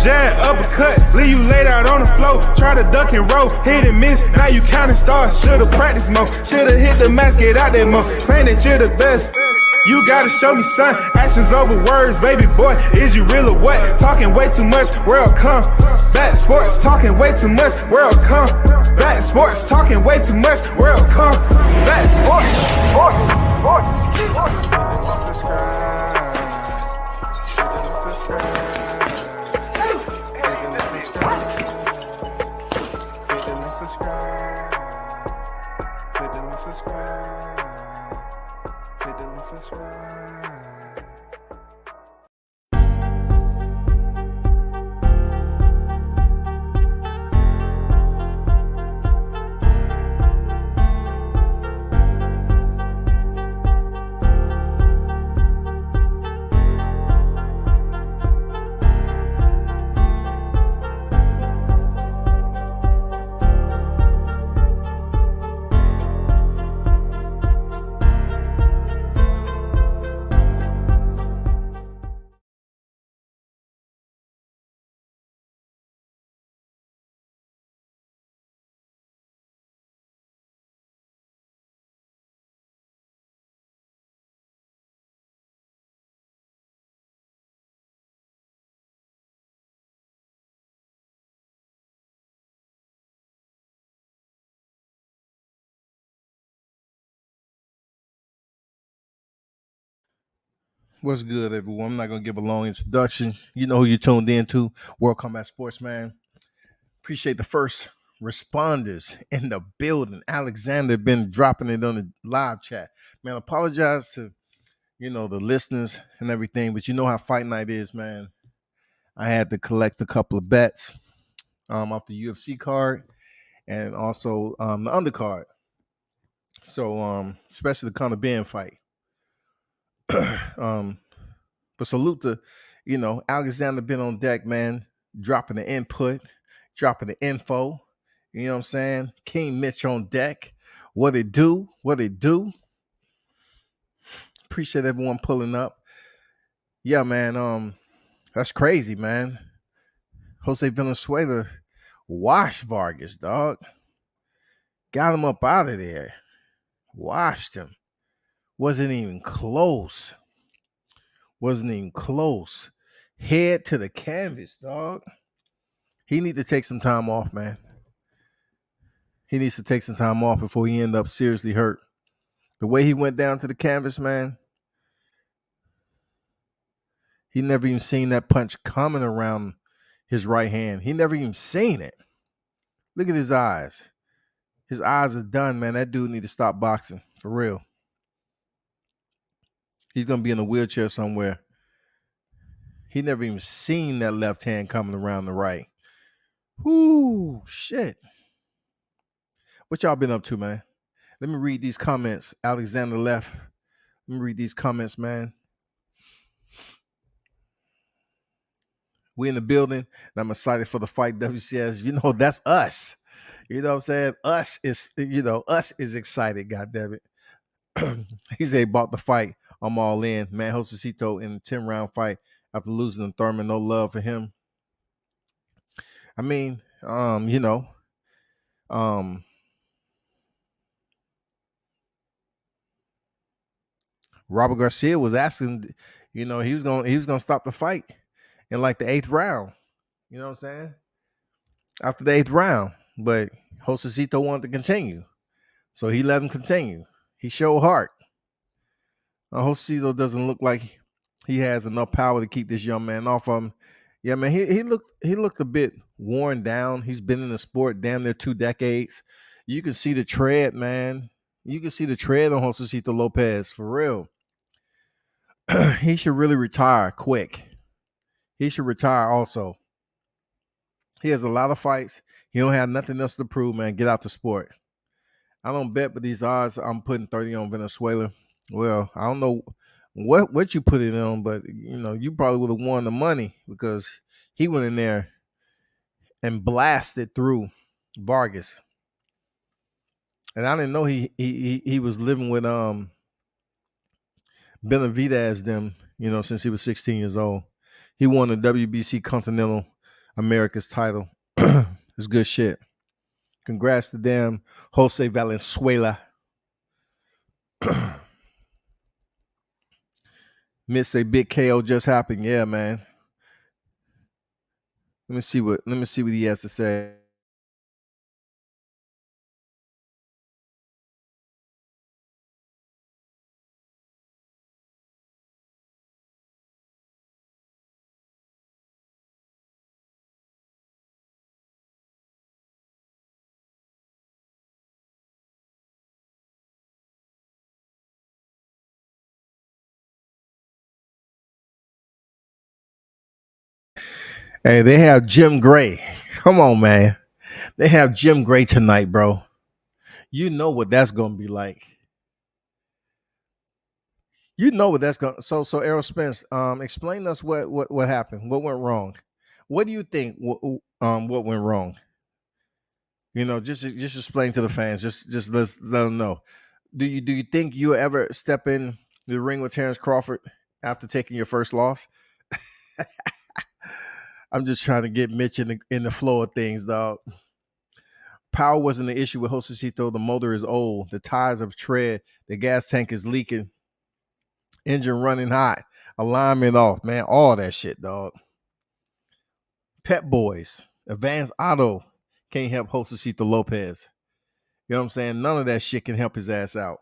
jab, uppercut, leave you laid out on the floor. Try to duck and roll, hit and miss, now you counting stars. Should've practiced more, should've hit the mask, get out there more. Claim that you're the best. You gotta show me, son. Actions over words, baby boy. Is you real or what? Talking way too much, world come. Back sports, talking way too much, world come. Back sports, talking way too much, world come. Back sports, What's good, everyone? I'm not going to give a long introduction. You know who you tuned in to, World Combat Sports, man. Appreciate the first responders in the building. Alexander been dropping it on the live chat. Man, apologize to, the listeners and everything, but you know how Fight Night is, man. I had to collect a couple of bets off the UFC card and also the undercard. So, especially the Conor Ben fight. But salute to, Alexander been on deck, man, dropping the input, dropping the info. You know what I'm saying? King Mitch on deck. What it do? Appreciate everyone pulling up. Yeah, man. That's crazy, man. Jose Valenzuela washed Vargas, dog. Got him up out of there. Washed him. Wasn't even close. Head to the canvas, dog. He need to take some time off, man. He needs to take some time off before he end up seriously hurt. The way he went down to the canvas, man, he never even seen that punch coming around his right hand. He never even seen it. Look at his eyes. His eyes are done, man. That dude need to stop boxing, for real. He's going to be in a wheelchair somewhere. He never even seen that left hand coming around the right. Whoo, shit. What y'all been up to, man? Let me read these comments. Alexander left. Let me read these comments, man. We in the building, and I'm excited for the fight, WCS. You know, that's us. You know what I'm saying? Us is excited, goddammit. He said he bought the fight. I'm all in. Man, Josecito in a 10-round fight after losing to Thurman. No love for him. I mean, Robert Garcia was asking, he was gonna stop the fight in like the 8th round. You know what I'm saying? After the 8th round. But Josecito wanted to continue. So he let him continue. He showed heart. Josecito doesn't look like he has enough power to keep this young man off of him. Yeah, man, he looked a bit worn down. He's been in the sport damn near 2 decades. You can see the tread, man. You can see the tread on Josecito Lopez, for real. He should really retire quick. He should retire also. He has a lot of fights. He don't have nothing else to prove, man. Get out the sport. I don't bet, but these odds, I'm putting 30 on Venezuela. Well, I don't know what you put it on, but, you probably would have won the money because he went in there and blasted through Vargas. And I didn't know he was living with Benavidez them, since he was 16 years old. He won the WBC Continental America's title. It's good shit. Congrats to them, Jose Valenzuela. Miss a big KO just happened. Yeah, man. Let me see what he has to say. Hey, they have Jim Gray. Come on, man. They have Jim Gray tonight, bro. You know what that's gonna be like. You know what that's going. So Errol Spence, explain to us what happened. What went wrong? What do you think? What went wrong? Just explain to the fans. Just let them know. Do you think you ever step in the ring with Terrence Crawford after taking your first loss? I'm just trying to get Mitch in the flow of things, dog. Power wasn't the issue with Josecito. The motor is old. The tires have tread. The gas tank is leaking. Engine running hot. Alignment off, man. All that shit, dog. Pep Boys, Advanced Auto can't help Josecito Lopez. You know what I'm saying? None of that shit can help his ass out.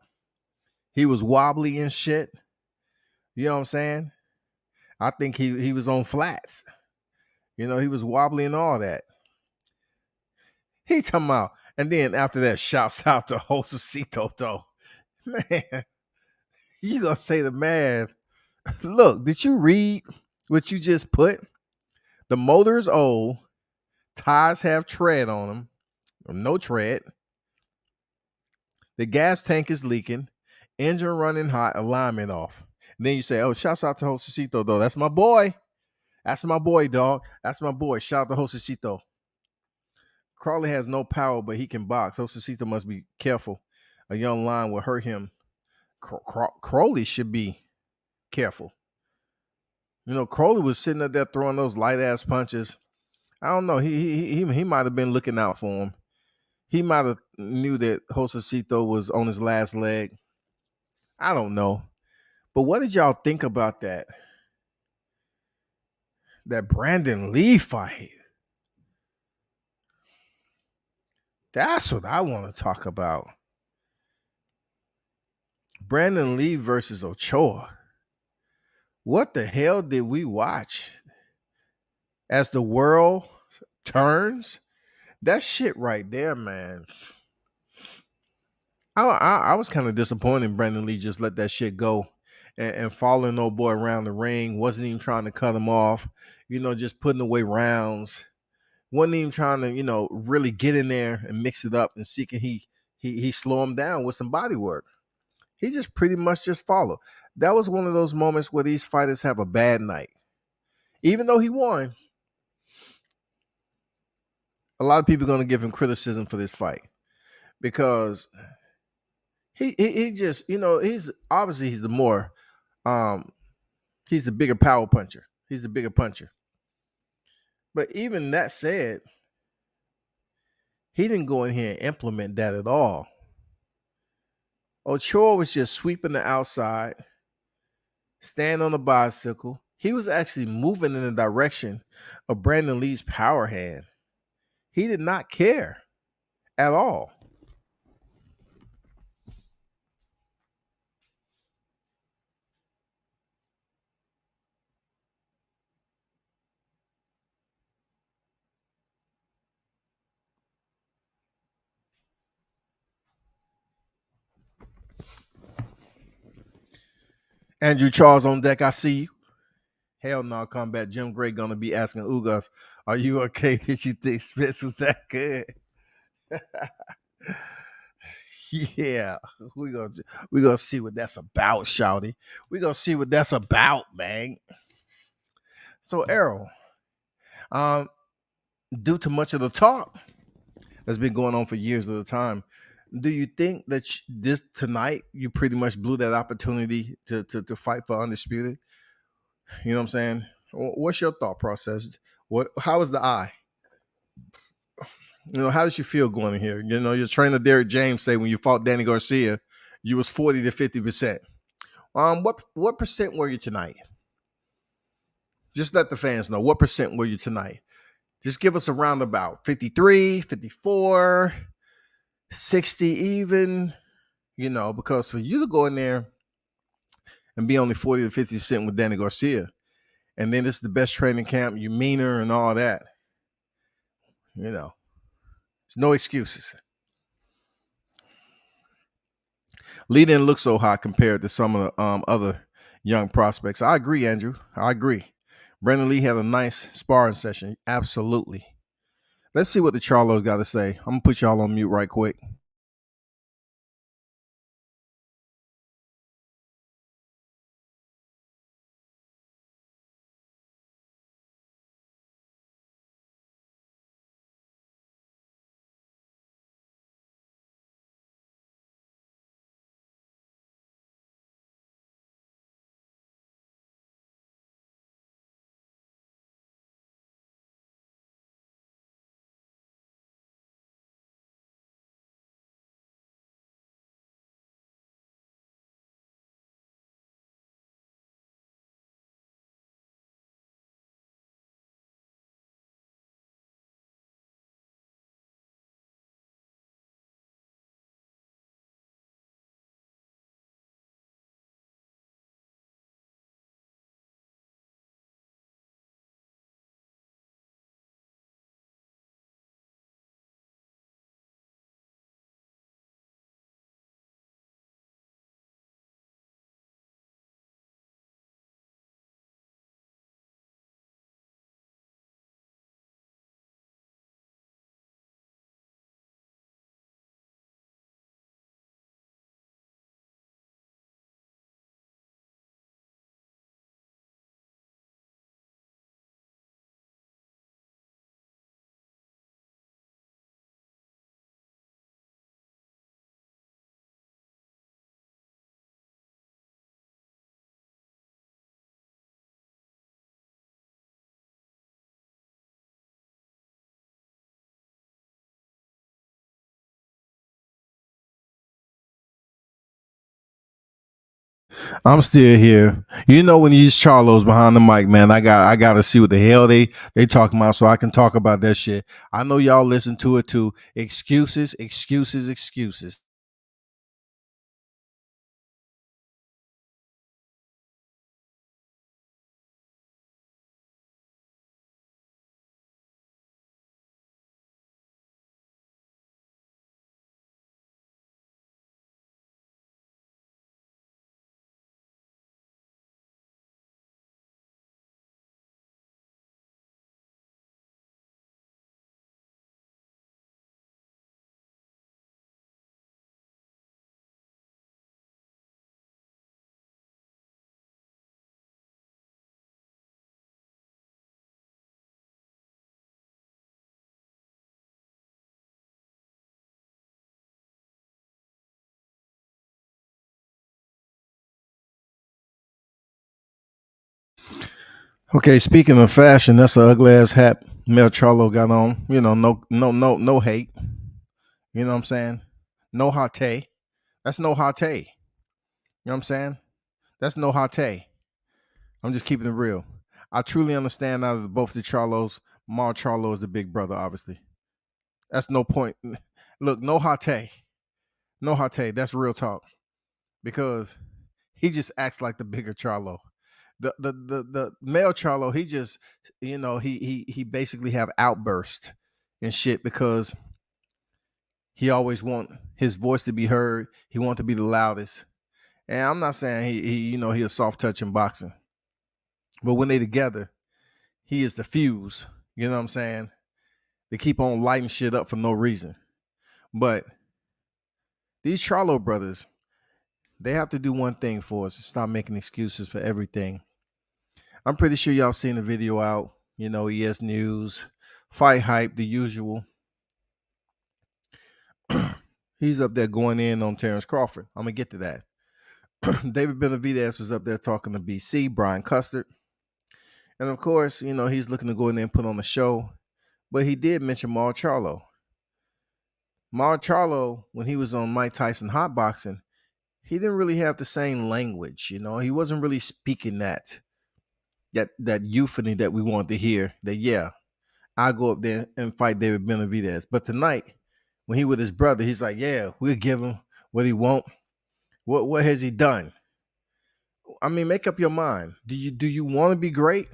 He was wobbly and shit. You know what I'm saying? I think he was on flats. He was wobbly and all that. He talking about, and then after that, shouts out to Josecito though. Man, you gonna say the man? Look, did you read what you just put? The motor is old. Tires have tread on them. Or no tread. The gas tank is leaking. Engine running hot. Alignment off. And then you say, oh, shouts out to Josecito, though. That's my boy. That's my boy, dog. That's my boy. Shout out to Josecito. Crawley has no power, but he can box. Josecito must be careful. A young lion will hurt him. Crowley should be careful. Crowley was sitting up there throwing those light ass punches. I don't know. He might have been looking out for him. He might have knew that Josecito was on his last leg. I don't know. But what did y'all think about that? That Brandon Lee fight? That's what I want to talk about. Brandon Lee versus Ochoa. What the hell did we watch? As the world turns? That shit right there, man. I was kind of disappointed Brandon Lee just let that shit go and following old boy around the ring. Wasn't even trying to cut him off. Just putting away rounds. Wasn't even trying to, really get in there and mix it up and see can he slow him down with some body work. He just pretty much just followed. That was one of those moments where these fighters have a bad night. Even though he won, a lot of people are going to give him criticism for this fight because he just, he's obviously he's the more he's the bigger power puncher. He's the bigger puncher. But even that said, he didn't go in here and implement that at all. Ochoa was just sweeping the outside, stand on the bicycle. He was actually moving in the direction of Brandon Lee's power hand. He did not care at all. Andrew Charles on deck. I see you. Hell no, combat. Jim Gray gonna be asking Ugas, "Are you okay? Did you think Spence was that good?" Yeah, we gonna see what that's about, Shouty. We gonna see what that's about, man. So Errol, um, due to much of the talk that's been going on for years at a time, do you think that this tonight you pretty much blew that opportunity to fight for undisputed? You know what I'm saying? What's your thought process? How is the eye? How did you feel going in here? Your trainer Derek James say when you fought Danny Garcia, you was 40 to 50%. What percent were you tonight? Just let the fans know. What percent were you tonight? Just give us a roundabout. 53, 54, 60 even, because for you to go in there and be only 40 to 50% with Danny Garcia, and then it's the best training camp, you meaner and all that, there's no excuses. Lee didn't look so hot compared to some of the other young prospects. I agree, Andrew. I agree. Brandon Lee had a nice sparring session. Absolutely. Let's see what the Charlos got to say. I'm going to put y'all on mute right quick. I'm still here. When these Charlos behind the mic, man, I got to see what the hell they talking about so I can talk about that shit. I know y'all listen to it too. Excuses, excuses, excuses. Okay, speaking of fashion, that's an ugly ass hat Mel Charlo got on. No hate. You know what I'm saying? No hate. That's no hate. You know what I'm saying? That's no hate. I'm just keeping it real. I truly understand out of both the Charlos, Mar Charlo is the big brother, obviously. That's no point. Look, no hate. No hate. That's real talk. Because he just acts like the bigger Charlo. The male Charlo, he just he basically have outbursts and shit because he always want his voice to be heard. He want to be the loudest. And I'm not saying he a soft touch in boxing, but when they together, he is the fuse. You know what I'm saying? They keep on lighting shit up for no reason. But these Charlo brothers, they have to do one thing for us: stop making excuses for everything. I'm pretty sure y'all seen the video out. ES News, Fight Hype, the usual. He's up there going in on Terrence Crawford. I'm gonna get to that. David Benavidez was up there talking to BC, Brian Custard, And of course, he's looking to go in there and put on a show. But he did mention Mar Charlo. Mar Charlo, when he was on Mike Tyson hot boxing, he didn't really have the same language. He wasn't really speaking that euphony that we want to hear. That yeah, I go up there and fight David Benavidez. But tonight, when he with his brother, he's like, yeah, we'll give him what he want. What has he done? I mean, make up your mind. Do you want to be great?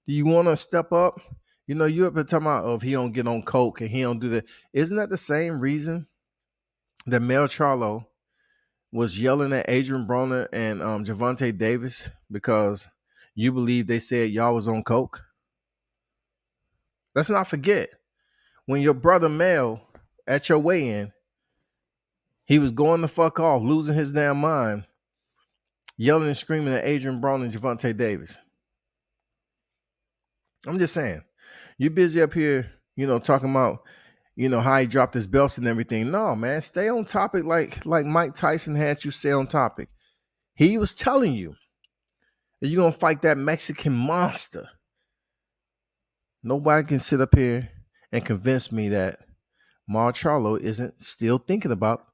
Do you want to step up? You're up there talking about, if he don't get on coke and he don't do that. Isn't that the same reason that Mel Charlo was yelling at Adrian Broner and Gervonta Davis because you believe they said y'all was on coke? Let's not forget when your brother Mel at your weigh-in, he was going the fuck off, losing his damn mind, yelling and screaming at Adrian Broner and Gervonta Davis. I'm just saying, you busy up here, talking about, how he dropped his belts and everything. No, man, stay on topic like Mike Tyson had you stay on topic. He was telling you that you're going to fight that Mexican monster. Nobody can sit up here and convince me that Mar Charlo isn't still thinking about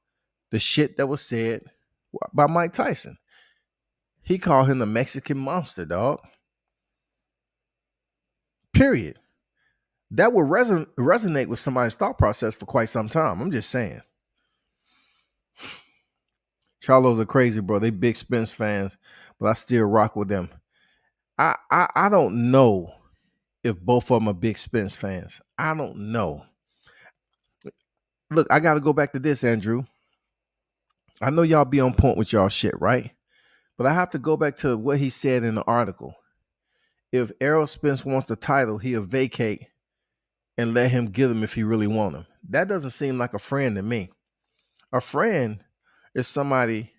the shit that was said by Mike Tyson. He called him the Mexican monster, dog. Period. That would resonate with somebody's thought process for quite some time. I'm just saying. Charlo's a crazy bro. They big Spence fans, but I still rock with them. I don't know if both of them are big Spence fans. I don't know. Look, I got to go back to this, Andrew. I know y'all be on point with y'all shit, right? But I have to go back to what he said in the article. If Errol Spence wants the title, he'll vacate and let him get him if he really want him. That doesn't seem like a friend to me. A friend is somebody,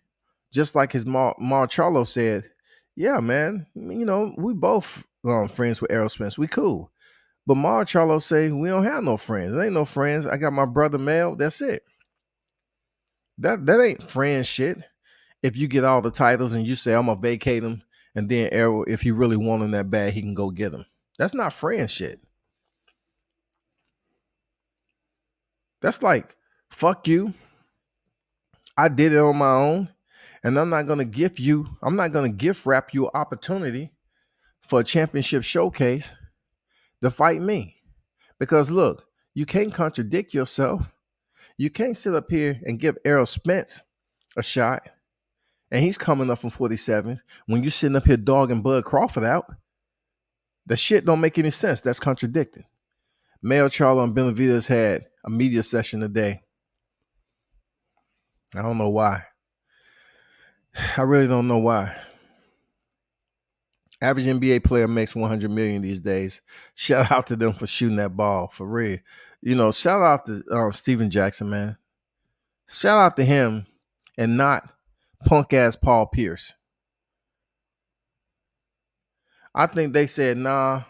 just like his Mar Charlo said, yeah, man, we both friends with Errol Spence. We cool. But Mar Charlo say, we don't have no friends. There ain't no friends. I got my brother Mel. That's it. That ain't friend shit. If you get all the titles and you say, I'm going to vacate him, and then Errol, if he really want him that bad, he can go get him. That's not friend shit. That's like, fuck you. I did it on my own, and I'm not going to gift wrap you an opportunity for a championship showcase to fight me. Because look, you can't contradict yourself. You can't sit up here and give Errol Spence a shot, and he's coming up from 47 when you sitting up here dogging Bud Crawford out. The shit don't make any sense. That's contradicting. Mel Charlo and Benavidez had a media session today. I don't know why. I really don't know why. Average NBA player makes 100 million these days. Shout out to them for shooting that ball, for real. Shout out to Steven Jackson, man. Shout out to him and not punk ass Paul Pierce. I think they said, nah,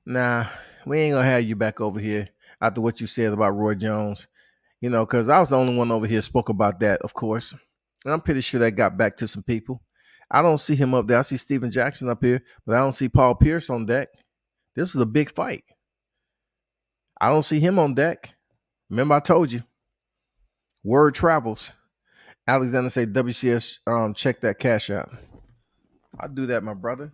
we ain't gonna have you back over here after what you said about Roy Jones. Because I was the only one over here spoke about that, of course. And I'm pretty sure that got back to some people. I don't see him up there. I see Steven Jackson up here, but I don't see Paul Pierce on deck. This is a big fight. I don't see him on deck. Remember, I told you. Word travels. Alexander say, WCS, check that cash out. I'll do that, my brother.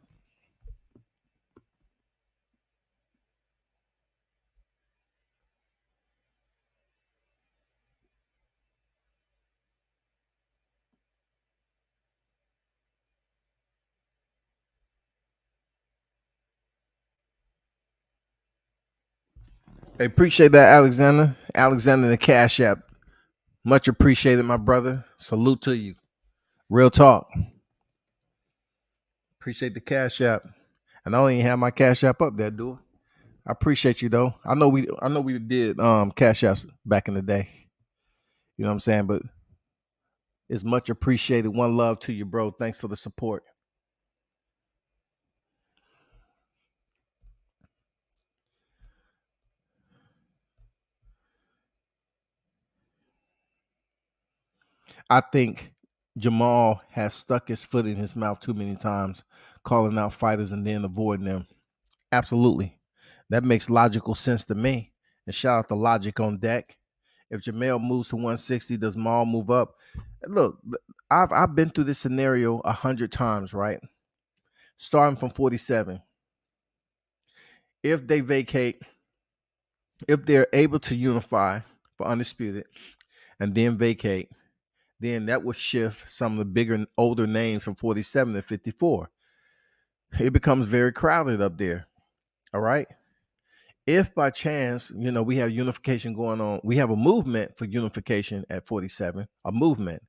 Hey, appreciate that, Alexander. Alexander, the cash app. Much appreciated, my brother. Salute to you. Real talk. Appreciate the cash app. And I don't even have my cash app up there, do I appreciate you though. I know we did cash apps back in the day. You know what I'm saying? But it's much appreciated. One love to you, bro. Thanks for the support. I think Jamal has stuck his foot in his mouth too many times, calling out fighters and then avoiding them. Absolutely. That makes logical sense to me. And shout out to Logic on deck. If Jamel moves to 160, does Maul move up? Look, I've been through this scenario 100 times, right? Starting from 47. If they vacate, if they're able to unify for Undisputed and then vacate, then that would shift some of the bigger, older names from 47 to 54. It becomes very crowded up there. All right. If by chance, we have unification going on, we have a movement for unification at 47, a movement.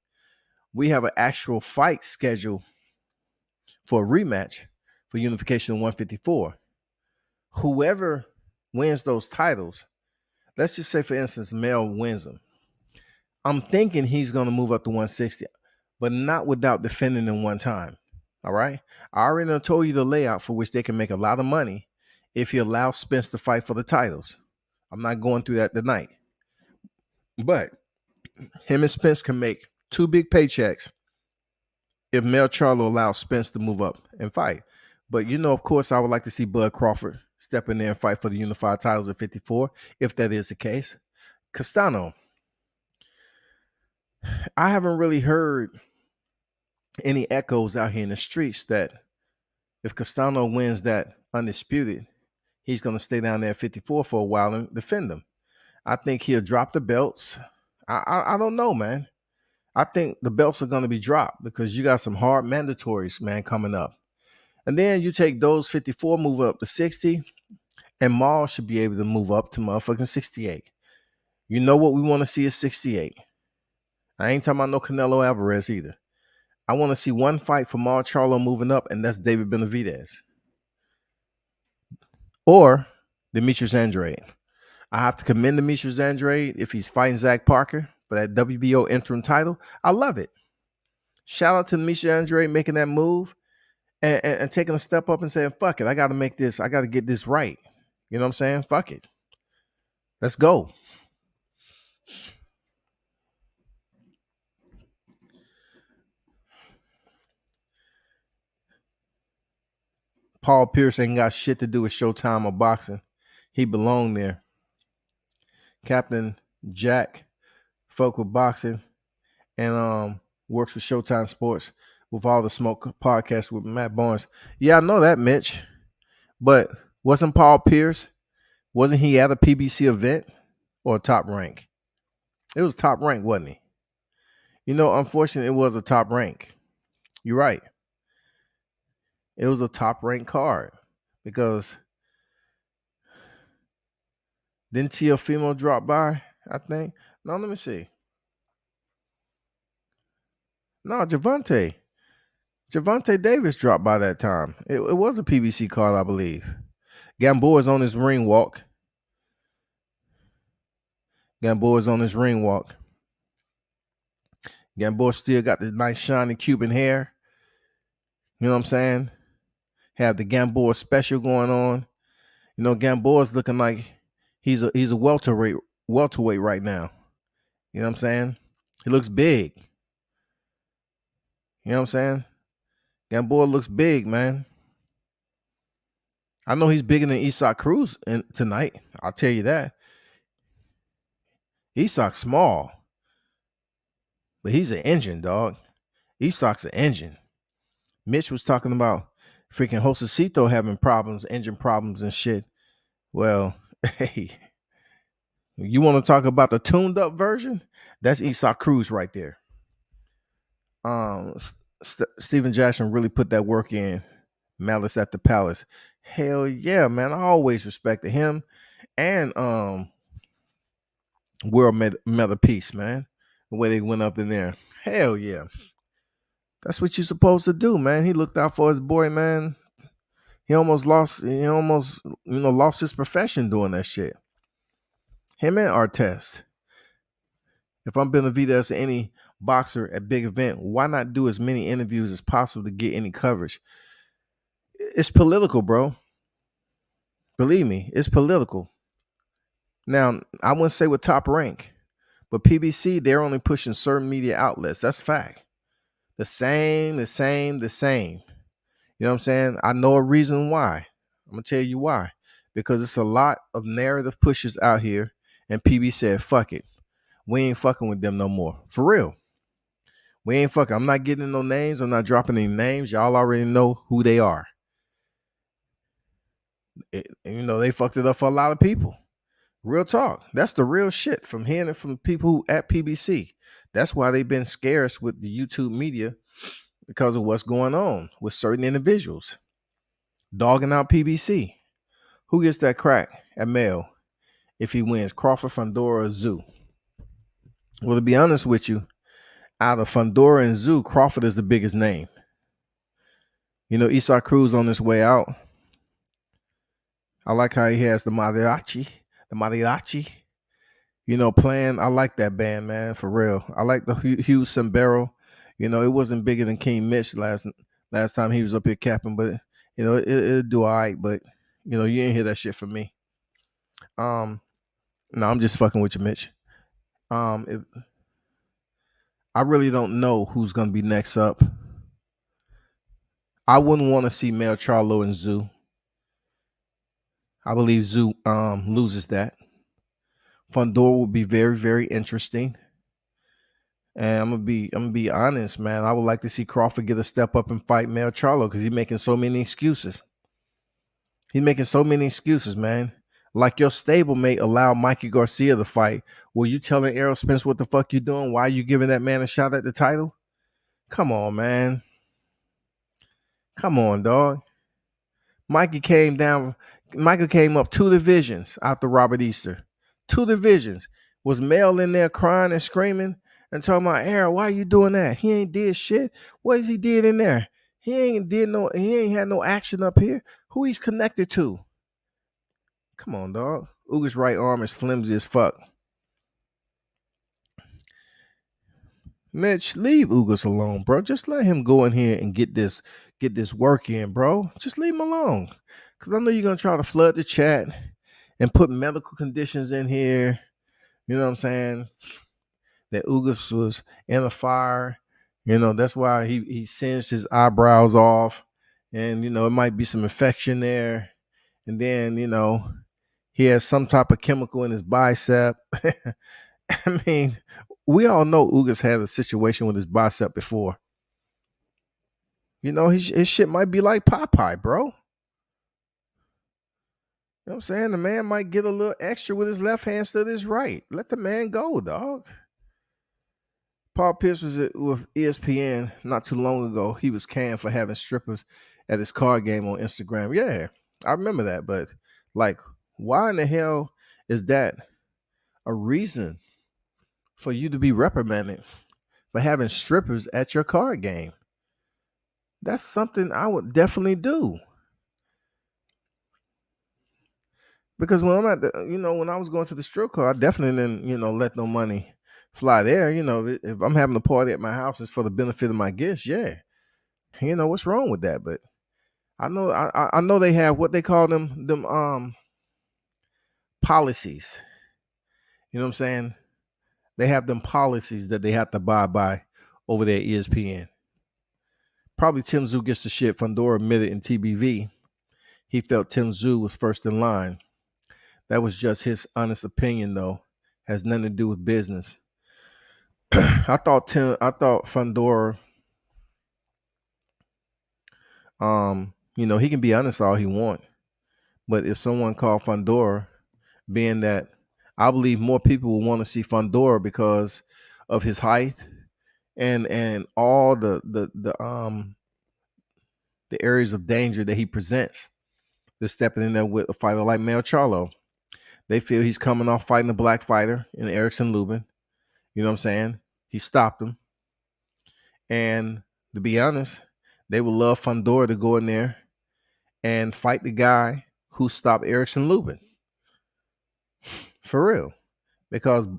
We have an actual fight schedule for a rematch for unification in 154. Whoever wins those titles, let's just say, for instance, Mel wins them. I'm thinking he's going to move up to 160, but not without defending them one time. All right. I already told you the layout for which they can make a lot of money if he allows Spence to fight for the titles. I'm not going through that tonight. But him and Spence can make 2 big paychecks if Mel Charlo allows Spence to move up and fight. But, of course, I would like to see Bud Crawford step in there and fight for the unified titles at 54, if that is the case. Castano, I haven't really heard any echoes out here in the streets that if Castano wins that Undisputed, he's going to stay down there at 54 for a while and defend them. I think he'll drop the belts. I don't know, man. I think the belts are going to be dropped because you got some hard mandatories, man, coming up. And then you take those 54, move up to 60, and Maul should be able to move up to motherfucking 68. You know what we want to see is 68. I ain't talking about no Canelo Alvarez either. I want to see one fight for Maul Charlo moving up, and that's David Benavidez. Or Demetrius Andrade. I have to commend Demetrius Andrade if he's fighting Zach Parker for that WBO interim title. I love it. Shout out to Demetrius Andrade making that move and taking a step up and saying, fuck it, I got to make this. I got to get this right. You know what I'm saying? Fuck it. Let's go. Paul Pierce ain't got shit to do with Showtime or boxing. He belonged there. Captain Jack folk with boxing and works with Showtime Sports with All the Smoke podcast with Matt Barnes. Yeah, I know that, Mitch. But wasn't Paul Pierce, wasn't he at a PBC event or a Top Rank? It was Top Rank, wasn't he? Unfortunately, it was a Top Rank. You're right. It was a Top Rank card because didn't Teofimo drop by, I think? No, let me see. No, Javante Davis dropped by that time. It was a PBC card, I believe. Gamboa is on his ring walk. Gamboa still got the nice shiny Cuban hair. You know what I'm saying? Have the Gamboa special going on. Gamboa's looking like he's a welterweight right now. You know what I'm saying? He looks big. You know what I'm saying? Gamboa looks big, man. I know he's bigger than Isak Cruz tonight. I'll tell you that. Isak's small, but he's an engine, dog. Isak's an engine. Mitch was talking about freaking Josecito having problems, engine problems and shit. Well, hey, you want to talk about the tuned up version? That's Isak Cruz right there. Steven Jackson really put that work in. Malice at the Palace. Hell yeah, man. I always respected him and World Meta Peace, man. The way they went up in there. Hell yeah. That's what you're supposed to do, man. He looked out for his boy, man. He almost lost his profession doing that shit. Him and Artest. If I'm Benavidez or any boxer at big event, why not do as many interviews as possible to get any coverage? It's political, bro. Believe me, it's political. Now, I wouldn't say with Top Rank, but PBC, they're only pushing certain media outlets. That's fact. The same, the same, the same. You know what I'm saying? I know a reason why. I'm gonna tell you why. Because it's a lot of narrative pushers out here, and PB said, "Fuck it, we ain't fucking with them no more." For real, we ain't fucking. I'm not getting no names. I'm not dropping any names. Y'all already know who they are. They fucked it up for a lot of people. Real talk. That's the real shit from hearing it from people who at PBC. That's why they've been scarce with the YouTube media because of what's going on with certain individuals dogging out PBC. Who gets that crack at Mel if he wins? Crawford, Fundora, or Zoo? Well, to be honest with you, out of Fundora and Zoo, Crawford is the biggest name. Esau Cruz on his way out. I like how he has the mariachi. Playing. I like that band, man, for real. I like the Hugh Sambero. It wasn't bigger than King Mitch last time he was up here capping, but it'll do all right. But you didn't hear that shit from me. No, I'm just fucking with you, Mitch. I really don't know who's gonna be next up. I wouldn't want to see Mel Charlo and Zoo. I believe Zoo loses that. Fundora will be very, very interesting. And I'm gonna be honest, man. I would like to see Crawford get a step up and fight Mel Charlo because he's making so many excuses. He's making so many excuses, man. Like your stablemate allowed Mikey Garcia to fight. Were you telling Errol Spence what the fuck you doing? Why are you giving that man a shot at the title? Come on, man. Come on, dog. Michael came up 2 divisions after Robert Easter. 2 divisions. Was Mel in there crying and screaming and talking about, Errol, why are you doing that? He ain't did shit. What has he did in there? He ain't had no action up here. Who he's connected to? Come on, dog. Ugas' right arm is flimsy as fuck. Mitch, leave Ugas alone, bro. Just let him go in here and get this work in, bro. Just leave him alone. Because I know you're going to try to flood the chat and put medical conditions in here. You know what I'm saying? That Ugas was in a fire. That's why he singed his eyebrows off. And, it might be some infection there. And then, he has some type of chemical in his bicep. I mean, we all know Ugas had a situation with his bicep before. His shit might be like Popeye, bro. You know what I'm saying? The man might get a little extra with his left hand instead of his right. Let the man go, dog. Paul Pierce was with ESPN not too long ago. He was canned for having strippers at his card game on Instagram. Yeah, I remember that. But, like, why in the hell is that a reason for you to be reprimanded for having strippers at your card game? That's something I would definitely do. Because when I'm at when I was going to the strip club, I definitely didn't, let no money fly there. If I'm having a party at my house, it's for the benefit of my guests. Yeah. What's wrong with that? But I know they have what they call them policies. You know what I'm saying? They have them policies that they have to abide by over there at ESPN. Probably Tim Zoo gets the shit. Fundora admitted in TBV he felt Tim Zoo was first in line. That was just his honest opinion, though. Has nothing to do with business. I thought Fundora, he can be honest all he want. But if someone called Fundora, being that I believe more people will want to see Fundora because of his height and all the areas of danger that he presents. They're stepping in there with a fighter like Mel Charlo. They feel he's coming off fighting a black fighter in Erickson Lubin. You know what I'm saying? He stopped him. And to be honest, they would love Fundora to go in there and fight the guy who stopped Erickson Lubin. For real. Because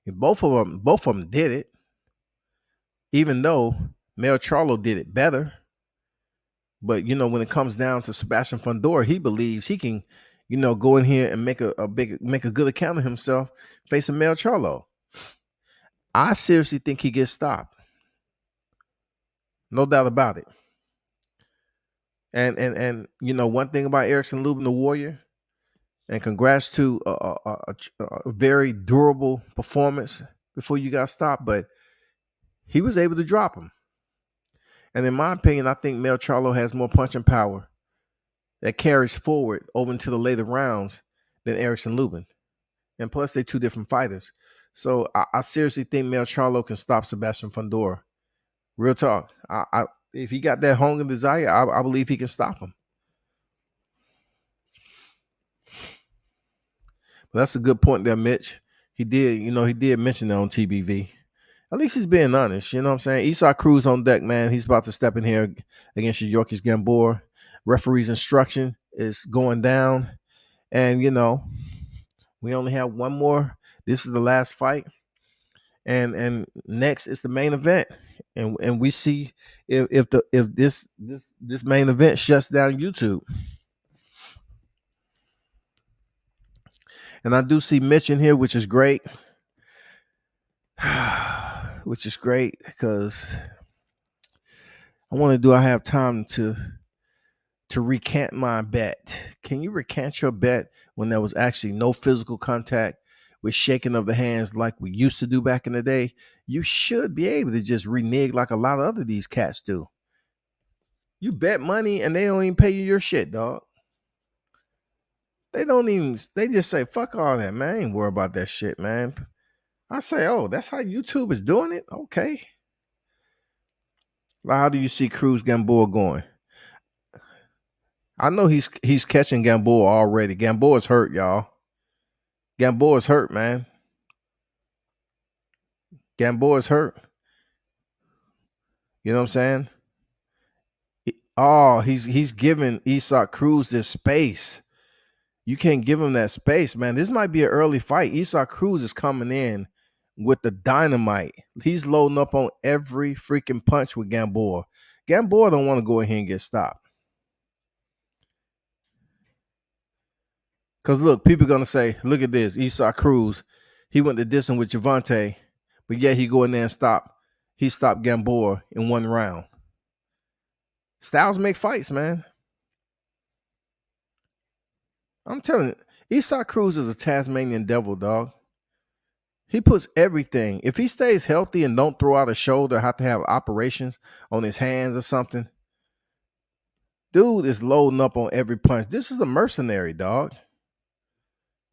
both of them did it. Even though Mel Charlo did it better. But, when it comes down to Sebastian Fundora, he believes he can, go in here and make a good account of himself facing, Mel Charlo. I seriously think he gets stopped. No doubt about it. And one thing about Erickson Lubin, the Warrior, and congrats to a very durable performance before you got stopped, but he was able to drop him. And in my opinion, I think Mel Charlo has more punching power that carries forward over into the later rounds than Erickson Lubin. And plus, they're two different fighters. So I seriously think Mel Charlo can stop Sebastian Fundora. Real talk. If he got that hunger and desire, I believe he can stop him. But that's a good point there, Mitch. He did mention that on TBV. At least he's being honest. You know what I'm saying? Esau Cruz on deck, man. He's about to step in here against Yorkis Gamboa. Referee's instruction is going down. And, we only have one more. This is the last fight. And next is the main event. And we see if this main event shuts down YouTube. And I do see Mitch in here, which is great. Which is great because I have time to recant my bet. Can you recant your bet when there was actually no physical contact with shaking of the hands like we used to do back in the day? You should be able to just renege like a lot of other these cats do. You bet money and they don't even pay you your shit, dog. They just say, fuck all that, man. I ain't worried about that shit, man. I say, oh, that's how YouTube is doing it? Okay. Well, how do you see Cruz Gamboa going? I know he's catching Gamboa already. Gamboa's hurt, y'all. Gamboa's hurt, man. Gamboa's hurt. You know what I'm saying? Oh, he's giving Esau Cruz this space. You can't give him that space, man. This might be an early fight. Esau Cruz is coming in with the dynamite. He's loading up on every freaking punch with Gamboa. Gamboa don't want to go ahead and get stopped. Because look, people are going to say, look at this. Esau Cruz, he went to distance with Javante, but yet he go in there and stop. He stopped Gamboa in one round. Styles make fights, man. I'm telling you, Esau Cruz is a Tasmanian devil, dog. He puts everything. If he stays healthy and don't throw out a shoulder, have to have operations on his hands or something, dude is loading up on every punch. This is a mercenary, dog.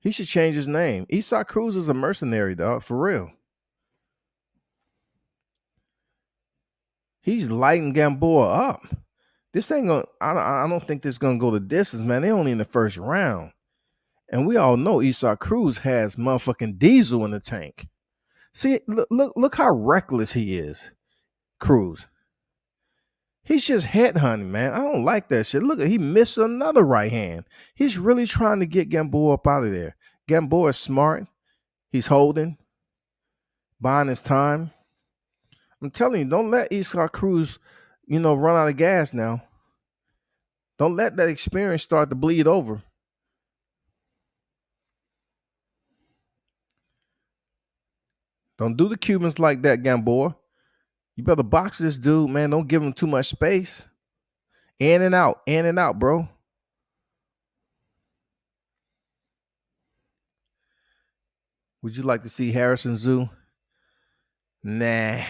He should change his name. Esau Cruz is a mercenary, dog, for real. He's lighting Gamboa up. This ain't gonna. I don't think this is gonna go the distance, man. They only in the first round, and we all know Esau Cruz has motherfucking diesel in the tank. See, look how reckless he is, Cruz. He's just headhunting, man. I don't like that shit. Look, he missed another right hand. He's really trying to get Gamboa up out of there. Gamboa is smart. He's holding, buying his time. I'm telling you, don't let Esau Cruz, run out of gas now. Don't let that experience start to bleed over. Don't do the Cubans like that, Gamboa. You better box this dude, man. Don't give him too much space. In and out, bro. Would you like to see Harrison Zoo? Nah.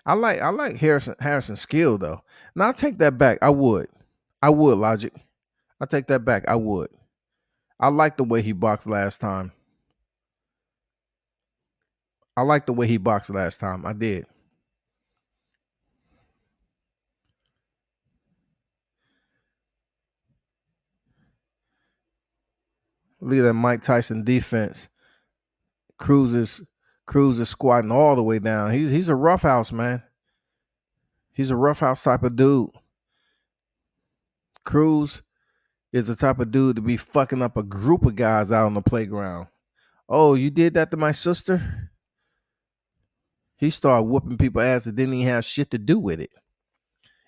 I like Harrison's skill though. Now I take that back. I would, Logic. I take that back. I would. I like the way he boxed last time. I did. Look at that Mike Tyson defense. Cruz is squatting all the way down. He's a roughhouse, man. He's a roughhouse type of dude. Cruz is the type of dude to be fucking up a group of guys out on the playground. Oh, you did that to my sister? He started whooping people's ass that didn't even have shit to do with it.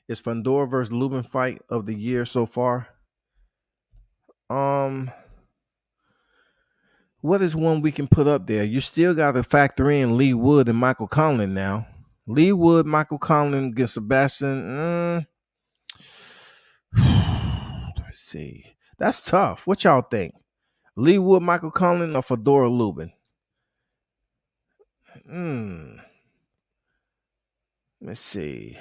It's Fundora versus Lubin fight of the year so far. What is one we can put up there? You still got to factor in Lee Wood and Michael Conlon now. Lee Wood, Michael Conlon against Sebastian. Let's see. That's tough. What y'all think? Lee Wood, Michael Conlon, or Fedora Lubin? Let's see.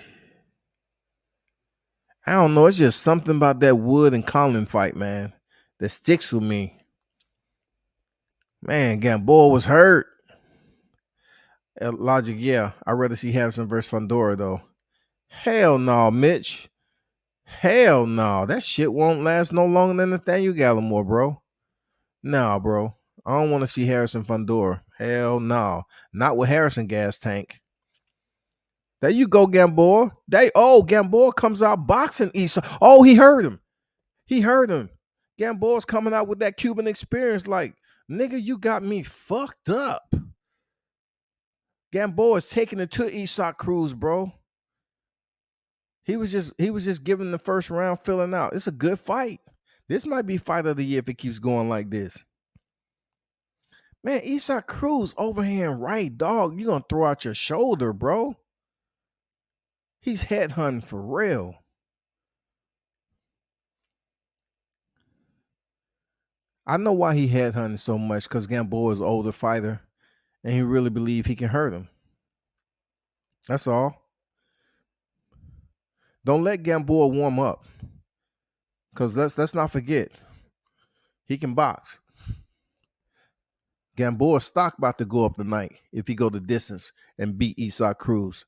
I don't know. It's just something about that Wood and Conlon fight, man, that sticks with me. Man, Gamboa was hurt. Logic, yeah. I'd rather see Harrison versus Fundora, though. Hell no, Mitch. Hell no. That shit won't last no longer than Nathaniel Gallimore, bro. Nah, bro. I don't want to see Harrison Fundora. Hell no. Not with Harrison gas tank. There you go, Gamboa. Gamboa comes out boxing Issa. Oh, he heard him. Gamboa's coming out with that Cuban experience like, nigga, you got me fucked up. Gamboa is taking it to Isak Cruz, bro. He was just giving the first round, filling out. It's a good fight. This might be fight of the year if it keeps going like this. Man, Isak Cruz overhand right, dog. You gonna throw out your shoulder, bro. He's headhunting for real. I know why he headhunting so much, because Gamboa is an older fighter and he really believes he can hurt him. That's all. Don't let Gamboa warm up, because let's not forget, he can box. Gamboa's stock about to go up tonight if he go the distance and beat Isak Cruz.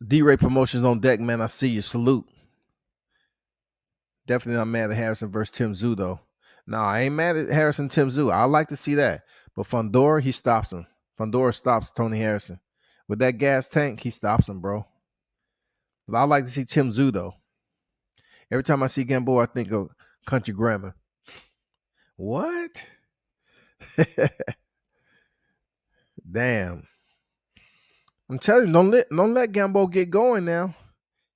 D-Ray Promotions on deck, man. I see you. Salute. Definitely not mad at Harrison versus Tim Tszyu, though. No, I ain't mad at Harrison Tim Tszyu. I like to see that. But Fundora, he stops him. Fundora stops Tony Harrison. With that gas tank, he stops him, bro. But I like to see Tim Tszyu, though. Every time I see Gamboa, I think of Country Grammar. What? Damn. I'm telling you, don't let Gamboa get going now.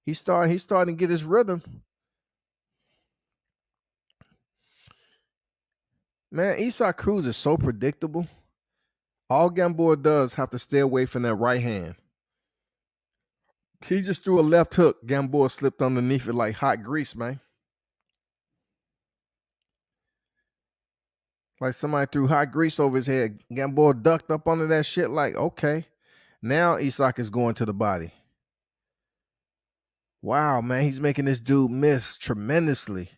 He's starting to get his rhythm. Man, Isak Cruz is so predictable. All Gamboa does have to stay away from that right hand. He just threw a left hook. Gamboa slipped underneath it like hot grease, man. Like somebody threw hot grease over his head. Gamboa ducked up under that shit like, okay. Now Isak is going to the body. Wow, man, he's making this dude miss tremendously.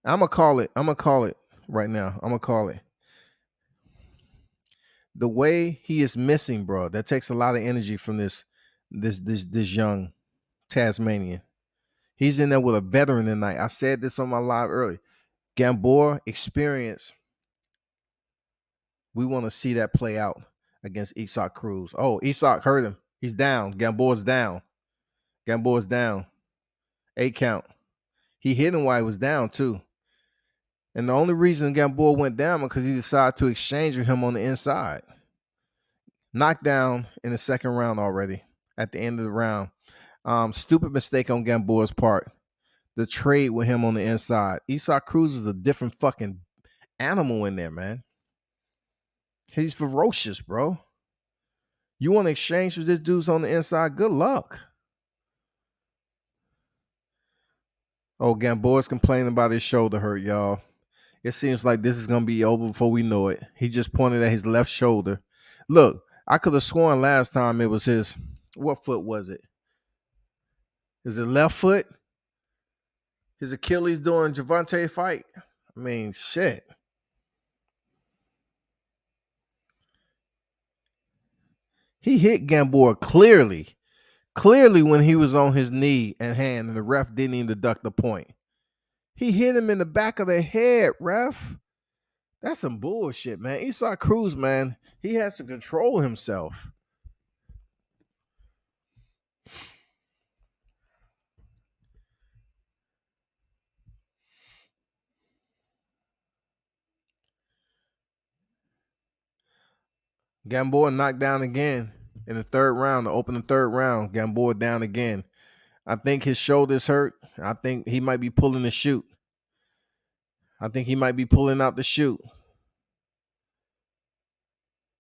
I'm going to call it right now. I'm going to call it. The way he is missing, bro, that takes a lot of energy from this young Tasmanian. He's in there with a veteran tonight. I said this on my live early. Gamboa experience. We want to see that play out against Isak Cruz. Oh, Isak hurt him. He's down. Gamboa's down. 8 count. He hit him while he was down, too. And the only reason Gamboa went down was because he decided to exchange with him on the inside. Knocked down in the second round already at the end of the round. Stupid mistake on Gamboa's part. The trade with him on the inside. Isak Cruz is a different fucking animal in there, man. He's ferocious, bro. You want to exchange with this dude's on the inside? Good luck. Oh, Gamboa's complaining about his shoulder hurt, y'all. It seems like this is going to be over before we know it. He just pointed at his left shoulder. Look, I could have sworn last time it was his. What foot was it? Is it left foot? His Achilles during Javante fight? I mean, shit. He hit Gamboa clearly when he was on his knee and hand, and the ref didn't even deduct the point. He hit him in the back of the head, ref. That's some bullshit, man. Isak Cruz, man, he has to control himself. Gamboa knocked down again in the third round, to open the third round. Gamboa down again. I think his shoulder's hurt. I think he might be pulling the shoot. I think he might be pulling out the chute.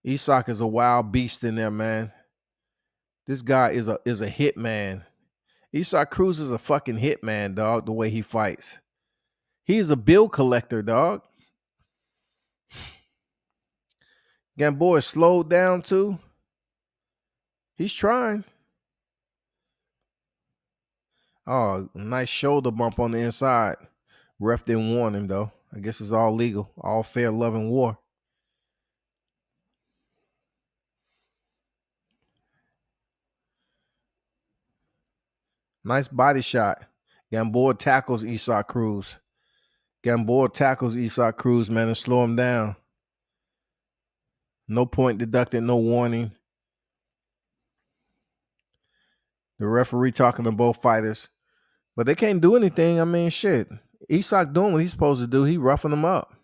Isak is a wild beast in there, man. This guy is a hit man. Isak Cruz is a fucking hit man, dog, the way he fights. He's a bill collector, dog. Gamboa is slowed down too. He's trying. Oh, nice shoulder bump on the inside. Ref didn't warn him, though. I guess it's all legal. All fair, love, and war. Nice body shot. Gamboa tackles Isak Cruz. Gamboa tackles Isak Cruz, man, and slow him down. No point deducted, no warning. The referee talking to both fighters. But they can't do anything. I mean, shit. Isak doing what he's supposed to do. He roughing them up.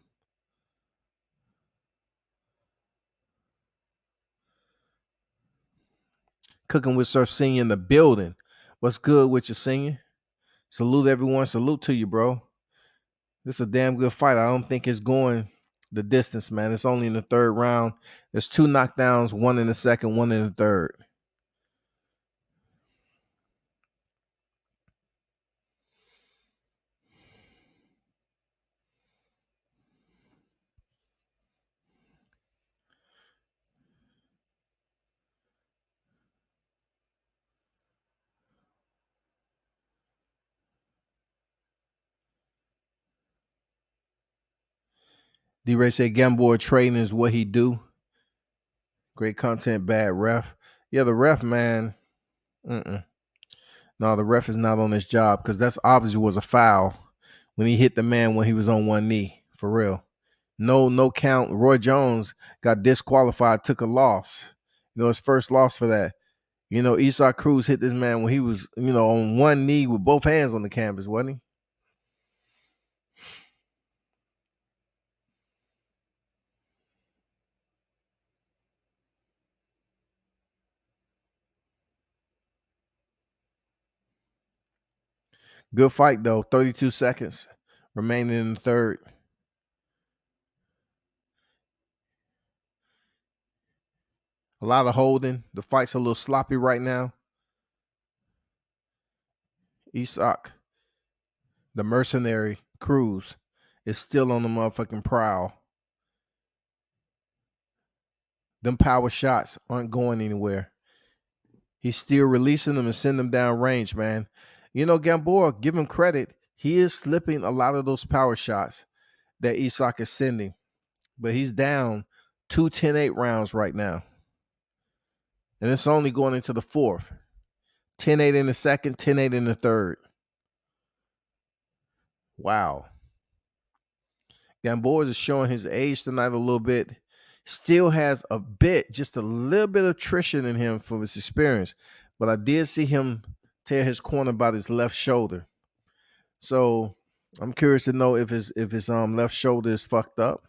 Cooking with Sir Senior in the building. What's good with you, Senior? Salute everyone. Salute to you, bro. This is a damn good fight. I don't think it's going the distance, man. It's only in the third round. There's 2 knockdowns, 1 in the second, 1 in the third. D-Ray said Gamboa trading is what he do. Great content, bad ref. Yeah, the ref, man. No, the ref is not on his job because that's obviously was a foul when he hit the man when he was on one knee. For real. No count. Roy Jones got disqualified, took a loss. His first loss for that. Isak Cruz hit this man when he was, on one knee with both hands on the canvas, wasn't he? Good fight, though. 32 seconds remaining in the third. A lot of holding. The fight's a little sloppy right now. Isak, the mercenary Cruz, is still on the motherfucking prowl. Them power shots aren't going anywhere. He's still releasing them and sending them down range, man. Gamboa, give him credit. He is slipping a lot of those power shots that Isak is sending. But he's down 2 10-8 rounds right now. And it's only going into the fourth. 10-8 in the second, 10-8 in the third. Wow. Gamboa is showing his age tonight a little bit. Still has just a little bit of attrition in him from his experience. But I did see him tear his corner by his left shoulder. So I'm curious to know if his left shoulder is fucked up.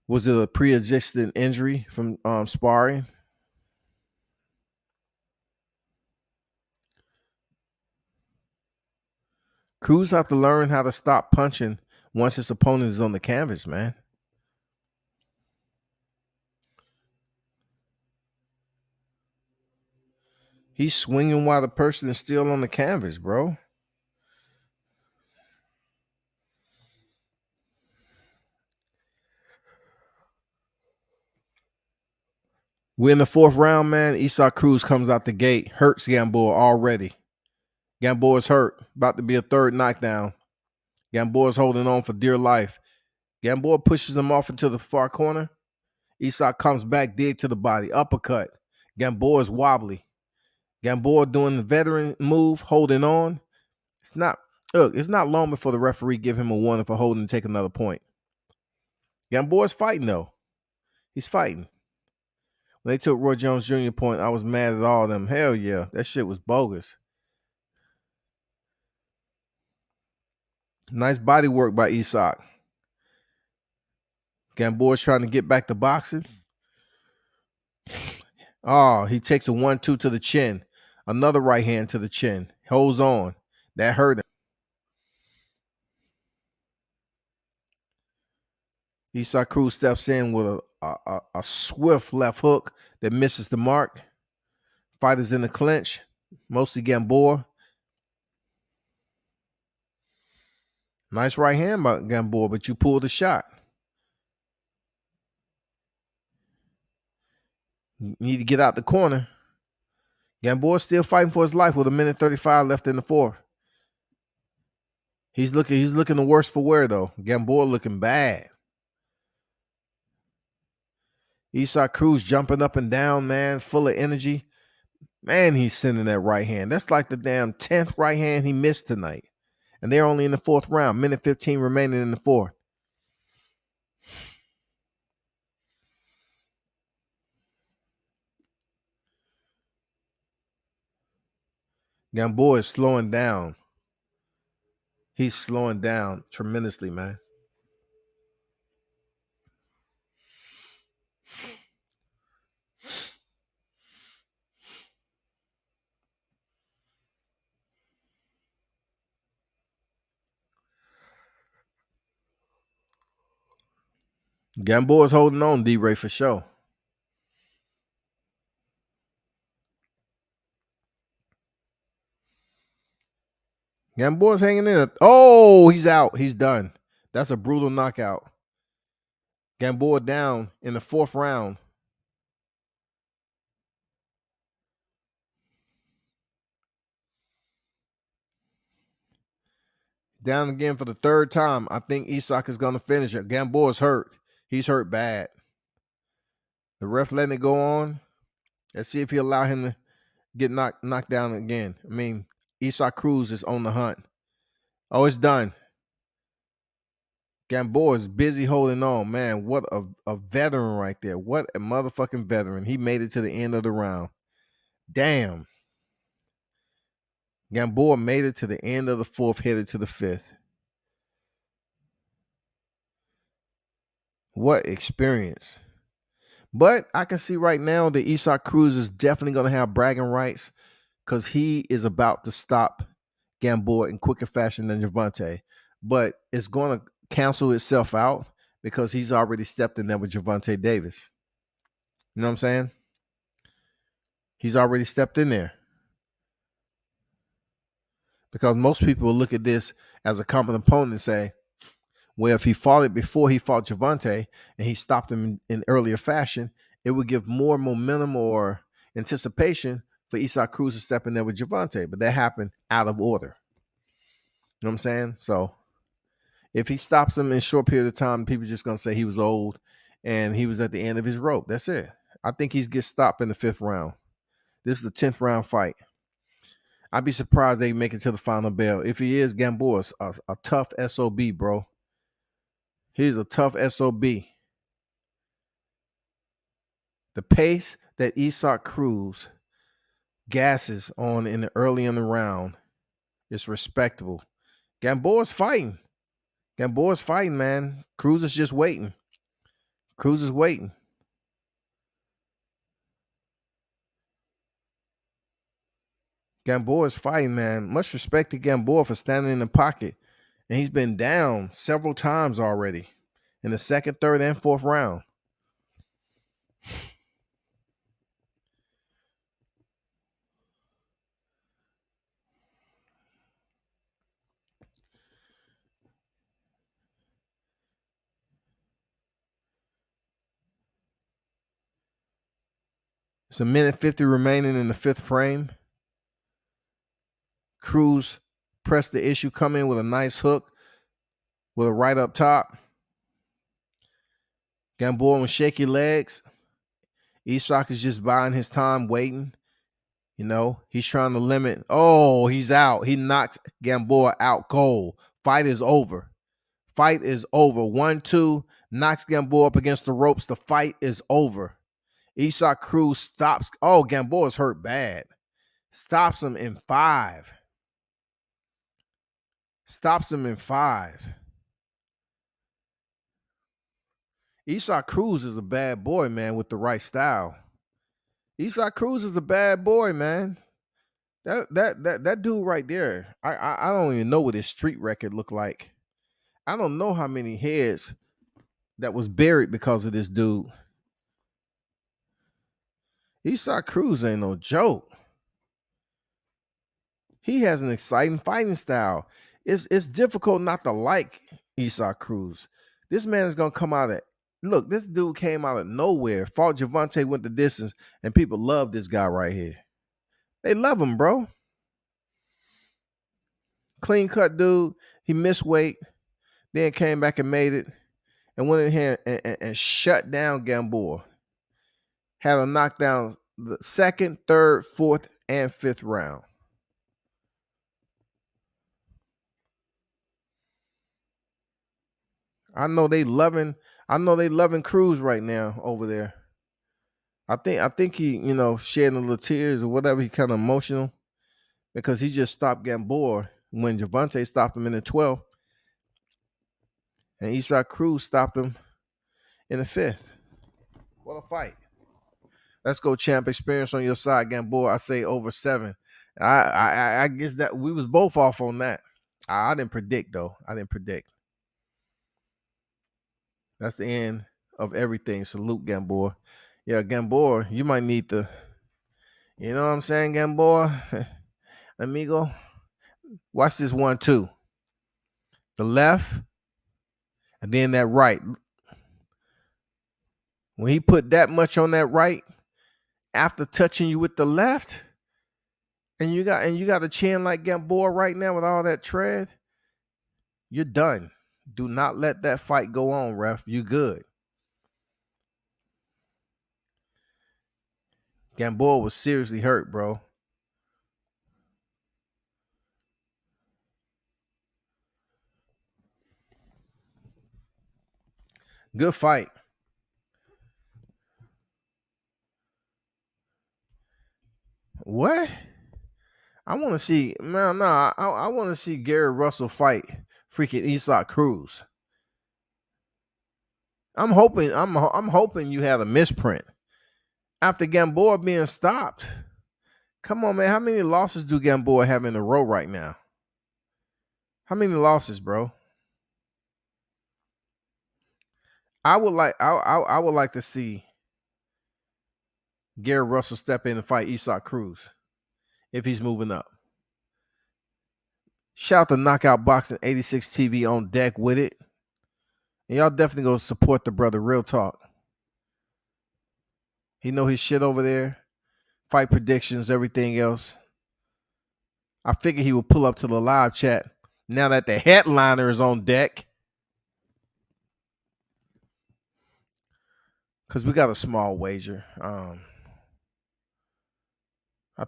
Was it a pre-existing injury from sparring? Cruz have to learn how to stop punching once his opponent is on the canvas, man. He's swinging while the person is still on the canvas, bro. We're in the fourth round, man. Isak Cruz comes out the gate, hurts Gamboa already. Gamboa's hurt, about to be a third knockdown. Gamboa's holding on for dear life. Gamboa pushes him off into the far corner. Isak comes back, dig to the body, uppercut. Gamboa's wobbly. Gamboa doing the veteran move, holding on. It's not long before the referee give him a warning for holding and take another point. Gamboa's fighting, though. He's fighting. When they took Roy Jones Jr. point, I was mad at all of them. Hell yeah, that shit was bogus. Nice body work by Isak. Gamboa's trying to get back to boxing. Oh, he takes a 1-2 to the chin. Another right hand to the chin. Holds on. That hurt him. Isaac Cruz steps in with a swift left hook that misses the mark. Fighters in the clinch, mostly Gamboa. Nice right hand by Gamboa, but you pulled the shot. You need to get out the corner. Gamboa's still fighting for his life with 1:35 left in the fourth. He's looking the worse for wear, though. Gamboa looking bad. Isaac Cruz jumping up and down, man, full of energy. Man, he's sending that right hand. That's like the damn 10th right hand he missed tonight. And they're only in the fourth round. 1:15 remaining in the fourth. Gamboa is slowing down. He's slowing down tremendously, man. Gamboa's holding on, D-Ray, for sure. Gamboa's hanging in. Oh, he's out. He's done. That's a brutal knockout. Gamboa down in the fourth round. Down again for the third time. I think Isaac is going to finish it. Gamboa's hurt. He's hurt bad. The ref letting it go on. Let's see if he allow him to get knocked down again. I mean, Isaac Cruz is on the hunt. Oh, it's done. Gamboa is busy holding on. Man, what a veteran right there. What a motherfucking veteran. He made it to the end of the round. Damn. Gamboa made it to the end of the fourth, headed to the fifth. What experience. But I can see right now that Isaac Cruz is definitely going to have bragging rights because he is about to stop Gamboa in quicker fashion than Gervonta. But it's going to cancel itself out because he's already stepped in there with Gervonta Davis. You know what I'm saying? He's already stepped in there. Because most people will look at this as a common opponent and say, well, if he fought it before he fought Gervonta and he stopped him in earlier fashion, it would give more momentum or anticipation for Isaac Cruz to step in there with Gervonta. But that happened out of order. You know what I'm saying? So if he stops him in a short period of time, people are just going to say he was old and he was at the end of his rope. That's it. I think he gets stopped in the fifth round. This is the 10th round fight. I'd be surprised they make it to the final bell. If he is, Gamboa's a tough SOB, bro. He's a tough SOB. The pace that Isaac Cruz gasses on in the early in the round is respectable. Gamboa's fighting. Gamboa's fighting, man. Cruz is just waiting. Cruz is waiting. Gamboa is fighting, man. Much respect to Gamboa for standing in the pocket. And he's been down several times already in the second, third, and fourth round. It's 1:50 remaining in the fifth frame. Cruz pressed the issue, come in with a nice hook with a right up top. Gamboa with shaky legs. Isaac is just buying his time, waiting. You know, he's trying to limit. Oh, he's out. He knocks Gamboa out cold. Fight is over. Fight is over. 1-2, knocks Gamboa up against the ropes. The fight is over. Isaac Cruz stops. Oh, Gamboa's hurt bad. Stops him in 5. Stops him in 5. Isaac Cruz is a bad boy, man, with the right style. Isaac Cruz is a bad boy, man. That dude right there. I don't even know what his street record looked like. I don't know how many heads that was buried because of this dude. Eastside Cruz ain't no joke. He has an exciting fighting style. It's difficult not to like Eastside Cruz. This man is gonna come out of look. This dude came out of nowhere, fought Javante, went the distance, and people love this guy right here. They love him, bro. Clean cut dude. He missed weight, then came back and made it, and went in here and shut down Gamboa. Had a knockdown the second, third, fourth, and fifth round. I know they loving Cruz right now over there. I think he, shedding a little tears or whatever. He kind of emotional because he just stopped Gamboa when Javante stopped him in the 12th. And Eastside Cruz stopped him in the 5th. What a fight. Let's go, champ. Experience on your side, Gamboa. I say over 7. I guess that we was both off on that. I didn't predict, though. I didn't predict. That's the end of everything. Salute, Gamboa. Yeah, Gamboa, you might need to, you know what I'm saying, Gamboa? Amigo, watch this 1-2. The left, and then that right. When he put that much on that right, after touching you with the left, and you got a chin like Gamboa right now with all that tread, you're done. Do not let that fight go on, ref. You good. Gamboa was seriously hurt, bro. Good fight. What? I want to see, man. Nah, I want to see Gary Russell fight freaking Eastside Cruz. I'm hoping you had a misprint after Gamboa being stopped. Come on, man. How many losses do Gamboa have in a row right now? How many losses, bro? I would like to see Gary Russell step in and fight Eastside Cruz if he's moving up. Shout out to Knockout Boxing 86 TV on deck with it. And y'all definitely go support the brother. Real talk. He know his shit over there. Fight predictions, everything else. I figured he would pull up to the live chat now that the headliner is on deck. Because we got a small wager. I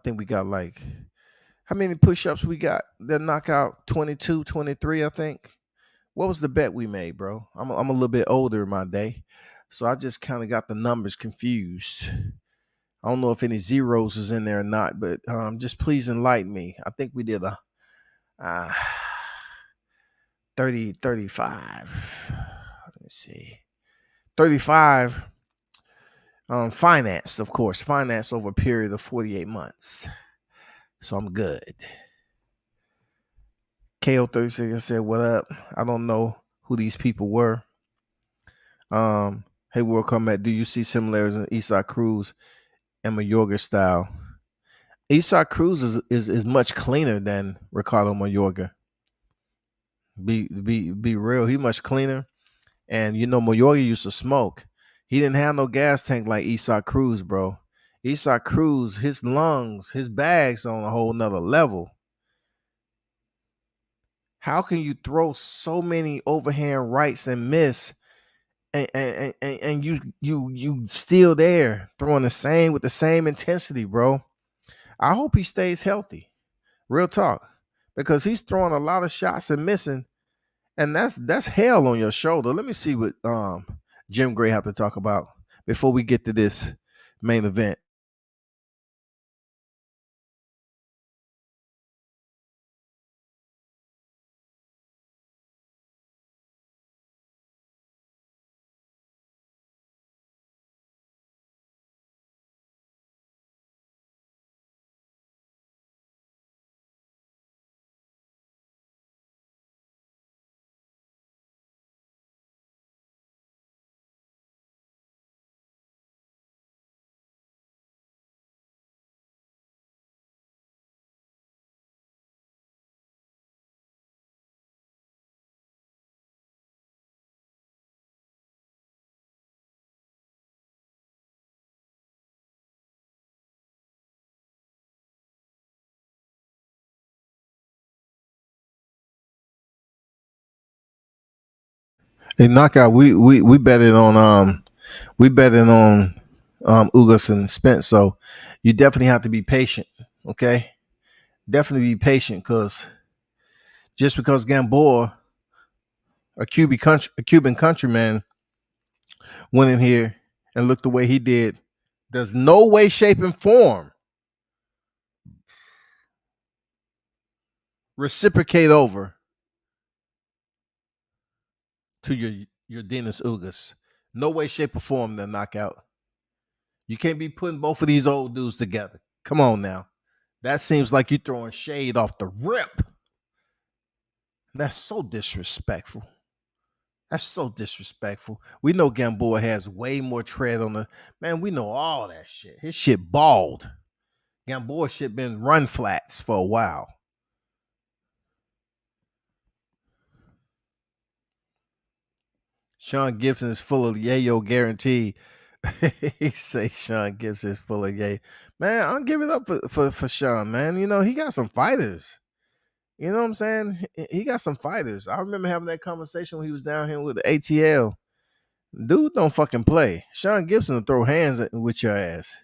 think we got like, how many push-ups we got? That knockout 22, 23, I think. What was the bet we made, bro? I'm a little bit older in my day, so I just kind of got the numbers confused. I don't know if any zeros is in there or not, but just please enlighten me. I think we did a 35. Let me see. 35 financed, of course. Financed over a period of 48 months. So I'm good. KO36, I said, what up? I don't know who these people were. Hey, World Combat, do you see similarities in Eastside Cruz and Mayorga style? Eastside Cruz is much cleaner than Ricardo Mayorga. Be real. He much cleaner. And Mayorga used to smoke. He didn't have no gas tank like Eastside Cruz, bro. Eastside Cruz, his lungs, his bags on a whole nother level. How can you throw so many overhand rights and miss, and you still there throwing with the same intensity, bro? I hope he stays healthy. Real talk, because he's throwing a lot of shots and missing, and that's hell on your shoulder. Let me see what Jim Gray have to talk about before we get to this main event. Hey, knockout. We betted on Ugas and Spence. So you definitely have to be patient. Okay, definitely be patient because just because Gamboa, a Cuban countryman, went in here and looked the way he did, there's no way, shape, and form reciprocate over to your Dennis Ugas. No way, shape, or form they'll knock out. You can't be putting both of these old dudes together. Come on now. That seems like you throwing shade off the rip. That's so disrespectful. That's so disrespectful. We know Gamboa has way more tread on the man. We know all that shit. His shit bald. Gamboa shit been run flats for a while. Sean Gibson is full of yayo guarantee. He say Sean Gibson is full of yay. Man, I'll give it up for Sean, man. You know, he got some fighters. You know what I'm saying? He got some fighters. I remember having that conversation when he was down here with the ATL. Dude don't fucking play. Sean Gibson will throw hands with your ass.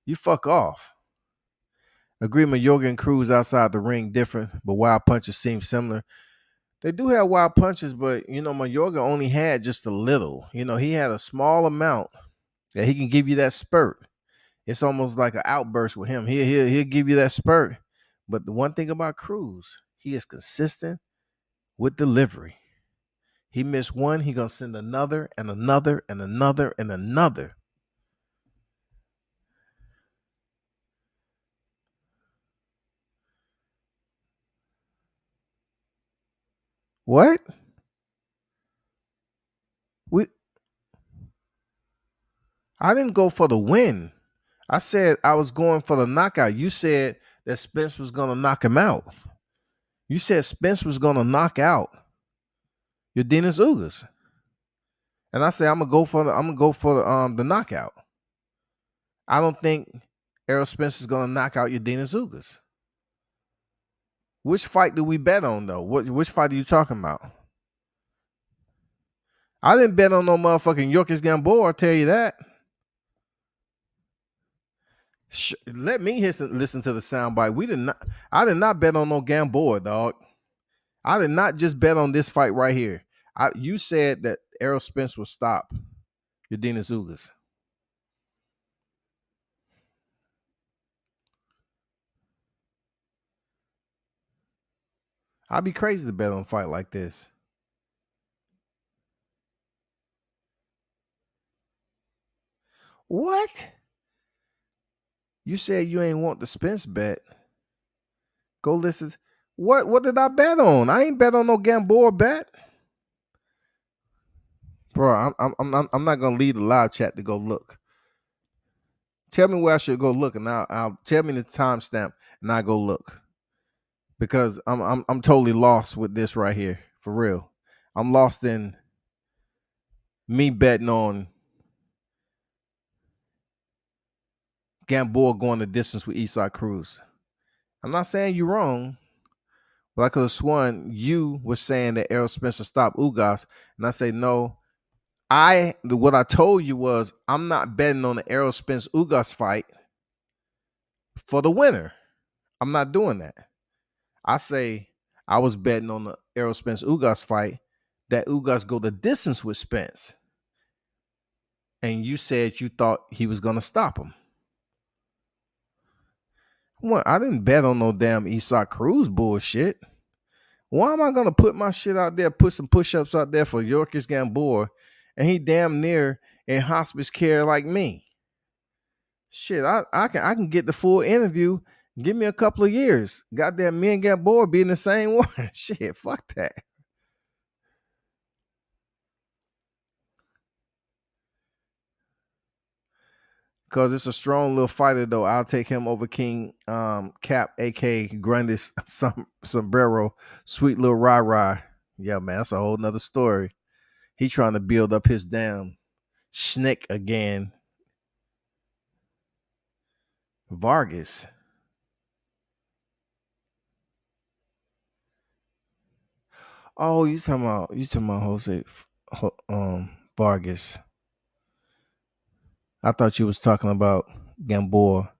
You fuck off. Agree Mayorga and Cruz outside the ring different, but wild punches seem similar. They do have wild punches, but you know, Mayorga only had just a little. You know, he had a small amount that he can give you that spurt. It's almost like an outburst with him. He'll give you that spurt. But the one thing about Cruz, he is consistent with delivery. He missed one, he gonna send another and another and another and another. What? We I didn't go for the win. I said I was going for the knockout. You said that Spence was gonna knock him out. You said Spence was gonna knock out your Dennis Ugas. And I said I'm gonna go for the knockout. I don't think Errol Spence is gonna knock out your Dennis Ugas. Which fight do we bet on though? Which fight are you talking about? I didn't bet on no motherfucking Yorkis Gamboa, I'll tell you that. Let me listen to the soundbite. I did not bet on no Gamboa, dog. I did not just bet on this fight right here. You said that Errol Spence would stop your Dennis Ugas. I'd be crazy to bet on a fight like this. What? You said you ain't want the Spence bet. Go listen. What did I bet on? I ain't bet on no Gamboa bet. Bro, I'm not gonna leave the live chat to go look. Tell me where I should go look, and I'll tell me the timestamp, and I go look. Because I'm totally lost with this right here, for real. I'm lost in me betting on Gamboa going the distance with Eastside Cruz. I'm not saying you're wrong, but I could have sworn you were saying that Errol Spencer stopped Ugas, and I say no. What I told you was I'm not betting on the Errol Spence Ugas fight for the winner. I'm not doing that. I say I was betting on the Errol Spence Ugas fight that Ugas go the distance with Spence. And you said you thought he was gonna stop him. Well, I didn't bet on no damn Eastside Cruz bullshit. Why am I gonna put my shit out there, put some push-ups out there for Yorkis Gamboa, and he damn near in hospice care like me? Shit, I can get the full interview. Give me a couple of years. Goddamn, me and Gamboa being the same one. Shit, fuck that. Because it's a strong little fighter, though. I'll take him over King Cap, a.k.a. Grandis Sombrero. Sweet little rah-rah. Yeah, man, that's a whole nother story. He trying to build up his damn schnick again. Vargas. Oh, you talking about Jose Vargas. I thought you was talking about Gamboa.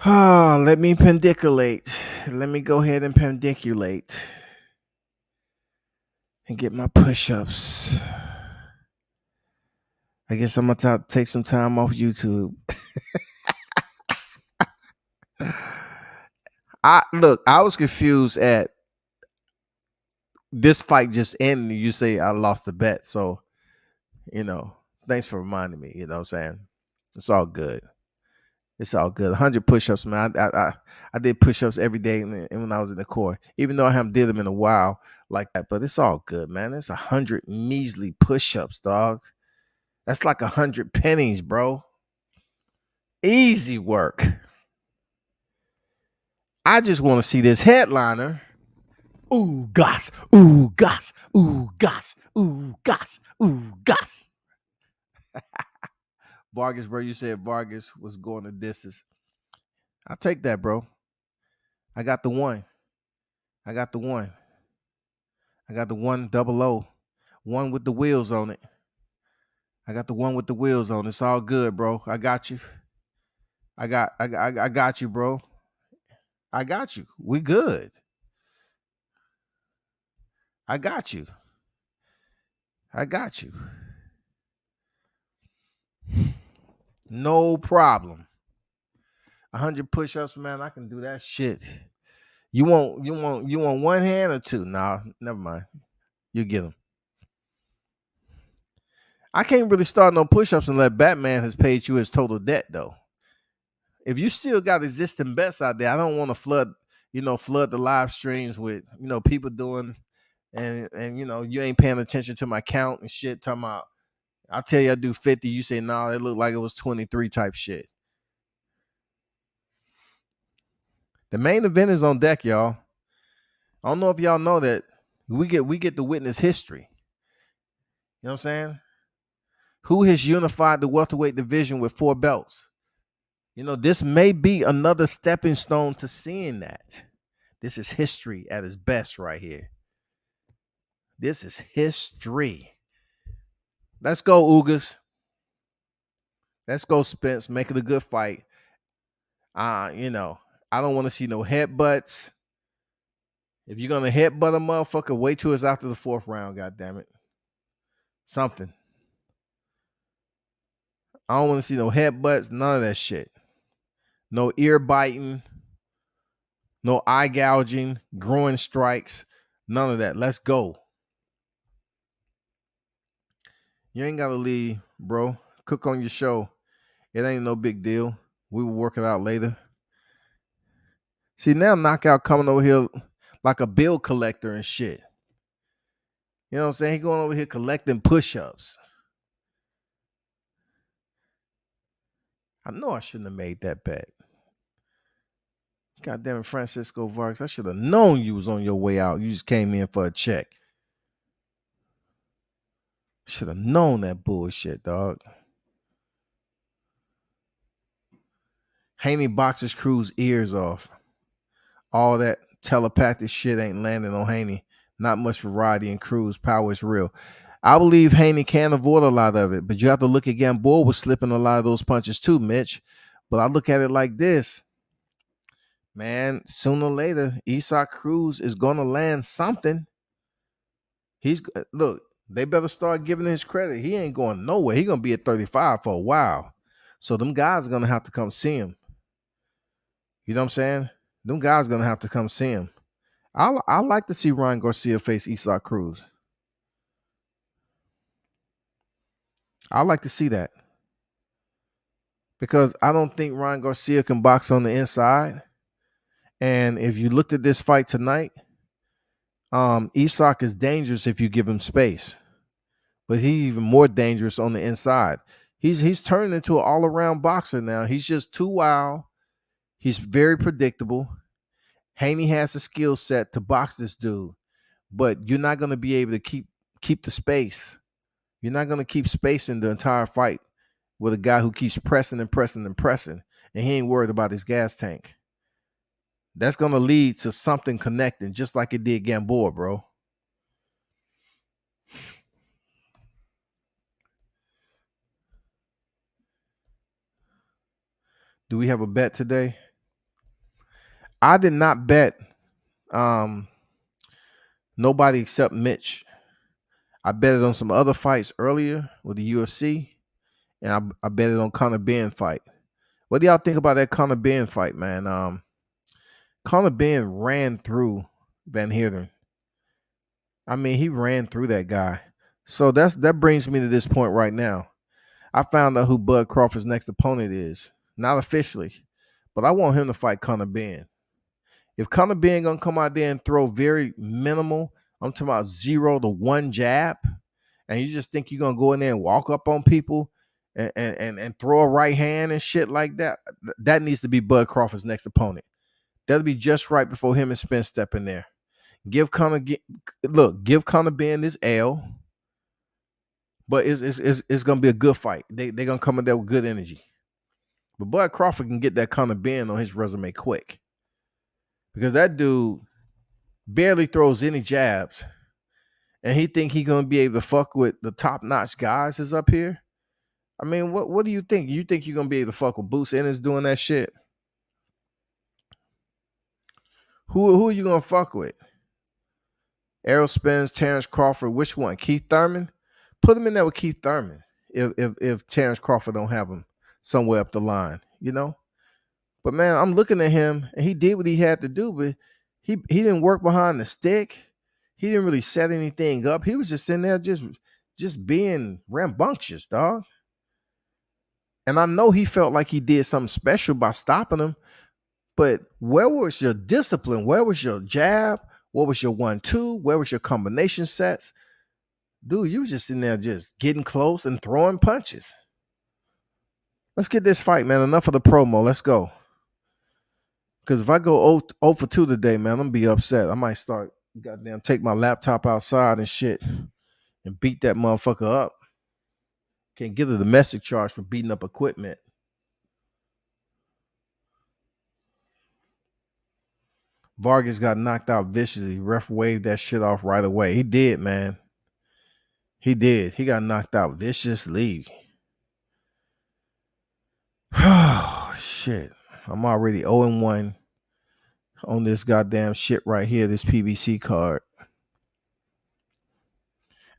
Let me pendiculate. Let me go ahead and pendiculate and get my push-ups. I guess I'm gonna take some time off YouTube. I was confused at this fight just ended. You say I lost the bet, so thanks for reminding me. You know what I'm saying? It's all good. It's all good. 100 push-ups, man. I did push-ups every day when I was in the court, even though I haven't did them in a while like that. But it's all good, man. It's 100 measly push-ups, dog. That's like 100 pennies, bro. Easy work. I just want to see this headliner. Ugas, Ugas, Ugas, Ugas, Ugas. Vargas, bro, you said Vargas was going the distance. I'll take that, bro. I got the one. I got the one. I got the 100, one with the wheels on it. I got the one with the wheels on it. It's all good, bro. I got you. I got you, bro. I got you. We good. I got you. I got you. No problem. 100 push-ups, man. I can do that shit. You want one hand or two? Nah, never mind. You get them. I can't really start no push-ups unless Batman has paid you his total debt, though. If you still got existing bets out there, I don't want to flood the live streams with people doing and you ain't paying attention to my count and shit. Talking about, I'll tell you I do 50. You say no, it looked like it was 23 type shit. The main event is on deck, y'all. I don't know if y'all know that we get to witness history. You know what I'm saying? Who has unified the welterweight division with 4 belts? This may be another stepping stone to seeing that. This is history at its best right here. This is history. Let's go, Ugas. Let's go, Spence. Make it a good fight. I don't want to see no headbutts. If you're going to headbutt a motherfucker, wait till it's after the 4th round, goddammit. Something. I don't want to see no headbutts, none of that shit. No ear biting, no eye gouging, groin strikes, none of that. Let's go. You ain't got to leave, bro. Cook on your show. It ain't no big deal. We will work it out later. See, now Knockout coming over here like a bill collector and shit. You know what I'm saying? He going over here collecting push-ups. I know I shouldn't have made that bet. God damn it, Francisco Vargas. I should have known you was on your way out. You just came in for a check. Should have known that bullshit, dog. Haney boxes Cruz ears off. All that telepathic shit ain't landing on Haney. Not much variety in Cruz. Power is real. I believe Haney can avoid a lot of it, but you have to look at Gamboa was slipping a lot of those punches too, Mitch. But I look at it like this. Man, sooner or later, Isaac Cruz is going to land something. Look, they better start giving him his credit. He ain't going nowhere. He going to be at 35 for a while. So them guys are going to have to come see him. You know what I'm saying? Them guys are going to have to come see him. I like to see Ryan Garcia face Isaac Cruz. I like to see that. Because I don't think Ryan Garcia can box on the inside. And if you looked at this fight tonight, Isaac is dangerous if you give him space. But he's even more dangerous on the inside. He's turned into an all-around boxer now. He's just too wild. He's very predictable. Haney has a skill set to box this dude. But you're not going to be able to keep the space. You're not going to keep spacing the entire fight with a guy who keeps pressing and pressing and pressing. and he ain't worried about his gas tank. That's gonna lead to something connecting, just like it did Gamboa, bro. Do we have a bet today? I did not bet nobody except Mitch. I betted on some other fights earlier with the UFC, and I betted on Conor Benn fight. What do y'all think about that Conor Benn fight, man? Conor Benn ran through Van Heerden. I mean, he ran through that guy. So that brings me to this point right now. I found out who Bud Crawford's next opponent is. Not officially, but I want him to fight Conor Benn. If Conor Benn gonna come out there and throw very minimal, I'm talking about 0 to 1 jab, and you just think you're gonna go in there and walk up on people and throw a right hand and shit like that, that needs to be Bud Crawford's next opponent. That'll be just right before him and Spence step in there. Give Conor Benn this L, but it's gonna be a good fight. They're gonna come in there with good energy. But Bud Crawford can get that Conor Benn on his resume quick, because that dude barely throws any jabs, and he think he gonna be able to fuck with the top notch guys that's up here. I mean, what do you think? You think you're gonna be able to fuck with Boots Ennis doing that shit? Who are you gonna fuck with? Errol Spence, Terrence Crawford, which one? Keith Thurman? Put him in there with Keith Thurman if Terrence Crawford don't have him somewhere up the line, you know? But man, I'm looking at him, and he did what he had to do, but he didn't work behind the stick. He didn't really set anything up. He was just in there just being rambunctious, dog. And I know he felt like he did something special by stopping him, but where was your discipline? Where was your jab? What was your 1-2? Where was your combination sets? Dude, you was just in there just getting close and throwing punches. Let's get this fight, man. Enough of the promo. Let's go. Because if I go 0 for 2 today, man, I'm going to be upset. I might start, goddamn, take my laptop outside and shit and beat that motherfucker up. Can't get a domestic charge for beating up equipment. Vargas got knocked out viciously. Ref waved that shit off right away. He did, man. He did. He got knocked out viciously. Oh, shit. I'm already 0-1 on this goddamn shit right here, this PBC card.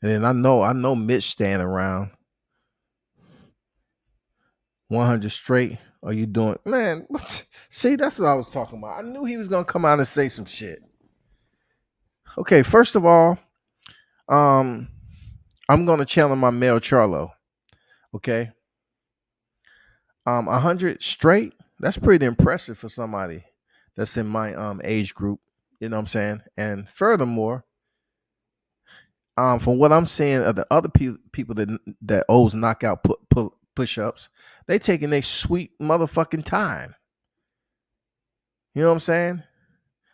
And then I know Mitch staying around. 100 straight. Are you doing, man? See, that's what I was talking about. I knew he was gonna come out and say some shit. Okay, first of all, I'm gonna challenge my male Charlo. Okay, 100 straight. That's pretty impressive for somebody that's in my age group. You know what I'm saying? And furthermore, from what I'm seeing of the other people that owes knockout push-ups, they taking their sweet motherfucking time. You know what I'm saying?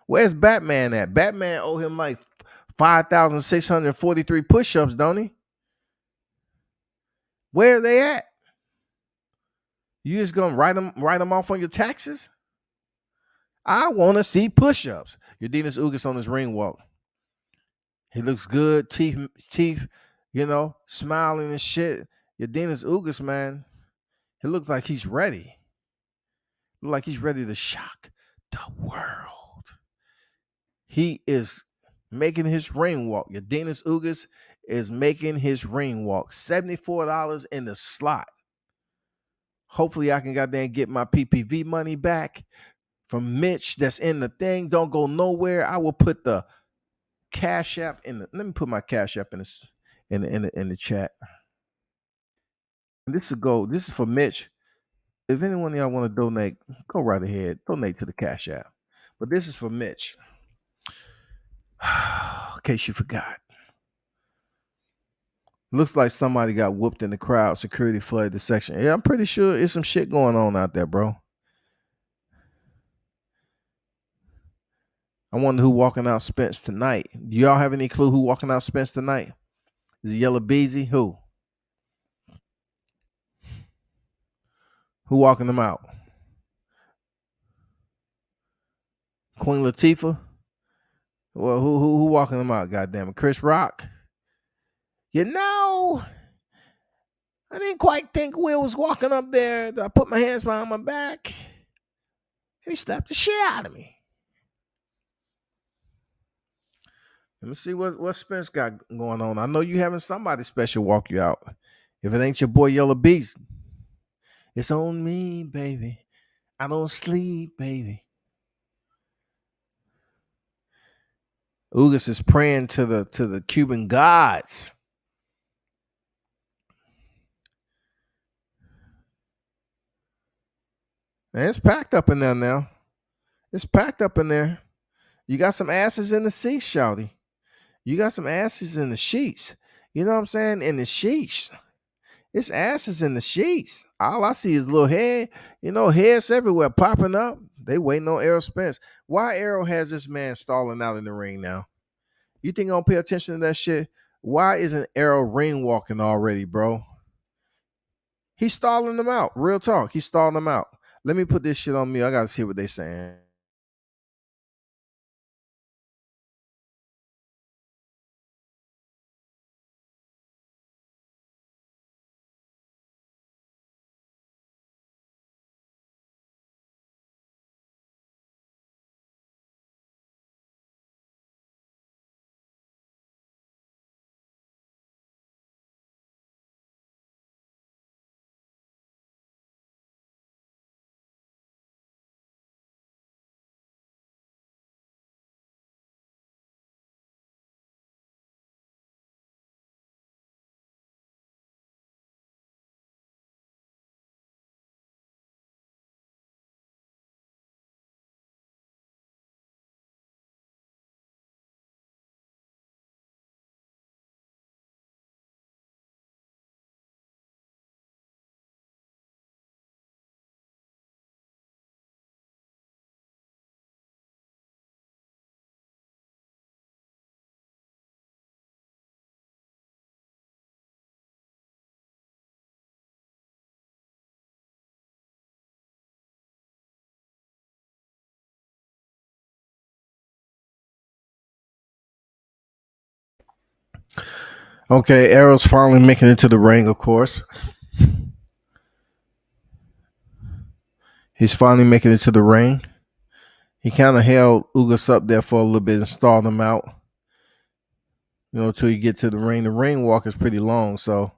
Where's Batman at? Batman owe him like 5,643 push-ups, don't he? Where are they at? You just gonna write them off on your taxes? I want to see push-ups. Urdinas Ugas on his ring walk. He looks good, teeth, you know, smiling and shit. Urdinas Ugas, man, he looks like he's ready. Look like he's ready to shock the world. He is making his ring walk. Urdinas Ugas is making his ring walk. $74 in the slot. Hopefully I can goddamn get my PPV money back from Mitch that's in the thing. Don't go nowhere. I will put the Cash App in the, let me put my Cash App in the chat. And this is for Mitch. If anyone of y'all want to donate, go right ahead. Donate to the Cash App. But this is for Mitch. In case you forgot. Looks like somebody got whooped in the crowd. Security flooded the section. Yeah, I'm pretty sure there's some shit going on out there, bro. I wonder who walking out Spence tonight. Do y'all have any clue who walking out Spence tonight? Is it Yellow Beezy? Who? Who walking them out? Queen Latifah. Well, who walking them out? Goddamn it, Chris Rock. You know, I didn't quite think Will was walking up there. I put my hands behind my back, and he slapped the shit out of me. Let me see what Spence got going on. I know you having somebody special walk you out. If it ain't your boy Yellow Beast, it's on me, baby. I don't sleep, baby. Ugas is praying to the Cuban gods. Man, it's packed up in there now. It's packed up in there. You got some asses in the seats, shouty. You got some asses in the sheets. You know what I'm saying? In the sheets. It's asses in the sheets. All I see is little head, heads everywhere popping up. They waiting on Errol Spence. Why Errol has this man stalling out in the ring now? You think I don't pay attention to that shit? Why isn't Errol ring walking already, bro? He's stalling them out. Real talk. He's stalling them out. Let me put this shit on me. I gotta see what they saying. Okay, Errol's finally making it to the ring, of course. He's finally making it to the ring. He kind of held Ugas up there for a little bit and stalled him out. Until you get to the ring. The ring walk is pretty long, so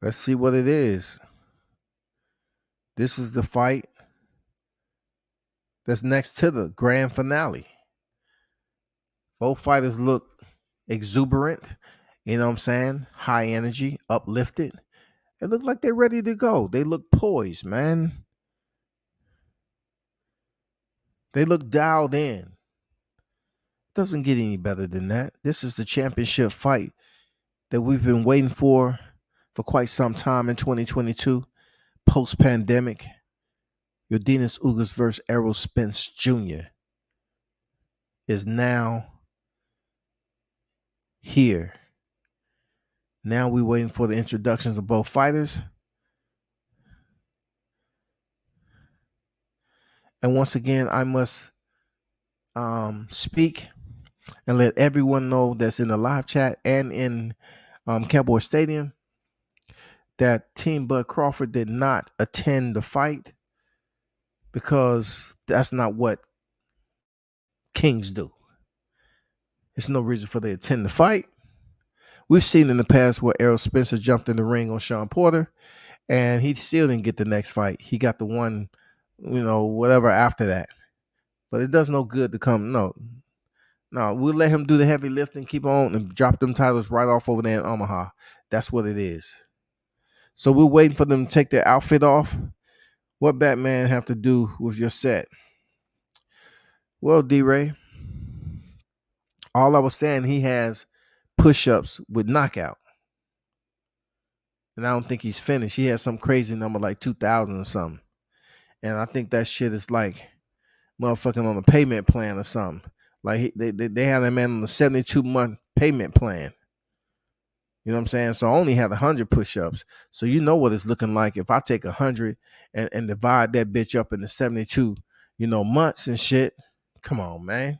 let's see what it is. This is the fight that's next to the grand finale. Both fighters look exuberant, you know what I'm saying? High energy, uplifted. They look like they're ready to go. They look poised, man. They look dialed in. Doesn't get any better than that. This is the championship fight that we've been waiting for quite some time in 2022, post-pandemic. Yordenis Ugas versus Errol Spence Jr. is now here. Now we're waiting for the introductions of both fighters. And once again, I must speak and let everyone know that's in the live chat and in Cowboy Stadium that Team Bud Crawford did not attend the fight because that's not what kings do. There's no reason for they to attend the fight. We've seen in the past where Errol Spencer jumped in the ring on Sean Porter and he still didn't get the next fight. He got the one, whatever after that. But it does no good to come. No, we'll let him do the heavy lifting, keep on, and drop them titles right off over there in Omaha. That's what it is. So we're waiting for them to take their outfit off. What Batman have to do with your set? Well, D-Ray, all I was saying, he has push-ups with knockout. And I don't think he's finished. He has some crazy number like 2,000 or something. And I think that shit is like motherfucking on a payment plan or something. Like they have that man on the 72-month payment plan. You know what I'm saying? So I only had 100 push-ups. So you know what it's looking like if I take 100 and divide that bitch up into 72, months and shit. Come on, man.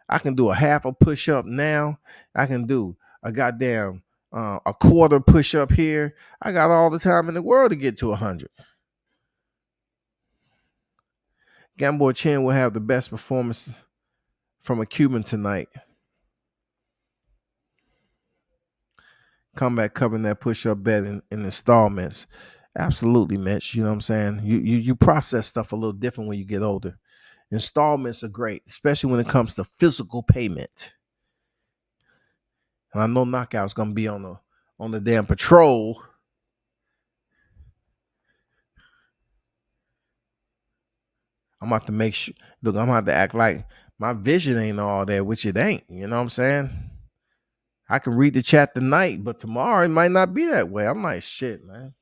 I can do a half a push-up now. I can do a goddamn a quarter push-up here. I got all the time in the world to get to 100. Gamboa Chin will have the best performance from a Cuban tonight. Come back covering that push-up bet in installments. Absolutely, Mitch. You know what I'm saying? You process stuff a little different when you get older. Installments are great, especially when it comes to physical payment. And I know Knockout's gonna be on the damn patrol. I'm about to make sure. Look, I'm about to act like my vision ain't all that, which it ain't. You know what I'm saying? I can read the chat tonight, but tomorrow it might not be that way. I'm like, shit, man.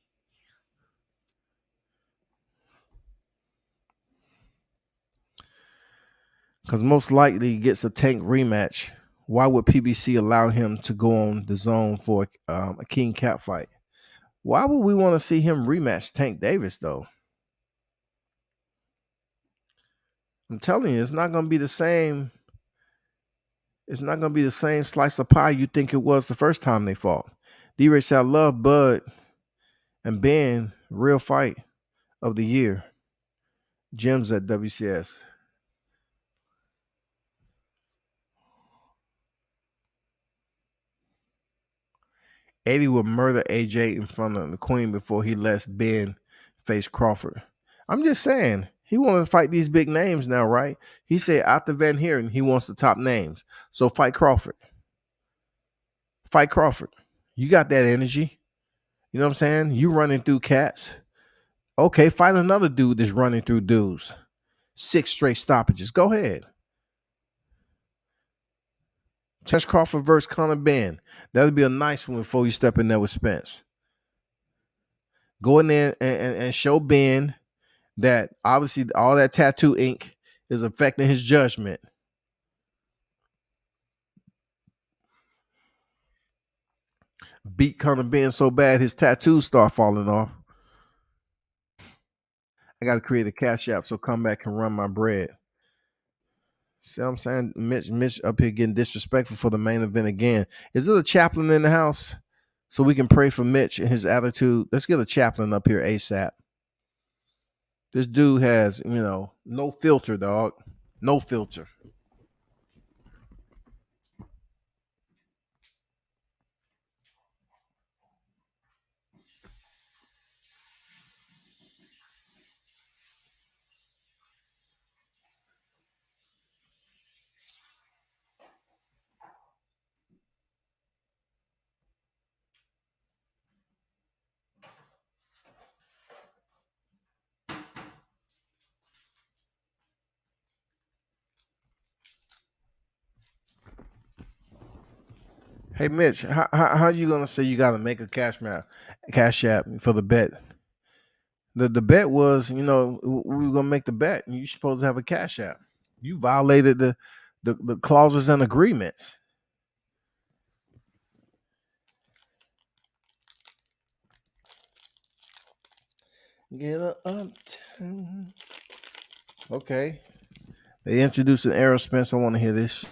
Because most likely he gets a Tank rematch. Why would PBC allow him to go on the zone for a King Cat fight? Why would we want to see him rematch Tank Davis, though? I'm telling you, it's not going to be the same. It's not going to be the same slice of pie you think it was the first time they fought. D-Ray said, I love Bud and Ben, real fight of the year. Gems at WCS. Eddie would murder AJ in front of the Queen before he lets Ben face Crawford. I'm just saying, he wants to fight these big names now, right? He said after Van Heeren, he wants the top names. So fight Crawford. Fight Crawford. You got that energy. You know what I'm saying? You running through cats. Okay, fight another dude that's running through dudes. 6 straight stoppages. Go ahead. Test Crawford versus Conor Ben. That'll be a nice one before you step in there with Spence. Go in there and show Ben that obviously all that tattoo ink is affecting his judgment. Beat Conor Ben so bad his tattoos start falling off. I got to create a cash app so Comeback can run my bread. See what I'm saying? Mitch up here getting disrespectful for the main event again. Is there a chaplain in the house so we can pray for Mitch and his attitude? Let's get a chaplain up here ASAP. This dude has, no filter, dog. No filter. Hey Mitch, how you gonna say you gotta make a cash app for the bet? The bet was, we were gonna make the bet, and you supposed to have a cash app. You violated the clauses and agreements. Get up. Okay. They introduced an era, Spence. I want to hear this.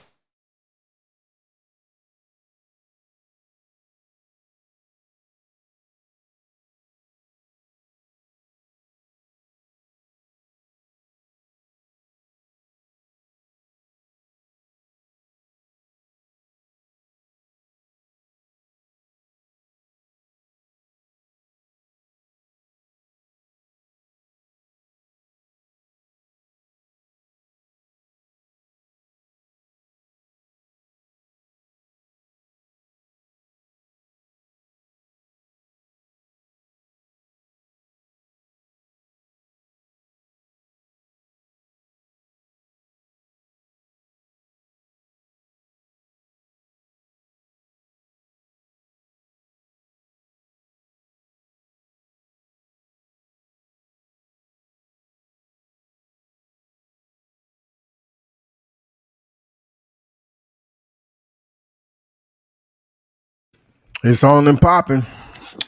It's on and popping.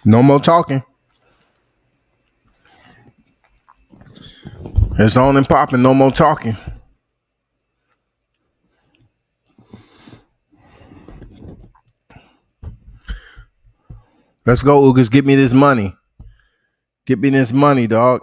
No more talking. It's on and popping. No more talking. Let's go, Ugas. Get me this money. Get me this money, dog.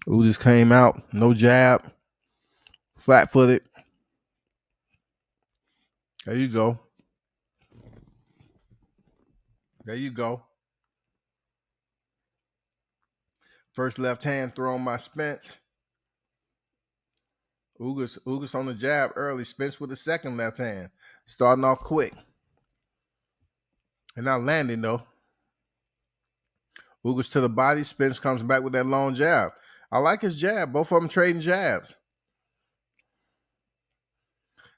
Ugas came out. No jab. Flat footed. There you go. There you go. First left hand thrown by Spence. Ugas on the jab early. Spence with the second left hand. Starting off quick. And not landing, though. Ugas to the body. Spence comes back with that long jab. I like his jab. Both of them trading jabs.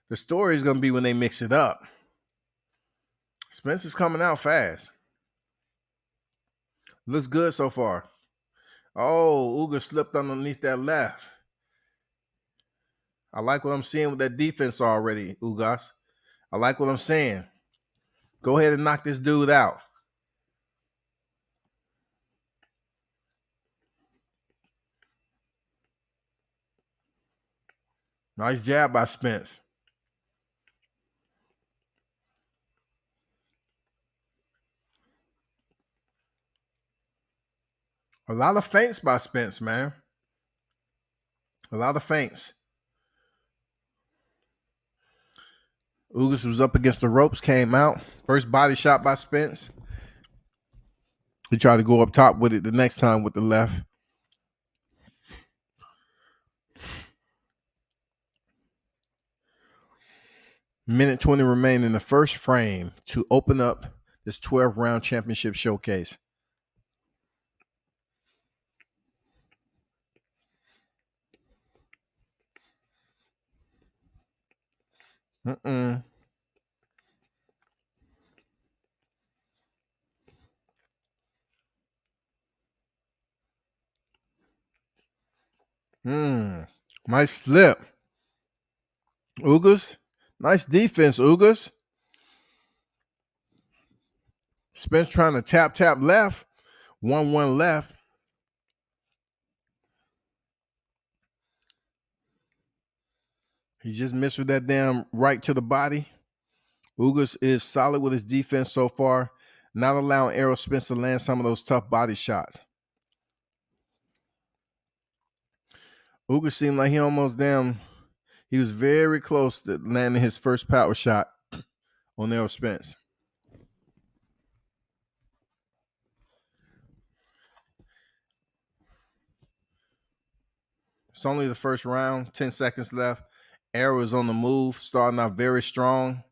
The story is going to be when they mix it up. Spence is coming out fast. Looks good so far. Oh, Ugas slipped underneath that left. I like what I'm seeing with that defense already, Ugas. I like what I'm saying. Go ahead and knock this dude out. Nice jab by Spence. A lot of feints by Spence, man. A lot of feints. Ugas was up against the ropes, came out. First body shot by Spence. He tried to go up top with it the next time with the left. Minute 20 remain in the first frame to open up this 12-round championship showcase. Mm-mm. Nice slip. Ugas. Nice defense, Ugas. Spence trying to tap left. 1-1 left. He just missed with that damn right to the body. Ugas is solid with his defense so far, not allowing Errol Spence to land some of those tough body shots. Ugas seemed like he was very close to landing his first power shot on Errol Spence. It's only the first round, 10 seconds left. Errol is on the move, starting off very strong.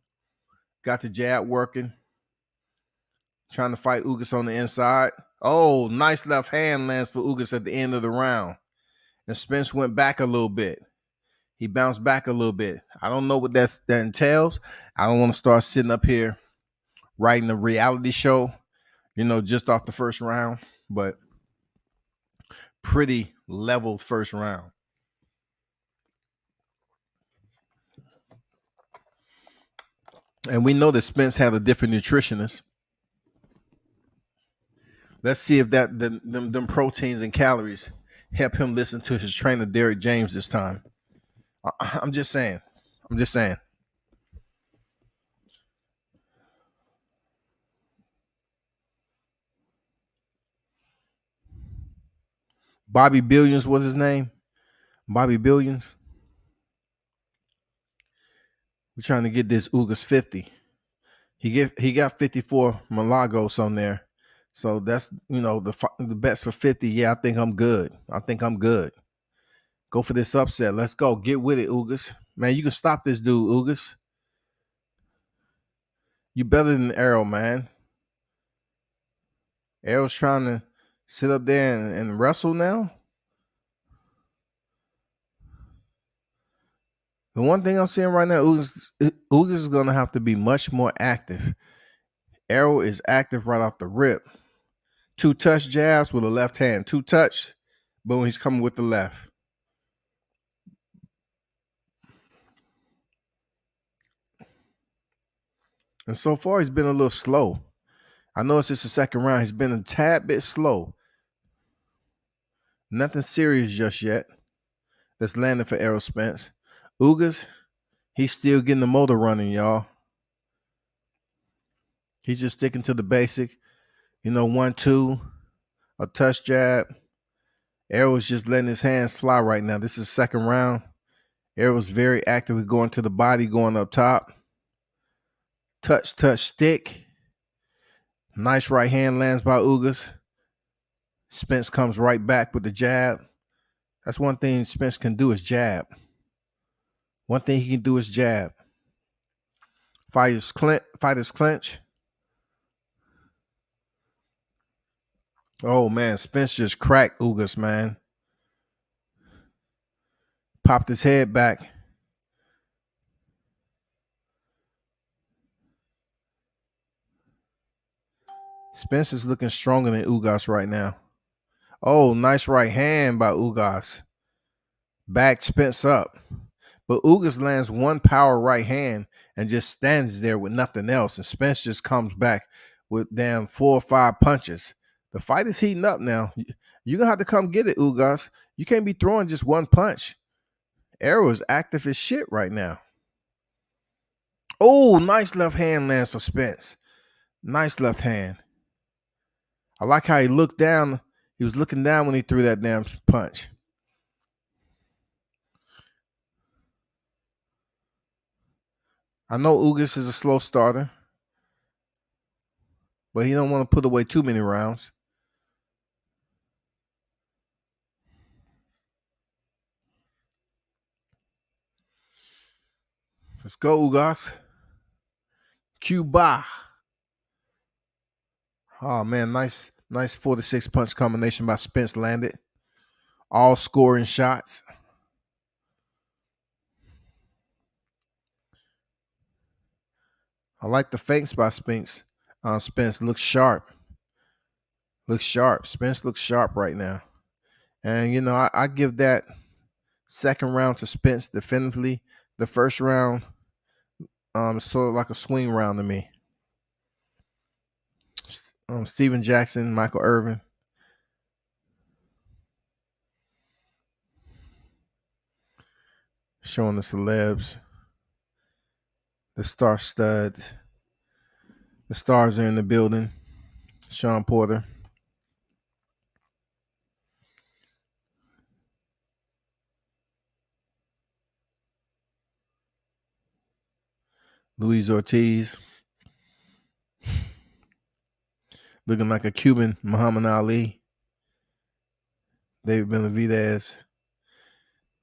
Got the jab working. Trying to fight Ugas on the inside. Oh, nice left hand lands for Ugas at the end of the round. And Spence went back a little bit. He bounced back a little bit. I don't know what that entails. I don't want to start sitting up here writing a reality show, just off the first round. But pretty level first round. And we know that Spence had a different nutritionist. Let's see if them proteins and calories help him listen to his trainer, Derek James, this time. I'm just saying. Bobby Billions was his name. Bobby Billions. We're trying to get this Ugas 50. He got 54 Malagos on there. So that's, the best for 50. Yeah, I think I'm good. Go for this upset. Let's go. Get with it, Ugas. Man, you can stop this dude, Ugas. You better than Errol, man. Errol's trying to sit up there and wrestle now. The one thing I'm seeing right now, Ugas is going to have to be much more active. Errol is active right off the rip. Two touch jabs with a left hand. Two touch. Boom, he's coming with the left. And so far, he's been a little slow. I know it's just the second round. He's been a tad bit slow. Nothing serious just yet that's landing for Errol Spence. Ugas, he's still getting the motor running, y'all. He's just sticking to the basic. 1-2, a touch jab. Errol's just letting his hands fly right now. This is second round. Errol's very actively going to the body, going up top. Touch, stick. Nice right hand lands by Ugas. Spence comes right back with the jab. That's one thing Spence can do is jab. One thing he can do is jab. Fighters clinch. Oh, man, Spence just cracked Ugas, man. Popped his head back. Spence is looking stronger than Ugas right now. Oh, nice right hand by Ugas. Back Spence up. But Ugas lands one power right hand and just stands there with nothing else. And Spence just comes back with damn 4 or 5 punches. The fight is heating up now. You're going to have to come get it, Ugas. You can't be throwing just one punch. Arrow is active as shit right now. Oh, nice left hand lands for Spence. Nice left hand. I like how he looked down. He was looking down when he threw that damn punch. I know Ugas is a slow starter, but he don't want to put away too many rounds. Let's go, Ugas. Cuba. Oh, man, nice 4-6 punch combination by Spence landed. All scoring shots. I like the feints by Spence. Spence looks sharp. Spence looks sharp right now. And, I give that second round to Spence definitively. The first round is sort of like a swing round to me. Steven Jackson, Michael Irvin. Showing the celebs. The star stud. The stars are in the building. Sean Porter. Luis Ortiz. Looking like a Cuban Muhammad Ali. David Benavidez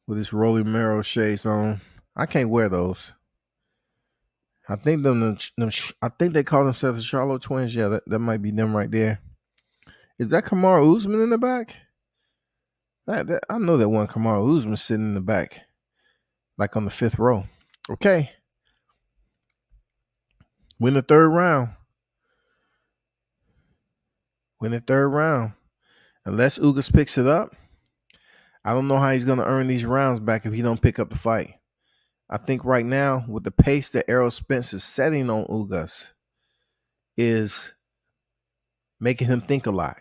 with his Rolly Romero shades on. I can't wear those. I think I think they call themselves the Charlotte Twins. Yeah, that might be them right there. Is that Kamaru Usman in the back? I know that one Kamaru Usman sitting in the back, like on the 5th row. Okay. Win the third round. Unless Ugas picks it up, I don't know how he's going to earn these rounds back if he don't pick up the fight. I think right now, with the pace that Errol Spence is setting on Ugas, is making him think a lot.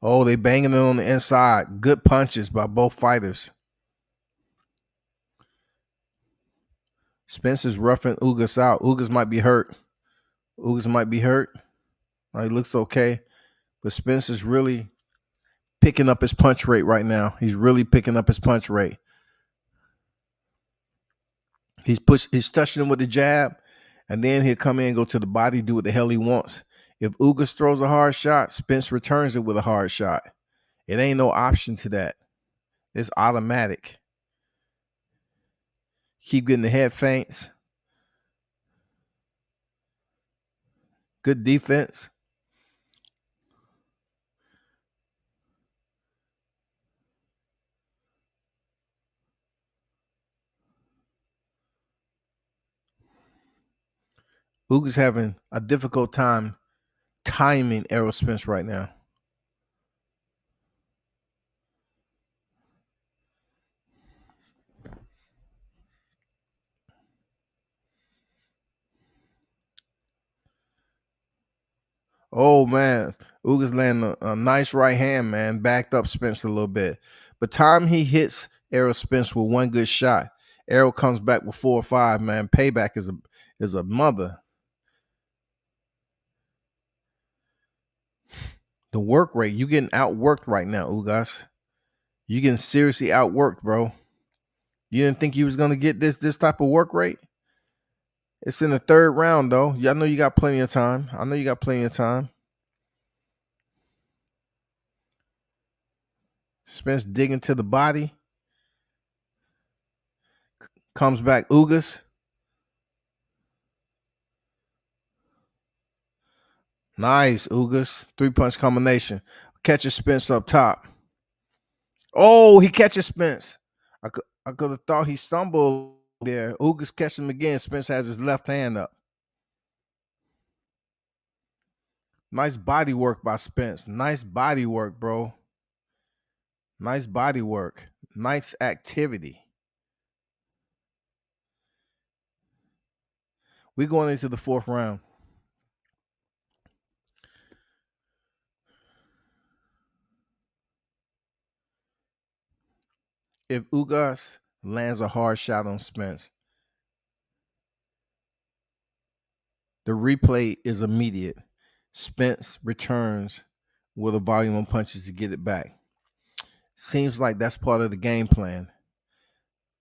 Oh, they banging it on the inside. Good punches by both fighters. Spence is roughing Ugas out. Ugas might be hurt. He looks okay. But Spence is really picking up his punch rate right now. He's really picking up his punch rate. He's touching him with the jab, and then he'll come in and go to the body, do what the hell he wants. If Ugas throws a hard shot, Spence returns it with a hard shot. It ain't no option to that. It's automatic. Keep getting the head feints. Good defense. Ugas having a difficult time timing Errol Spence right now. Oh man, Ugas landing a nice right hand, man. Backed up Spence a little bit. But time he hits Errol Spence with one good shot, Errol comes back with 4 or 5, man. Payback is a mother. The work rate, you getting outworked right now, Ugas. You getting seriously outworked, bro. You didn't think you was gonna get this type of work rate? It's in the 3rd round, though. I know you got plenty of time. Spence digging to the body. Comes back Ugas. Nice, Ugas. 3-punch combination. Catches Spence up top. Oh, he catches Spence. I could have thought he stumbled there. Ugas catches him again. Spence has his left hand up. Nice body work by Spence. Nice body work, bro. Nice body work. Nice activity. We're going into the 4th round. If Ugas lands a hard shot on Spence, the replay is immediate. Spence returns with a volume of punches to get it back. Seems like that's part of the game plan.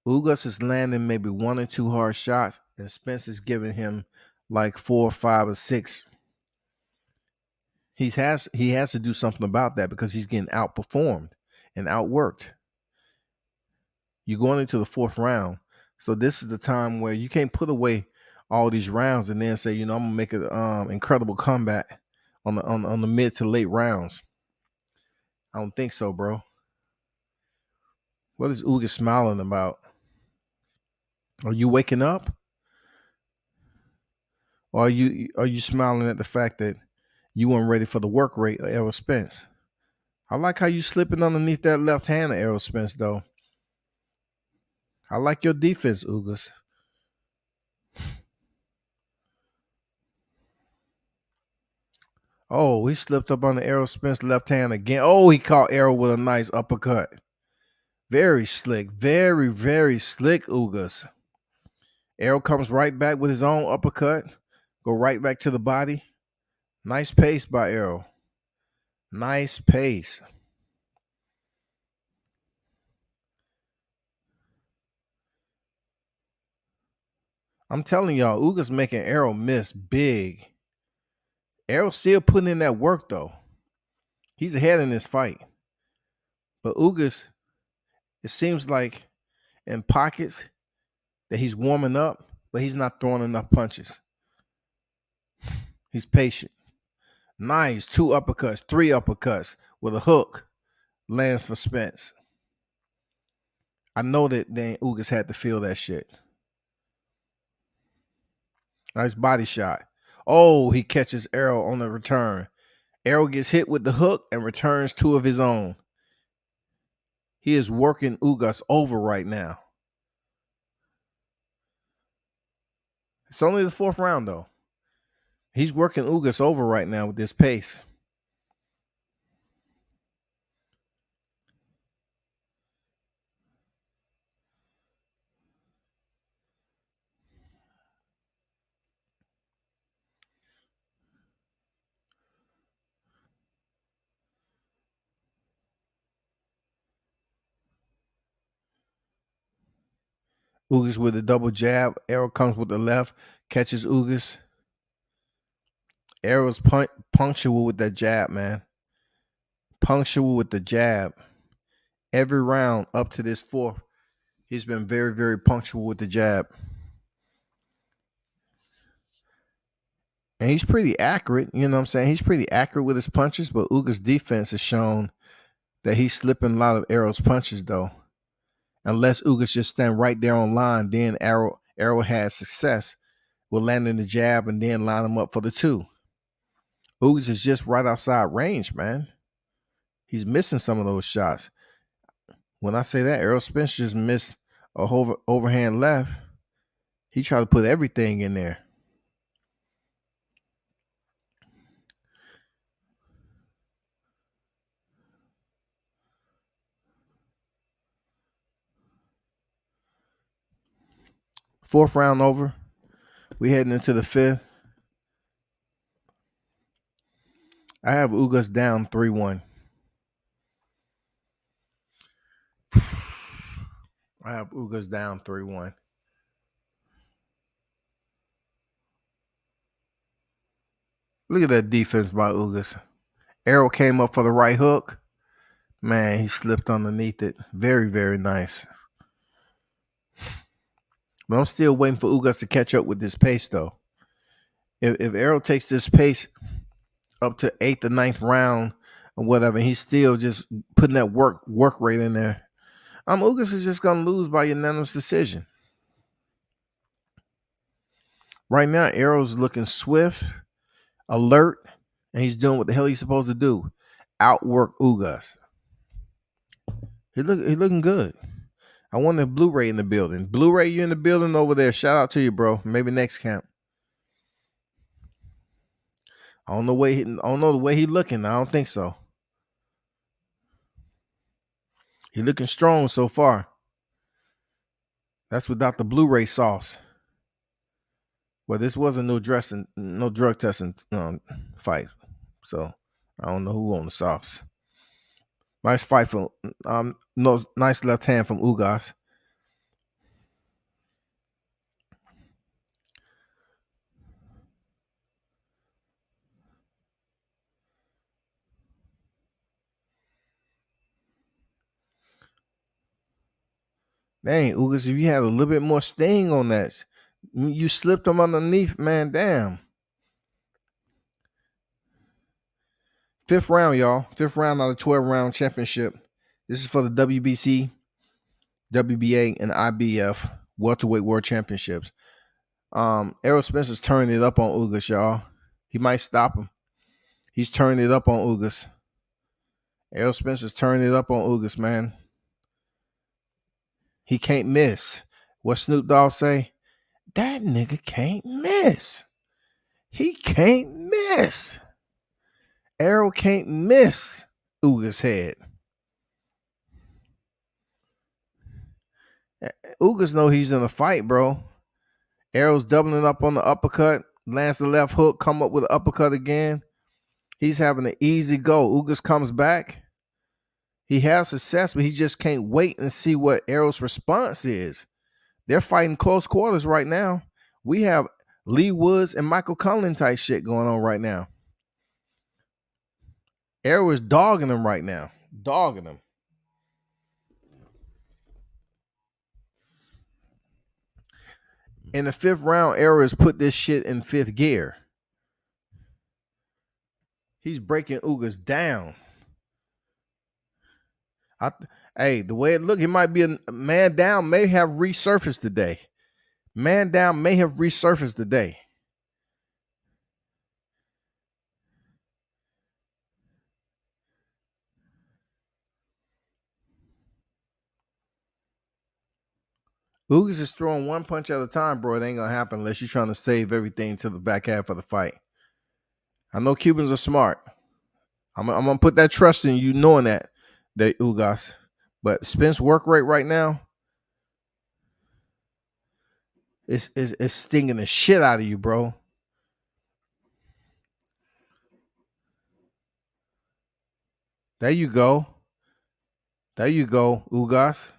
Ugas is landing maybe 1 or 2 hard shots, and Spence is giving him like 4 or 5 or 6. He has to do something about that because he's getting outperformed and outworked. You're going into the 4th round. So this is the time where you can't put away all these rounds and then say, I'm gonna make an incredible comeback on the mid to late rounds. I don't think so, bro. What is Ugas smiling about? Are you waking up? Or are you smiling at the fact that you weren't ready for the work rate of Errol Spence? I like how you slipping underneath that left hand of Errol Spence, though. I like your defense, Ugas. Oh, he slipped up on the Errol Spence left hand again. Oh, he caught Errol with a nice uppercut. Very slick. Very, very slick, Ugas. Errol comes right back with his own uppercut. Go right back to the body. Nice pace by Errol. Nice pace. I'm telling y'all, Ugas making Errol miss big. Errol's still putting in that work, though. He's ahead in this fight. But Ugas, it seems like in pockets that he's warming up, but he's not throwing enough punches. He's patient. Nice. 2 uppercuts, 3 uppercuts with a hook. Lands for Spence. I know that Ugas had to feel that shit. Nice body shot. Oh, he catches Errol on the return. Errol gets hit with the hook and returns 2 of his own. He is working Ugas over right now. It's only the 4th round, though. He's working Ugas over right now with this pace. Ugas with a double jab. Errol comes with the left, catches Ugas. Errol's punctual with that jab, man. Punctual with the jab. Every round up to this 4th, he's been very, very punctual with the jab. And he's pretty accurate, you know what I'm saying? He's pretty accurate with his punches, but Ugas' defense has shown that he's slipping a lot of Errol's punches, though. Unless Ugas just stand right there on line, then Errol has success will land in the jab and then line him up for the 2. Ugas is just right outside range, man. He's missing some of those shots. When I say that, Errol Spence just missed a overhand left. He tried to put everything in there. Fourth round over. We heading into the 5th. I have Ugas down 3-1. I have Ugas down 3-1. Look at that defense by Ugas. Errol came up for the right hook. Man, he slipped underneath it. Very, very nice. But I'm still waiting for Ugas to catch up with this pace, though. If Errol takes this pace up to 8th or 9th round or whatever, he's still just putting that work rate in there, Ugas is just going to lose by unanimous decision. Right now, Errol's looking swift, alert, and he's doing what the hell he's supposed to do. Outwork Ugas. He looking good. I want the Blu-ray in the building. Blu-ray, you in the building over there. Shout out to you, bro. Maybe next camp. I don't know the way he looking. I don't think so. He looking strong so far. That's without the Blu-ray sauce. Well, this wasn't no drug testing fight. So I don't know who on the sauce. Nice fight from nice left hand from Ugas. Dang, Ugas, if you had a little bit more sting on that, you slipped him underneath, man. Damn. 5th round, y'all. 5th round out of 12-round championship. This is for the WBC, WBA, and IBF welterweight world championships. Errol Spence is turning it up on Ugas, y'all. He might stop him. He's turning it up on Ugas. Errol Spence is turning it up on Ugas, man. He can't miss. What Snoop Dogg say? That nigga can't miss. He can't miss. Errol can't miss Ugas' head. Ugas know he's in a fight, bro. Errol's doubling up on the uppercut, lands the left hook, come up with an uppercut again. He's having an easy go. Ugas comes back. He has success, but he just can't wait and see what Errol's response is. They're fighting close quarters right now. We have Lee Woods and Michael Conlan type shit going on right now. Errol is dogging him right now. Dogging him. In the 5th round, Errol has put this shit in 5th gear. He's breaking Ugas down. The way it looked, he might be a man down, may have resurfaced today. Man down may have resurfaced today. Ugas is throwing one punch at a time, bro. It ain't gonna happen unless you're trying to save everything to the back half of the fight. I know Cubans are smart. I'm gonna put that trust in you, knowing that Ugas. But Spence work rate right now is stinging the shit out of you, bro. There you go. There you go, Ugas.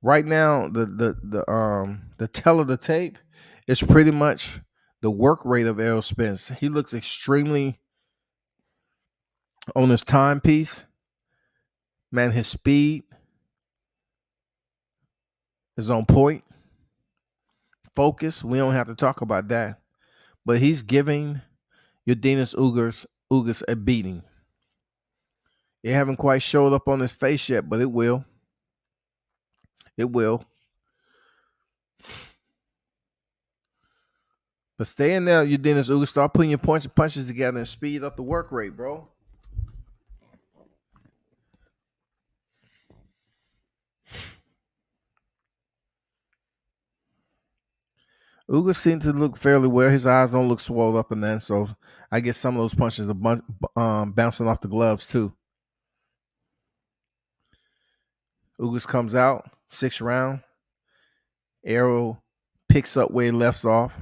Right now, the tell of the tape is pretty much the work rate of Errol Spence. He looks extremely on his timepiece. Man, his speed is on point. Focus, we don't have to talk about that. But he's giving Udenis Ugas a beating. It haven't quite showed up on his face yet, but it will. It will. But stay in there, Udenis Ugas. Start putting your points and punches together and speed up the work rate, bro. Ugas seems to look fairly well. His eyes don't look swollen up and then, so I guess some of those punches are bouncing off the gloves too. Ugas comes out, 6th round. Errol picks up where he left off.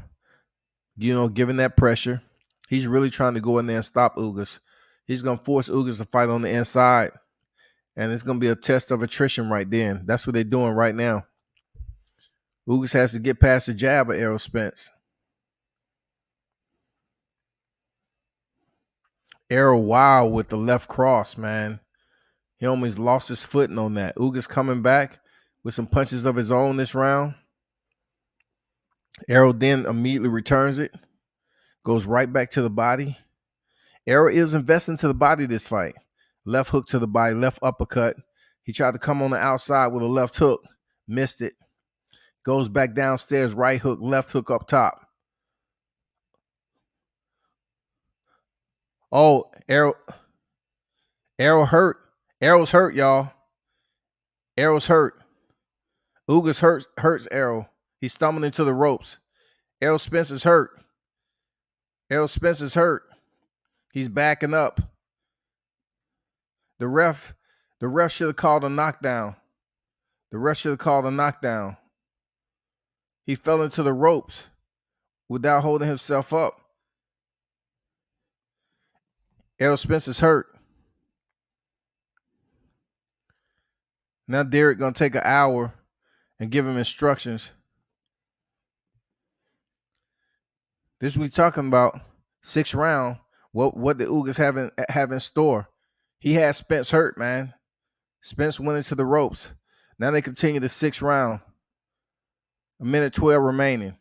Given that pressure. He's really trying to go in there and stop Ugas. He's going to force Ugas to fight on the inside. And it's going to be a test of attrition right then. That's what they're doing right now. Ugas has to get past the jab of Errol Spence. Errol wild with the left cross, man. He almost lost his footing on that. Ugas coming back with some punches of his own this round. Errol then immediately returns it. Goes right back to the body. Errol is investing to the body this fight. Left hook to the body, left uppercut. He tried to come on the outside with a left hook. Missed it. Goes back downstairs, right hook, left hook up top. Oh, Errol hurt. Errol's hurt, y'all. Errol's hurt. Ugas hurts Errol. He's stumbling into the ropes. Errol Spence is hurt. Errol Spence is hurt. He's backing up. The ref should have called a knockdown. The ref should have called a knockdown. He fell into the ropes without holding himself up. Errol Spence is hurt. Now Derek gonna take an hour and give him instructions. This we talking about 6th round. What did Ugas have in store? He had Spence hurt, man. Spence went into the ropes. Now they continue the 6th round. 1:12 remaining.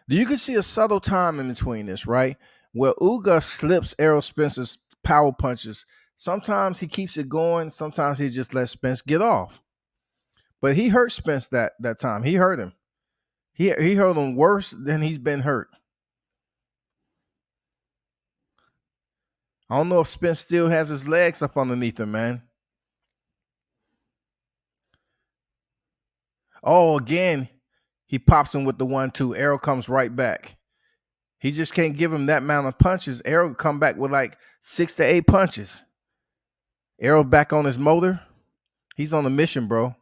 You can see a subtle time in between this, right? Where Ugas slips Errol Spence's power punches. Sometimes he keeps it going. Sometimes he just lets Spence get off. But he hurt Spence that time. He hurt him. He hurt him worse than he's been hurt. I don't know if Spence still has his legs up underneath him, man. Oh, again, he pops him with the 1-2. Errol comes right back. He just can't give him that amount of punches. Errol come back with like 6 to 8 punches. Errol back on his motor. He's on a mission, bro.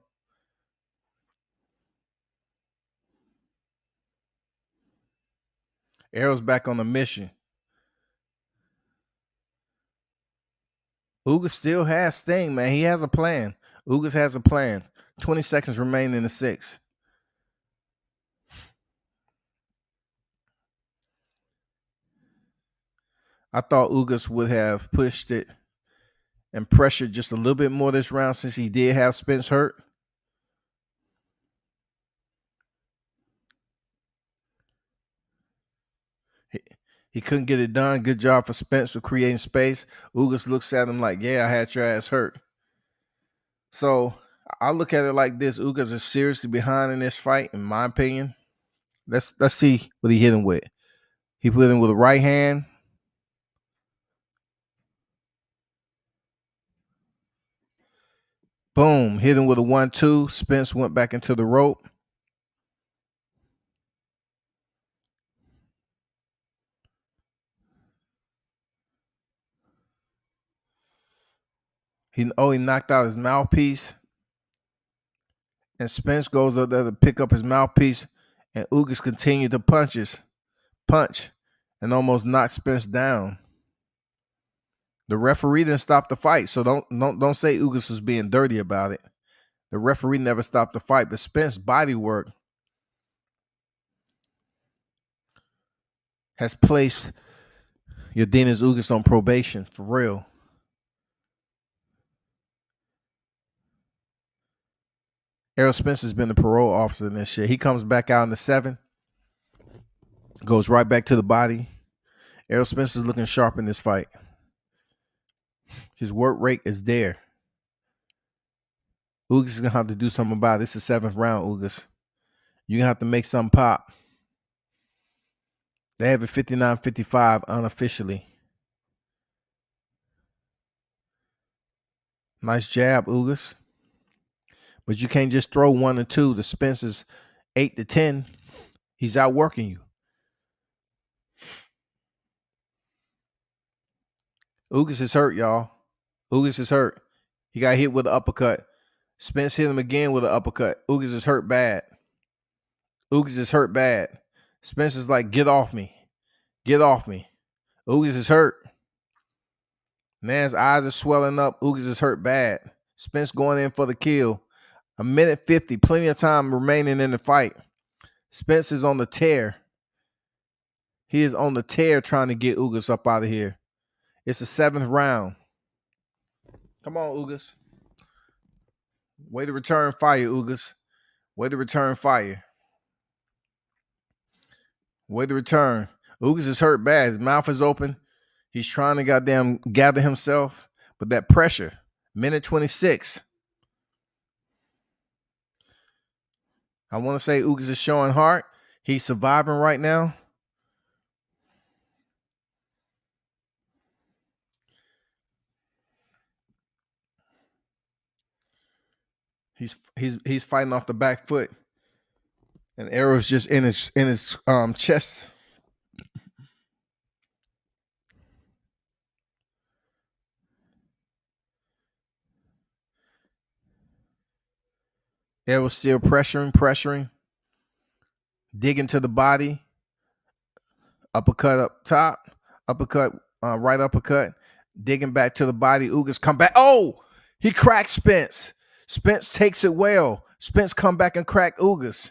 Errol's back on the mission. Ugas still has Sting, man. He has a plan. Ugas has a plan. 20 seconds remain in the 6th. I thought Ugas would have pushed it and pressured just a little bit more this round since he did have Spence hurt. He couldn't get it done. Good job for Spence for creating space. Ugas looks at him like, yeah, I had your ass hurt. So I look at it like this. Ugas is seriously behind in this fight, in my opinion. Let's see what he hit him with. He put him with a right hand. Boom. Hit him with a 1-2. Spence went back into the rope. He knocked out his mouthpiece. And Spence goes up there to pick up his mouthpiece. And Ugas continued to punch, and almost knocked Spence down. The referee didn't stop the fight, so don't say Ugas was being dirty about it. The referee never stopped the fight, but Spence body work has placed Udenis Ugas on probation for real. Errol Spence has been the parole officer in this shit. He comes back out in the 7th, goes right back to the body. Errol Spence is looking sharp in this fight. His work rate is there. Ugas is going to have to do something about it. This is the 7th round, Ugas. You're going to have to make something pop. They have it 59-55 unofficially. Nice jab, Ugas. But you can't just throw 1 or 2. The Spence is 8-10. He's outworking you. Ugas is hurt, y'all. Ugas is hurt. He got hit with an uppercut. Spence hit him again with an uppercut. Ugas is hurt bad. Ugas is hurt bad. Spence is like, get off me. Get off me. Ugas is hurt. Man's eyes are swelling up. Ugas is hurt bad. Spence going in for the kill. 1:50, plenty of time remaining in the fight. Spence is on the tear. He is on the tear trying to get Ugas up out of here. It's the 7th round. Come on, Ugas. Way to return fire, Ugas. Way to return fire. Way to return. Ugas is hurt bad. His mouth is open. He's trying to goddamn gather himself. But that pressure, 1:26. I want to say Ugas is showing heart. He's surviving right now. He's fighting off the back foot, and Errol's just in his chest. Errol's still pressuring, digging to the body, uppercut up top, uppercut, right uppercut, digging back to the body. Ugas come back. Oh, he cracked Spence. Spence takes it well. Spence come back and crack Ugas.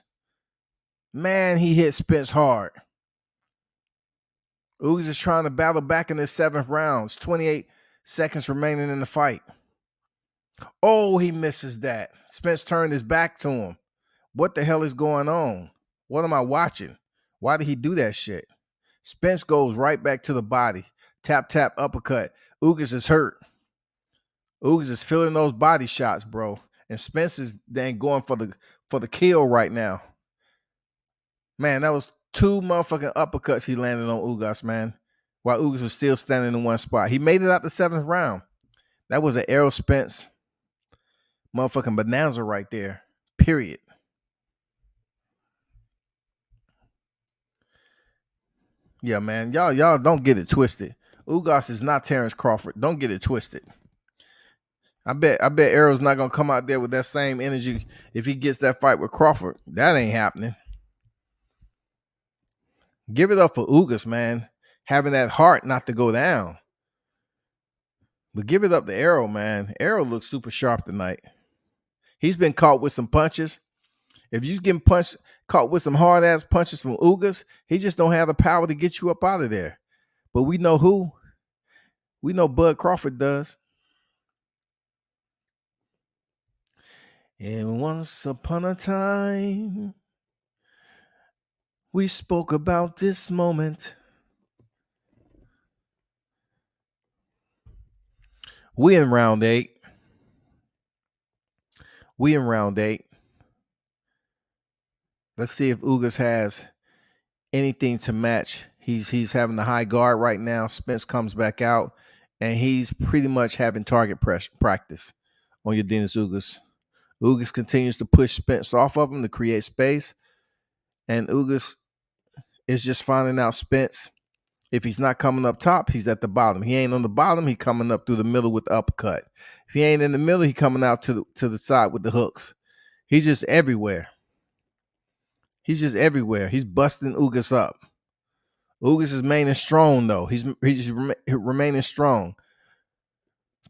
Man, he hit Spence hard. Ugas is trying to battle back in the 7th round. 28 seconds remaining in the fight. Oh, he misses that. Spence turned his back to him. What the hell is going on? What am I watching? Why did he do that shit? Spence goes right back to the body. Tap, tap, uppercut. Ugas is hurt. Ugas is feeling those body shots, bro. And Spence is then going for the kill right now. Man, that was 2 motherfucking uppercuts he landed on Ugas, man. While Ugas was still standing in one spot. He made it out the 7th round. That was an Errol Spence motherfucking bonanza right there. Period. Yeah, man. Y'all don't get it twisted. Ugas is not Terrence Crawford. Don't get it twisted. I bet Errol's not gonna come out there with that same energy if he gets that fight with Crawford. That ain't happening. Give it up for Ugas, man. Having that heart not to go down. But give it up to Errol, man. Errol looks super sharp tonight. He's been caught with some punches. If you getting caught with some hard ass punches from Ugas, he just don't have the power to get you up out of there. But we know who. We know Bud Crawford does. And once upon a time, we spoke about this moment. We in round 8. Let's see if Ugas has anything to match. He's having the high guard right now. Spence comes back out, and he's pretty much having target practice on your Dennis Ugas. Ugas continues to push Spence off of him to create space, and Ugas is just finding out Spence. If he's not coming up top, he's at the bottom. He ain't on the bottom, he coming up through the middle with the uppercut. If he ain't in the middle, he coming out to the side with the hooks. He's just everywhere. He's busting Ugas up. Ugas is remaining strong, though. He's remaining strong.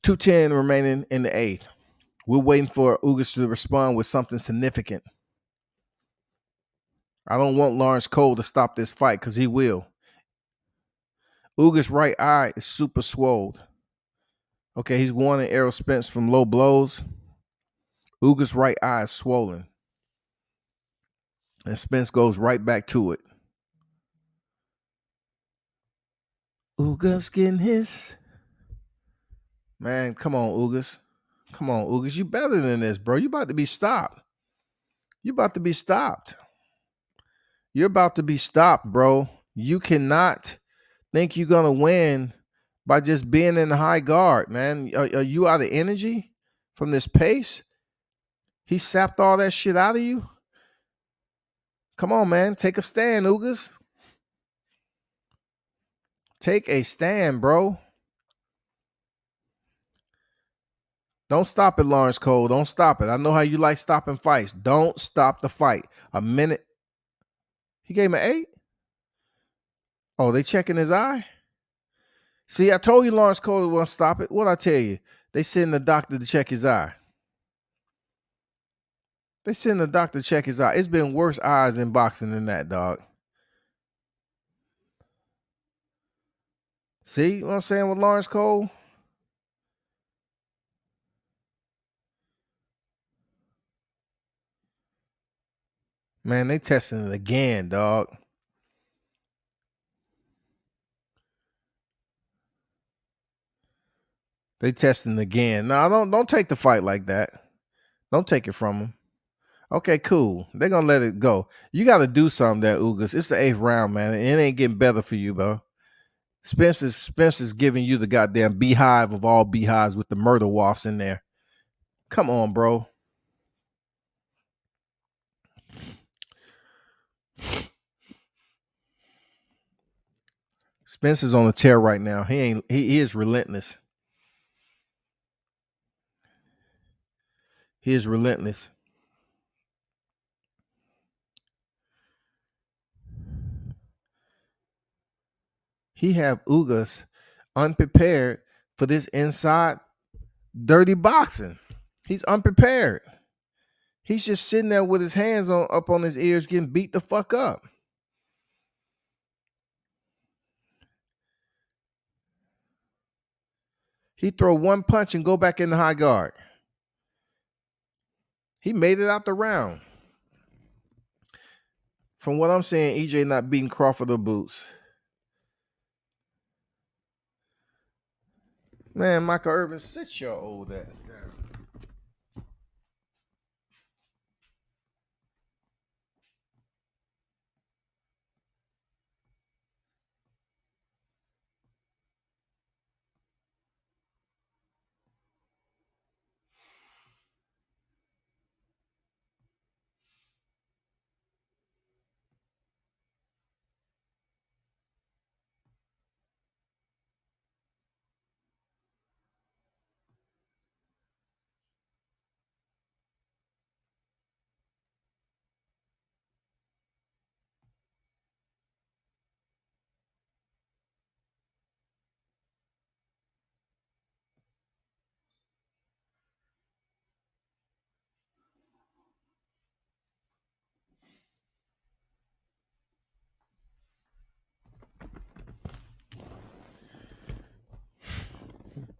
2:10 remaining in the 8th. We're waiting for Ugas to respond with something significant. I don't want Lawrence Cole to stop this fight because he will. Ugas' right eye is super swollen. Okay, he's warning Errol Spence from low blows. Ugas' right eye is swollen. And Spence goes right back to it. Ugas getting his. Man, come on, Ugas. Come on, Ugas. You better than this, bro. You about to be stopped. You about to be stopped. You're about to be stopped, bro. You cannot think you're gonna win by just being in the high guard, man. Are you out of energy from this pace? He sapped all that shit out of you. Come on, man. Take a stand, Ugas. Take a stand, bro. Don't stop it, Lawrence Cole. Don't stop it. I know how you like stopping fights. Don't stop the fight. A minute. He gave him an 8. Oh, they checking his eye? See, I told you Lawrence Cole won't stop it. What'd I tell you? They send the doctor to check his eye. They send the doctor to check his eye. It's been worse eyes in boxing than that, dog. See what I'm saying with Lawrence Cole? Man, they testing it again, dog. They testing again. No, don't take the fight like that. Don't take it from them. Okay, cool. They're gonna let it go. You got to do something there, Ugas. It's the 8th round, man. It ain't getting better for you, bro. Spence is giving you the goddamn beehive of all beehives with the murder wasp in there. Come on, bro. Spence is on a tear right now. He is relentless. He is relentless. He have Ugas unprepared for this inside dirty boxing. He's unprepared. He's just sitting there with his hands up on his ears getting beat the fuck up. He throw one punch and go back in the high guard. He made it out the round. From what I'm saying, EJ not beating Crawford or Boots. Man, Michael Irvin, sit your old ass down.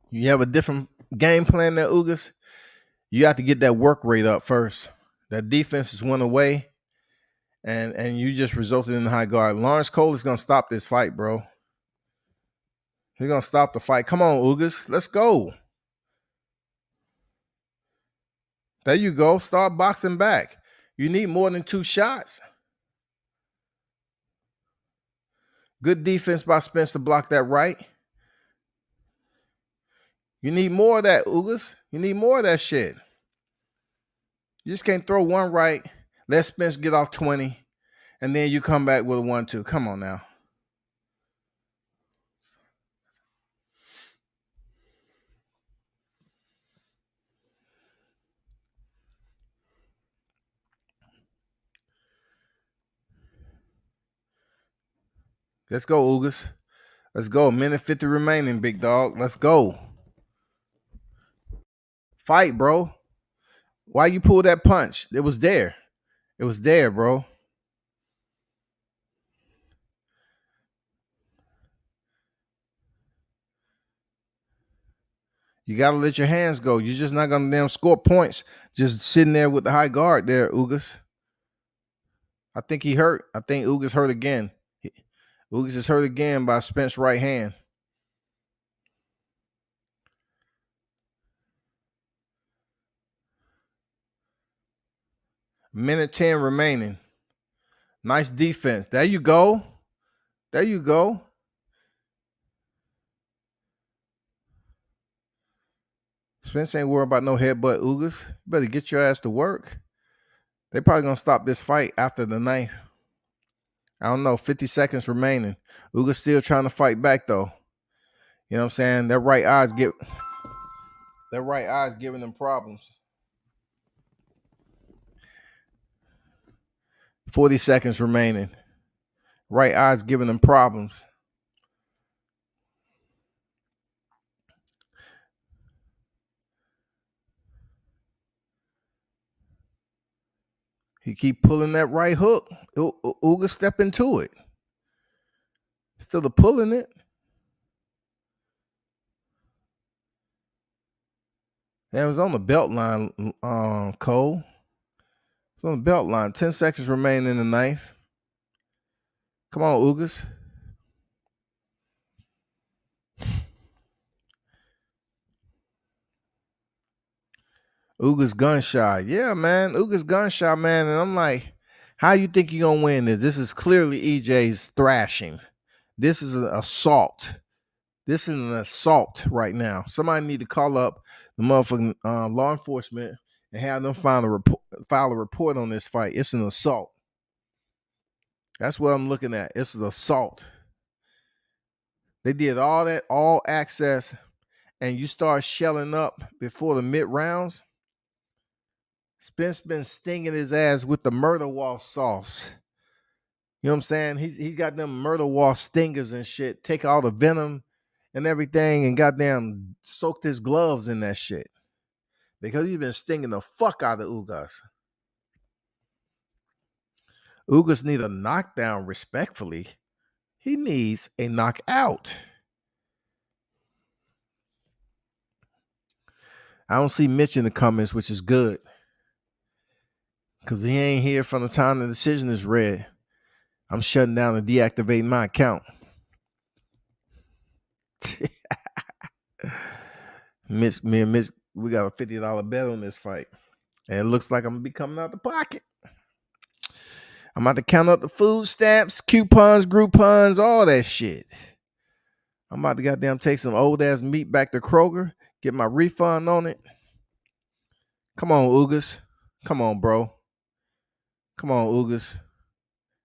You have a different game plan there, Ugas. You have to get that work rate up first. That defense is went away, and you just resulted in the high guard. Lawrence Cole is gonna stop this fight, bro. He's gonna stop the fight. Come on, Ugas. Let's go. There you go. Start boxing back. You need more than 2 shots. Good defense by Spence to block that right. You need more of that, Ugas. You need more of that shit. You just can't throw one right, let Spence get off 20, and then you come back with a 1-2. Come on now. Let's go, Ugas. Let's go. 1:50 remaining, big dog. Let's go. Fight, bro. Why you pull that punch? It was there. It was there, bro. You got to let your hands go. You're just not going to damn score points just sitting there with the high guard there, Ugas. I think he hurt. I think Ugas hurt again. Ugas is hurt again by Spence's right hand. Minute 10 remaining. Nice defense. There you go. There you go. Spence ain't worried about no headbutt, Ugas. You better get your ass to work. They probably gonna stop this fight after the ninth. I don't know. 50 seconds remaining. Ugas still trying to fight back though. You know what I'm saying? That right eye's giving them problems. 40 seconds remaining. Right eye's giving them problems. He keep pulling that right hook. Ugas step into it. Still pulling it. And it was on the belt line, Cole. It's on the belt line. 10 seconds remaining in the ninth. Come on, Ugas. Ugas gun shy. Yeah, man. Ugas gun shy, man. And I'm like, how you think you gonna win this? This is clearly EJ's thrashing. This is an assault. This is an assault right now. Somebody need to call up the motherfucking law enforcement and have them file a report on this fight. It's an assault. That's what I'm looking at. It's an assault. They did all that, all access, and you start shelling up before the mid rounds. Spence been stinging his ass with the murder wall sauce. You know what I'm saying? He got them murder wall stingers and shit. Take all the venom and everything and goddamn soaked his gloves in that shit. Because he's been stinging the fuck out of Ugas. Ugas need a knockdown respectfully. He needs a knockout. I don't see Mitch in the comments, which is good. Because he ain't here from the time the decision is read. I'm shutting down and deactivating my account. Me and Mitch, we got a $50 bet on this fight. And it looks like I'm going to be coming out the pocket. I'm about to count up the food stamps, coupons, Groupons, all that shit. I'm about to goddamn take some old ass meat back to Kroger, get my refund on it. Come on, Ugas. Come on, bro. Come on, Ugas.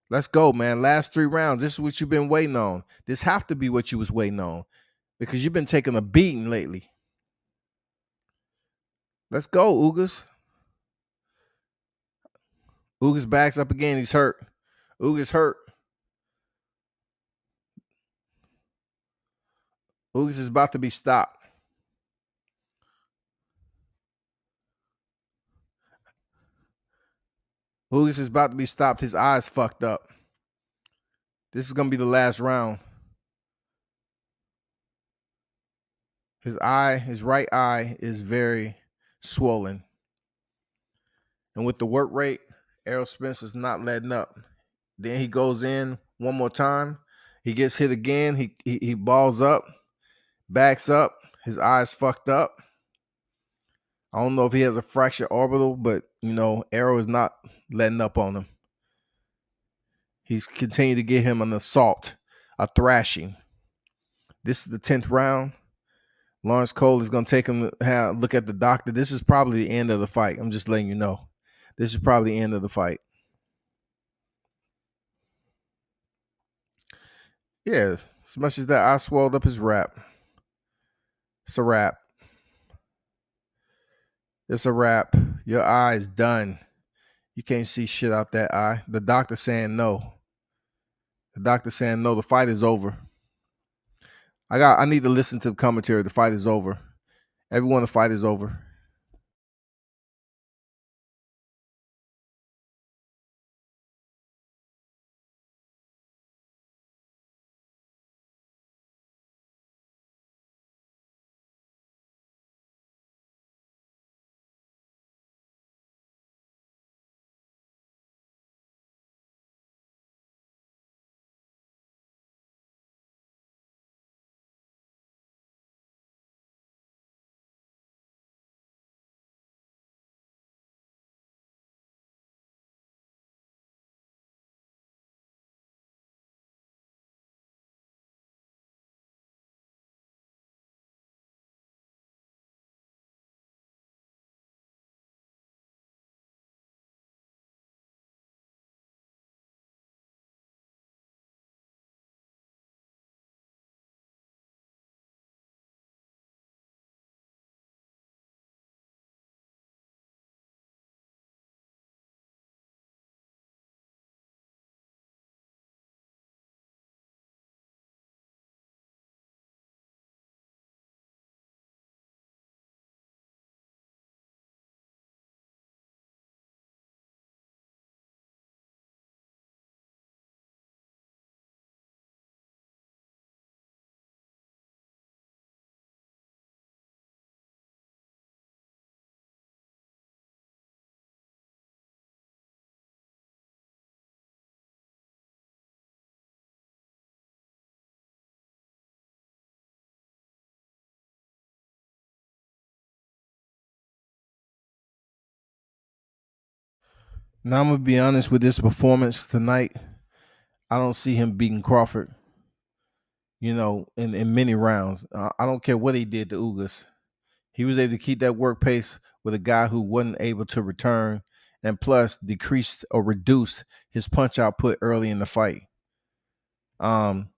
Let's go, man. Last 3 rounds. This is what you've been waiting on. This have to be what you was waiting on because you've been taking a beating lately. Let's go, Ugas. Ugas backs up again. He's hurt. Ugas hurt. Ugas is about to be stopped. Ugas is about to be stopped. His eyes fucked up. This is going to be the last round. His right eye is very swollen. And with the work rate, Errol Spence is not letting up. Then he goes in one more time. He gets hit again. He balls up, backs up. His eyes fucked up. I don't know if he has a fractured orbital, but, Errol is not letting up on him. He's continued to get him an assault, a thrashing. This is the 10th round. Lawrence Cole is going to take him to look at the doctor. This is probably the end of the fight. I'm just letting you know. This is probably the end of the fight. Yeah, as much as that eye swelled up his wrap. It's a wrap. It's a wrap. Your eye is done. You can't see shit out that eye. The doctor saying no. The doctor saying no. The fight is over. I need to listen to the commentary. The fight is over. Everyone, the fight is over. Now I'm gonna be honest with this performance tonight. I don't see him beating Crawford. In many rounds. I don't care what he did to Ugas. He was able to keep that work pace with a guy who wasn't able to return, and plus decrease or reduce his punch output early in the fight. Um,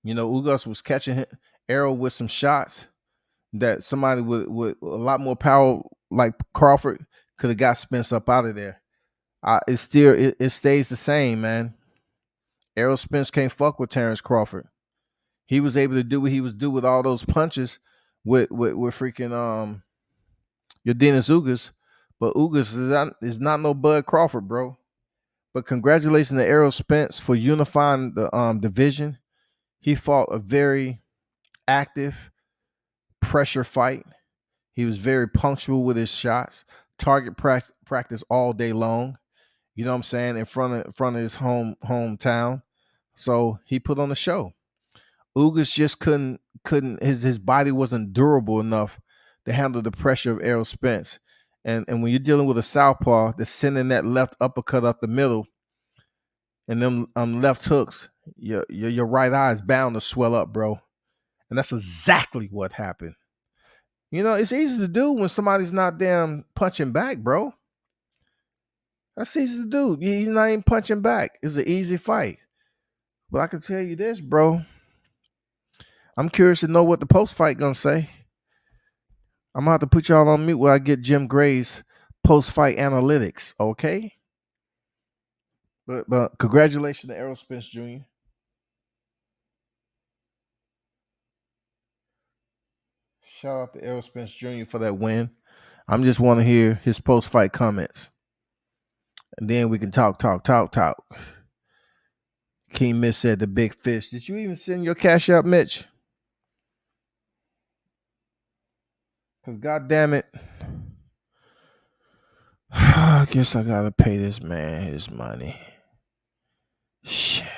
Ugas was catching Arrow with some shots that somebody with a lot more power like Crawford could have got Spence up out of there. It stays the same, man. Errol Spence can't fuck with Terrence Crawford. He was able to do what he was do with all those punches with freaking your Dennis Ugas, but Ugas is not no Bud Crawford, bro. But congratulations to Errol Spence for unifying the division. He fought a very active pressure fight. He was very punctual with his shots. Target practice all day long. You know what I'm saying? In front of his hometown. So he put on the show. Ugas just couldn't his body wasn't durable enough to handle the pressure of Errol Spence. And when you're dealing with a southpaw that's sending that left uppercut up the middle and them left hooks, your right eye is bound to swell up, bro. And that's exactly what happened. It's easy to do when somebody's not damn punching back, bro. That's easy to do. He's not even punching back. It's an easy fight. But I can tell you this, bro. I'm curious to know what the post fight gonna say. I'm gonna have to put y'all on mute while I get Jim Gray's post fight analytics, okay? But congratulations to Errol Spence Jr. Shout out to Errol Spence Jr. for that win. I'm just want to hear his post fight comments, and then we can talk. King Miss said the big fish. Did you even send your cash out, Mitch? Because God damn it. I guess I gotta pay this man his money. Shit.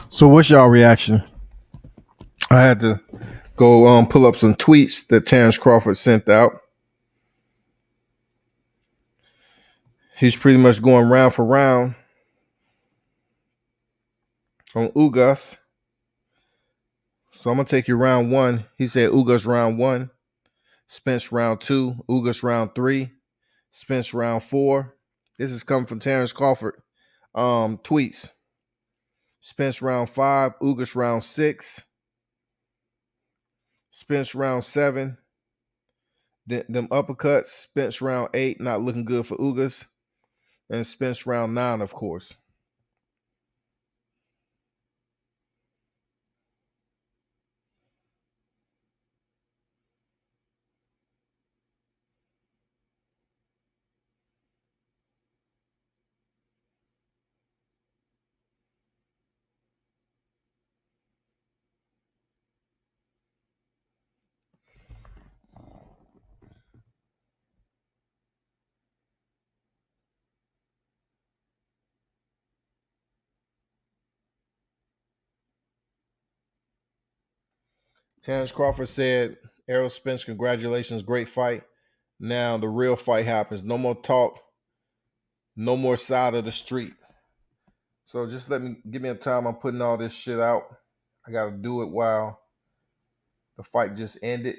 So what's y'all reaction? I had to go pull up some tweets that Terrence Crawford sent out. He's pretty much going round for round on Ugas. So I'm gonna take you round one. He said Ugas round one, Spence round two, Ugas round three, Spence round four. This is coming from Terrence Crawford tweets. Spence round five, Ugas round six, Spence round seven. Them uppercuts, Spence round eight, not looking good for Ugas, and Spence round nine, of course. Terrence Crawford said, Errol Spence, congratulations, great fight. Now the real fight happens. No more talk, no more side of the street. So just give me a time. I'm putting all this shit out. I got to do it while the fight just ended.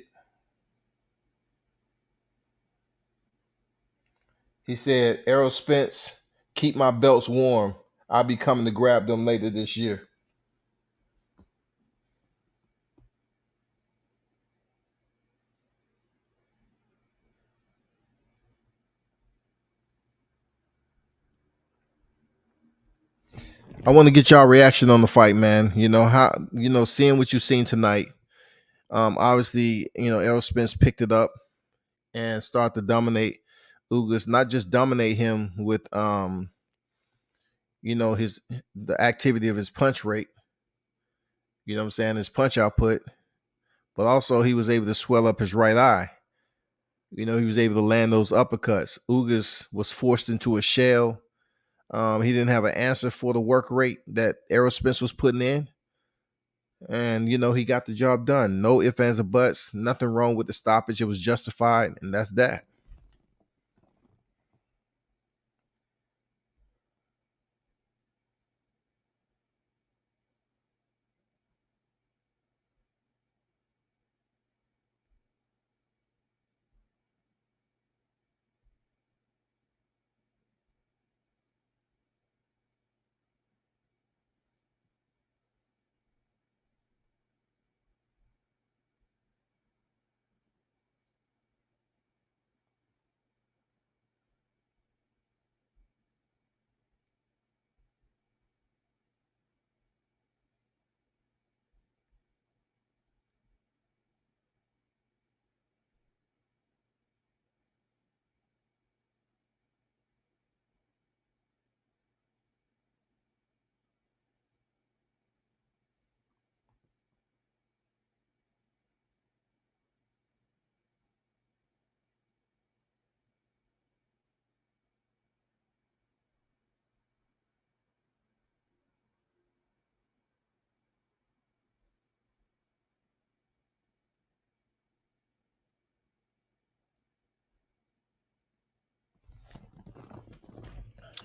He said, Errol Spence, keep my belts warm. I'll be coming to grab them later this year. I want to get y'all reaction on the fight, man. Seeing what you've seen tonight. Obviously, Errol Spence picked it up and started to dominate Ugas, not just dominate him with his the activity of his punch rate, his punch output, but also he was able to swell up his right eye. He was able to land those uppercuts. Ugas was forced into a shell. He didn't have an answer for the work rate that Errol Spence was putting in. And, he got the job done. No ifs, ands, or buts. Nothing wrong with the stoppage. It was justified, and that's that.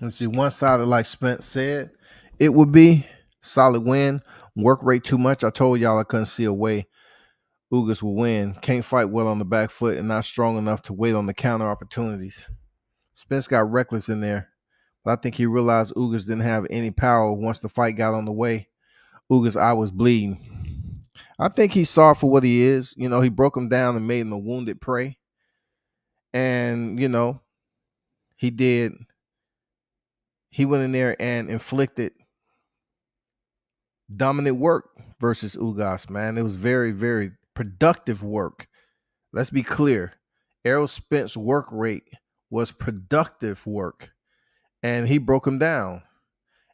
Let's see, one sided, like Spence said, it would be solid win. Work rate too much. I told y'all I couldn't see a way Ugas will win. Can't fight well on the back foot and not strong enough to wait on the counter opportunities. Spence got reckless in there, but I think he realized Ugas didn't have any power once the fight got on the way. Ugas' eye was bleeding. I think he saw for what he is. He broke him down and made him a wounded prey. And, he did. He went in there and inflicted dominant work versus Ugas, man. It was very, very productive work. Let's be clear. Errol Spence's work rate was productive work, and he broke him down.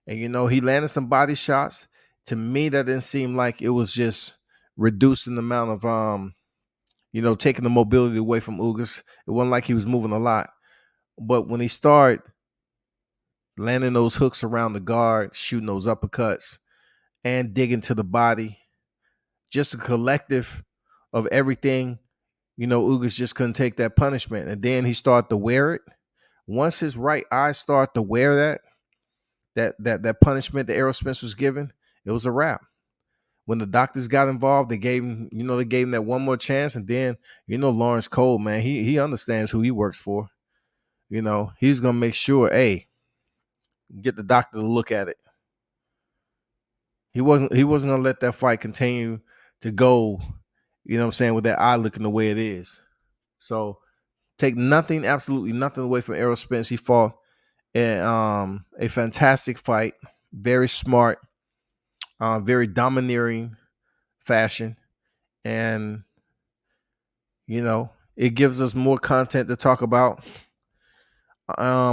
And, he landed some body shots. To me, that didn't seem like it was just reducing the amount of, taking the mobility away from Ugas. It wasn't like he was moving a lot. But when he started landing those hooks around the guard, shooting those uppercuts, and dig into the body. Just a collective of everything. Ugas just couldn't take that punishment. And then he started to wear it. Once his right eye started to wear that punishment that Errol Spence was given, it was a wrap. When the doctors got involved, they gave him that one more chance. And then, Lawrence Cole, man, he understands who he works for. He's gonna make sure, hey, get the doctor to look at it. He wasn't gonna let that fight continue to go, with that eye looking the way it is. So take nothing, absolutely nothing away from Errol Spence. He fought a fantastic fight, very smart, very domineering fashion, and it gives us more content to talk about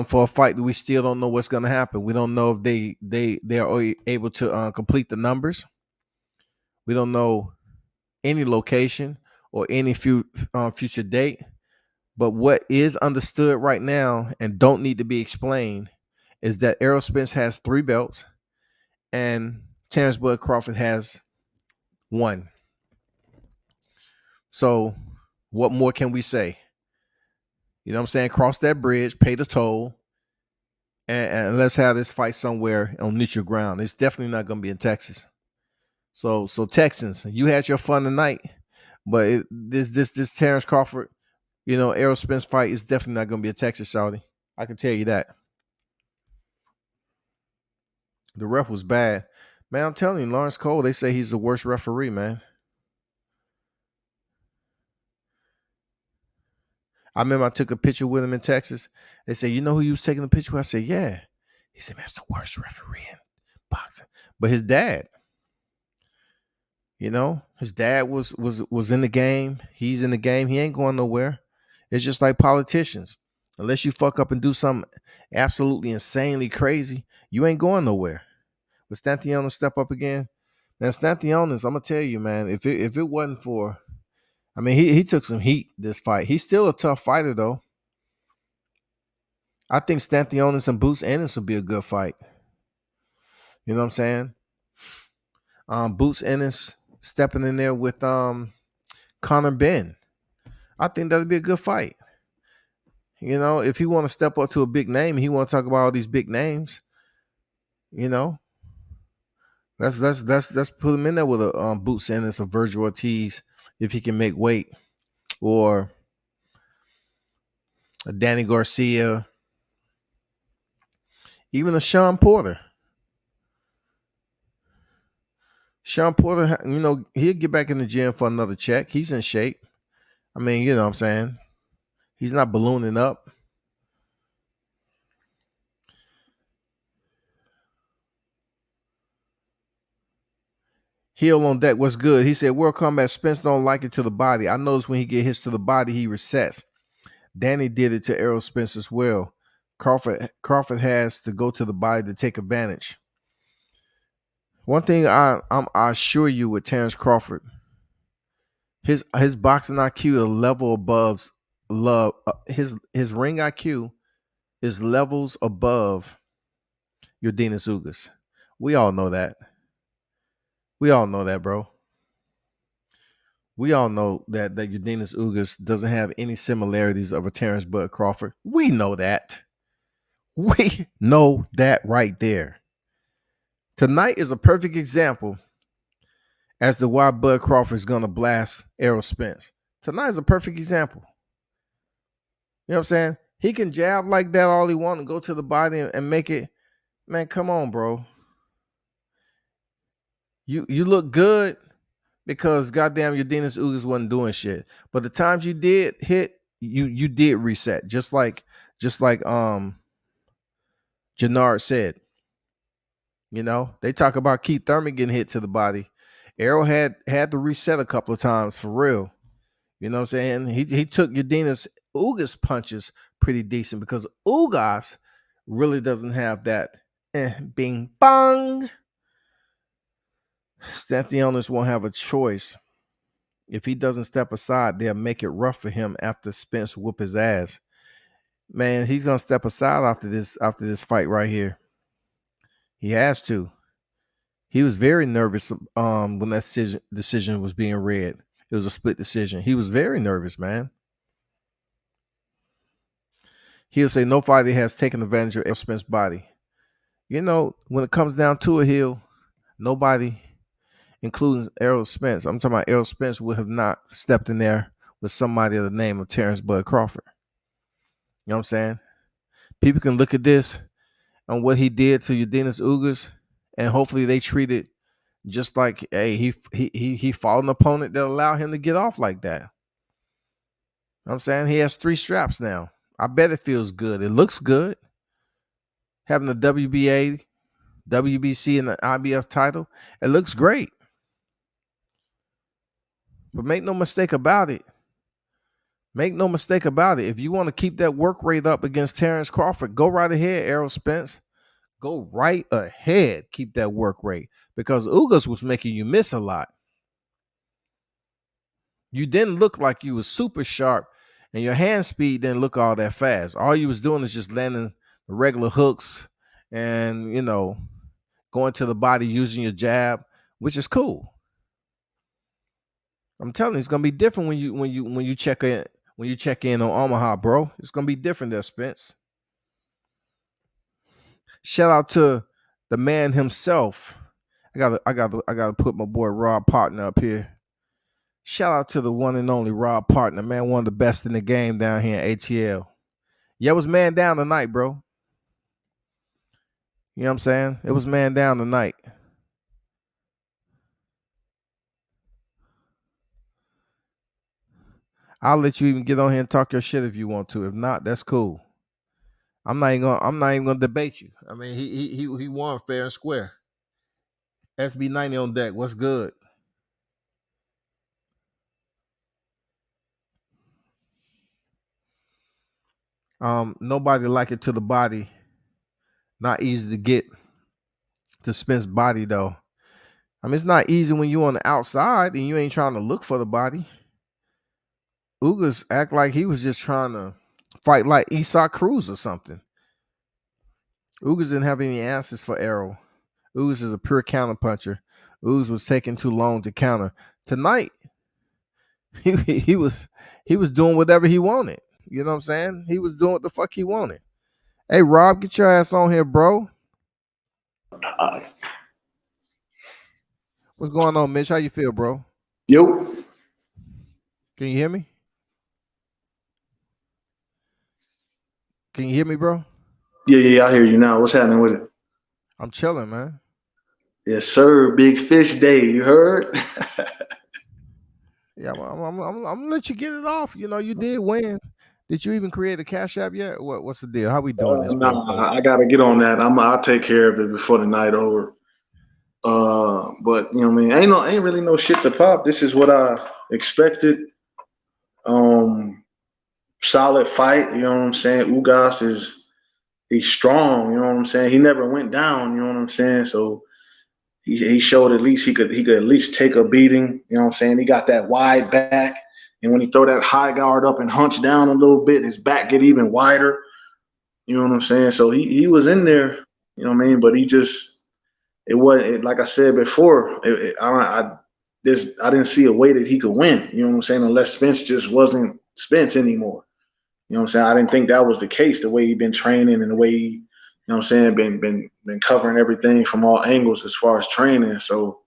for a fight that we still don't know what's going to happen. We don't know if they are able to complete the numbers. We don't know any location or any future date. But what is understood right now and don't need to be explained is that Errol Spence has 3 belts and Terrence Bud Crawford has 1. So what more can we say? You know what I'm saying? Cross that bridge, pay the toll, and let's have this fight somewhere on neutral ground. It's definitely not going to be in Texas. So Texans, you had your fun tonight, but this Terrence Crawford, Errol Spence fight is definitely not going to be a Texas, shawty. I can tell you that. The ref was bad. Man, I'm telling you, Lawrence Cole, they say he's the worst referee, man. I remember I took a picture with him in Texas. They said, you know who you was taking the picture with? I said, yeah. He said, man, that's the worst referee in boxing. But his dad, his dad was in the game. He's in the game. He ain't going nowhere. It's just like politicians. Unless you fuck up and do something absolutely insanely crazy, you ain't going nowhere. But Stanthionis step up again. Man, Stanthionis, I'm gonna tell you, man, if it wasn't for, I mean, he took some heat this fight. He's still a tough fighter, though. I think Stanthionis and Boots Ennis will be a good fight. You know what I'm saying? Boots Ennis stepping in there with Conor Benn. I think that'd be a good fight. If he want to step up to a big name, he want to talk about all these big names. Let's put him in there with a Boots Ennis, a Virgil Ortiz, if he can make weight, or a Danny Garcia, even a Sean Porter. Sean Porter, he'll get back in the gym for another check. He's in shape. I mean, you know what I'm saying? He's not ballooning up. Heel on deck, what's good? He said, World Combat Spence don't like it to the body. I notice when he get hits to the body, he resets. Danny did it to Errol Spence as well. Crawford has to go to the body to take advantage. One thing I assure you with Terrence Crawford, his boxing IQ is level above love. His ring IQ is levels above Yordenis Ugas. We all know that. We all know that, bro. We all know that Yordenis Ugas doesn't have any similarities of a Terrence Bud Crawford. We know that. We know that right there. Tonight is a perfect example as to why Bud Crawford is going to blast Errol Spence. Tonight is a perfect example. You know what I'm saying? He can jab like that all he wants and go to the body and make it. Man, come on, bro. You look good because goddamn Yordenis Ugas wasn't doing shit. But the times you did hit, you did reset. Just like Jannard said. They talk about Keith Thurman getting hit to the body. Errol had to reset a couple of times for real. You know what I'm saying? He took Yordenis Ugas punches pretty decent because Ugas really doesn't have that bing bong. Stanthionis won't have a choice. If he doesn't step aside, they'll make it rough for him after Spence whoop his ass. Man, he's gonna step aside after this fight right here. He has to. He was very nervous when that decision was being read. It was a split decision. He was very nervous, man. He'll say nobody has taken advantage of Errol Spence's body. You know, when it comes down to it, nobody, including Errol Spence, I'm talking about Errol Spence, would have not stepped in there with somebody of the name of Terrence Bud Crawford. You know what I'm saying? People can look at this and what he did to Udenis Ugas, and hopefully they treat it just like, hey, he fought an opponent that allowed him to get off like that. You know what I'm saying? He has 3 straps now. I bet it feels good. It looks good. Having the WBA, WBC, and the IBF title, it looks great. But make no mistake about it. If you want to keep that work rate up against Terrence Crawford, go right ahead, Errol Spence. Go right ahead. Keep that work rate. Because Ugas was making you miss a lot. You didn't look like you was super sharp, and your hand speed didn't look all that fast. All you was doing is just landing the regular hooks and, you know, going to the body using your jab, which is cool. I'm telling you, it's gonna be different when you check in on Omaha, bro. It's gonna be different there, Spence. Shout out to the man himself. I gotta put my boy Rob Partner up here. Shout out to the one and only Rob Partner, man. One of the best in the game down here in ATL. Yeah, it was man down tonight, bro. You know what I'm saying? It was man down tonight. I'll let you even get on here and talk your shit if you want to. If not, that's cool. I'm not even gonna debate you. I mean, he won fair and square. SB90 on deck. What's good? Nobody like it to the body. Not easy to get to Spence body though. I mean, it's not easy when you on the outside and you ain't trying to look for the body. Ugas act like he was just trying to fight like Isaac Cruz or something. Ugas didn't have any answers for Errol. Ugas is a pure counter puncher. Ugas was taking too long to counter. Tonight, he was doing whatever he wanted. You know what I'm saying? He was doing what the fuck he wanted. Hey, Rob, get your ass on here, bro. What's going on, Mitch? How you feel, bro? Yo. Can you hear me? Can you hear me, bro? Yeah, I hear you now. What's happening with it? I'm chilling, man. Yes, sir. Big fish day. You heard? Yeah, I'm gonna let you get it off. You know, you did win. Did you even create a Cash App yet? What's the deal? How we doing this, bro? Nah, I gotta get on that. I'll take care of it before the night over. But you know what I mean? Ain't really no shit to pop. This is what I expected. Solid fight. You know what I'm saying? Ugas he's strong. You know what I'm saying? He never went down. You know what I'm saying? So he showed at least he could at least take a beating. You know what I'm saying? He got that wide back, and when he throw that high guard up and hunch down a little bit, his back get even wider. You know what I'm saying? So he was in there. You know what I mean? But it wasn't like I said before. I didn't see a way that he could win. You know what I'm saying? Unless Spence just wasn't Spence anymore. You know what I'm saying? I didn't think that was the case. The way he'd been training and the way he, you know what I'm saying, been covering everything from all angles as far as training. So,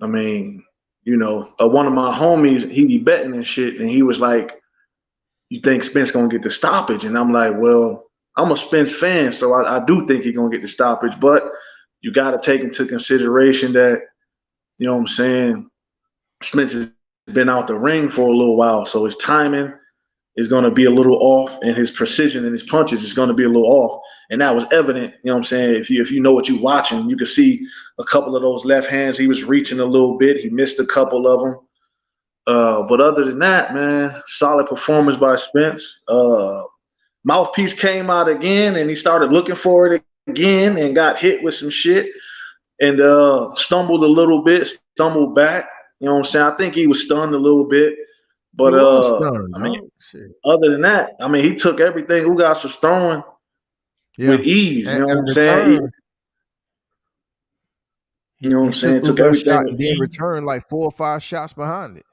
I mean, you know, one of my homies, he be betting and shit, and he was like, "You think Spence gonna get the stoppage?" And I'm like, "Well, I'm a Spence fan, so I do think he's gonna get the stoppage, but you got to take into consideration that, you know what I'm saying, Spence has been out the ring for a little while, so his timing is going to be a little off, and his precision and his punches is going to be a little off." And that was evident, you know what I'm saying? If you know what you're watching, you can see a couple of those left hands. He was reaching a little bit. He missed a couple of them. But other than that, man, solid performance by Spence. Mouthpiece came out again, and he started looking for it again and got hit with some shit and stumbled a little bit, stumbled back. You know what I'm saying? I think he was stunned a little bit. But stunned, I mean, other than that, I mean, he took everything Ugas was throwing with ease. You know what I'm saying? You know what I'm He saying? took It took Ugas everything shot and then again. returned like 4 or 5 shots behind it.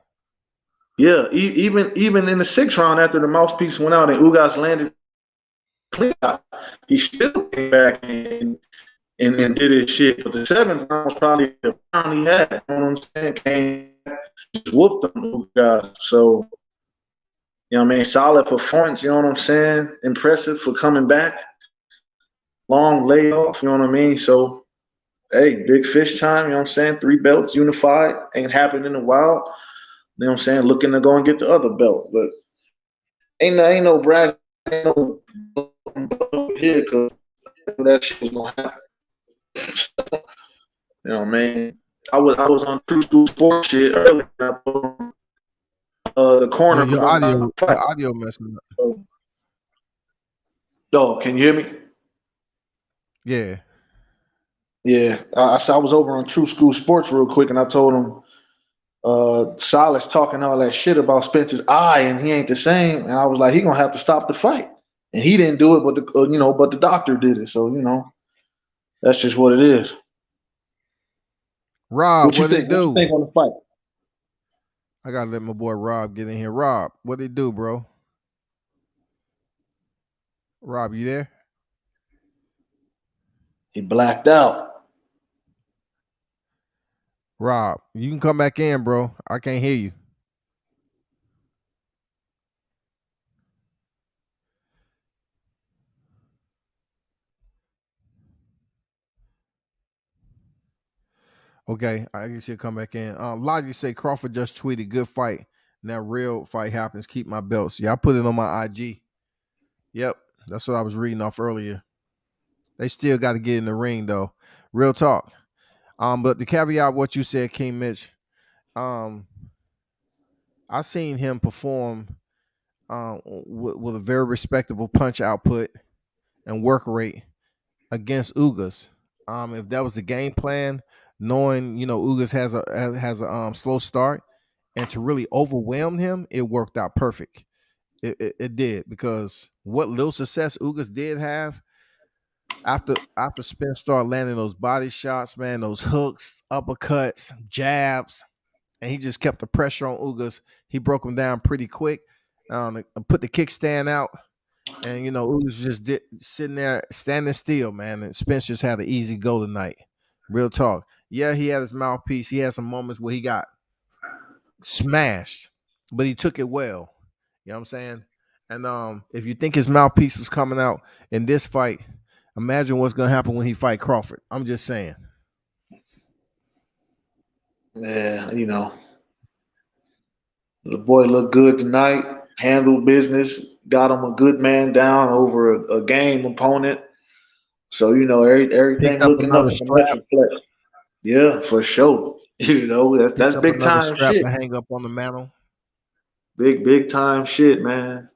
Yeah, even in the 6th round after the mouthpiece went out and Ugas landed clean out, he still came back and did his shit. But the 7th round was probably the round he had. You know what I'm saying? Came just whooped them Ugas. So, you know what I mean? Solid performance, you know what I'm saying? Impressive for coming back. Long layoff, you know what I mean? So, hey, big fish time, you know what I'm saying? 3 belts unified. Ain't happened in a while. You know what I'm saying? Looking to go and get the other belt. But ain't no brag, ain't no here because that shit was gonna happen. You know what I mean? I was on True School Sports shit earlier. The corner was Your gonna audio, stop the fight. your audio messing up. Oh, can you hear me? Yeah. Yeah, I was over on True School Sports real quick, and I told him Silas talking all that shit about Spence's eye, and he ain't the same. And I was like, he gonna have to stop the fight, and he didn't do it, but the doctor did it. So that's just what it is. Rob, What you what it think? What you do? think on the fight? I gotta let my boy Rob get in here. Rob, what it do, bro? Rob, you there? He blacked out. Rob, you can come back in, bro. I can't hear you. Okay, I guess he'll come back in. Logic say Crawford just tweeted, good fight. Now real fight happens. Keep my belts. Yeah, I put it on my IG. Yep, that's what I was reading off earlier. They still got to get in the ring though. Real talk. But the caveat what you said, King Mitch. I seen him perform with a very respectable punch output and work rate against Ugas. If that was the game plan, knowing Ugas has a slow start, and to really overwhelm him, it worked out perfect. It did, because what little success Ugas did have after Spence started landing those body shots, man, those hooks, uppercuts, jabs, and he just kept the pressure on Ugas. He broke him down pretty quick. Put the kickstand out. And Ugas just sitting there standing still, man. And Spence just had an easy go tonight. Real talk. Yeah, he had his mouthpiece. He had some moments where he got smashed, but he took it well. You know what I'm saying? And if you think his mouthpiece was coming out in this fight, imagine what's gonna happen when he fight Crawford. I'm just saying. Yeah, the boy looked good tonight. Handled business. Got him a good man down over a game opponent. So everything Picked up looking another up in the strap. Metroplex. Yeah, for sure. That's Picked up big another time strap shit. to hang up on the mantle. Big time shit, man.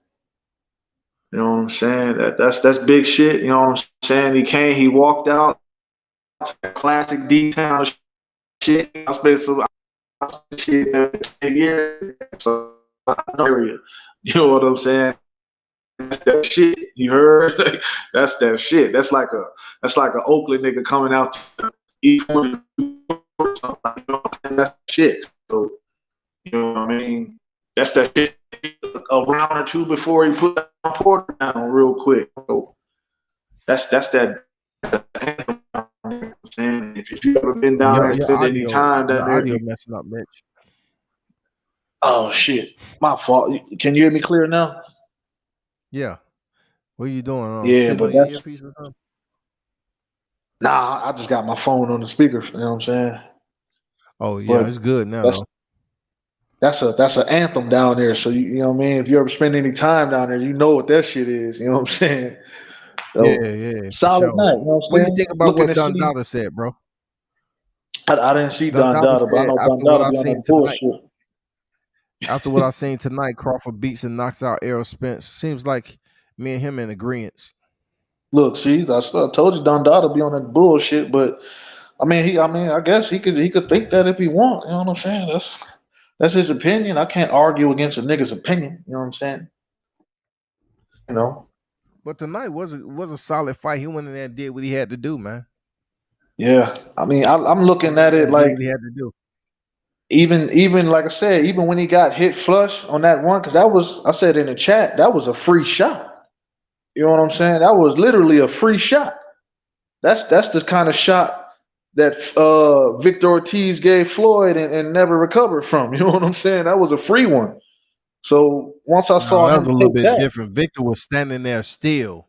You know what I'm saying? That's big shit. You know what I'm saying? He walked out. Classic D town shit. I spent some shit 10 years. So I know area. You know what I'm saying? That's that shit. You heard? That's that shit. That's like a Oakland nigga coming out to eat for that's shit. So you know what I mean? That's that shit. A round or two before he put Porter down real quick. So that's that. If you ever been down there and Your spent any time down there, audio messing up, Mitch. oh shit, my fault. Can you hear me clear now? Yeah. What are you doing? Yeah, Sitting but on your that's earpiece or something? nah. I just got my phone on the speaker. You know what I'm saying? Oh yeah, But it's good now that's though. that's an anthem down there. So you know what I mean. If you ever spend any time down there, you know what that shit is. You know what I'm saying? So Yeah, for solid sure. night. You know what What I'm do you saying? think about Looking what to Don see. Dada said, bro? I didn't see Don Don Dada Dada, but I said know Don Dada be on that bullshit. after what I seen tonight, Crawford beats and knocks out Errol Spence. Seems like me and him in agreement. Look, see, I told you Don Dada be on that bullshit, but I guess he could think that if he want. You know what I'm saying? That's his opinion. I can't argue against a nigga's opinion. You know what I'm saying? You know. But tonight was a solid fight. He went in there and did what he had to do, man. Yeah, I mean, I'm looking at it Did like what he had to do. even like I said, even when he got hit flush on that one, because that was I said in the chat that was a free shot. You know what I'm saying? That was literally a free shot. That's the kind of shot that Victor Ortiz gave Floyd and never recovered from. You know what I'm saying? That was a free one. So once I No, saw that him was a little take bit that, different. Victor was standing there still,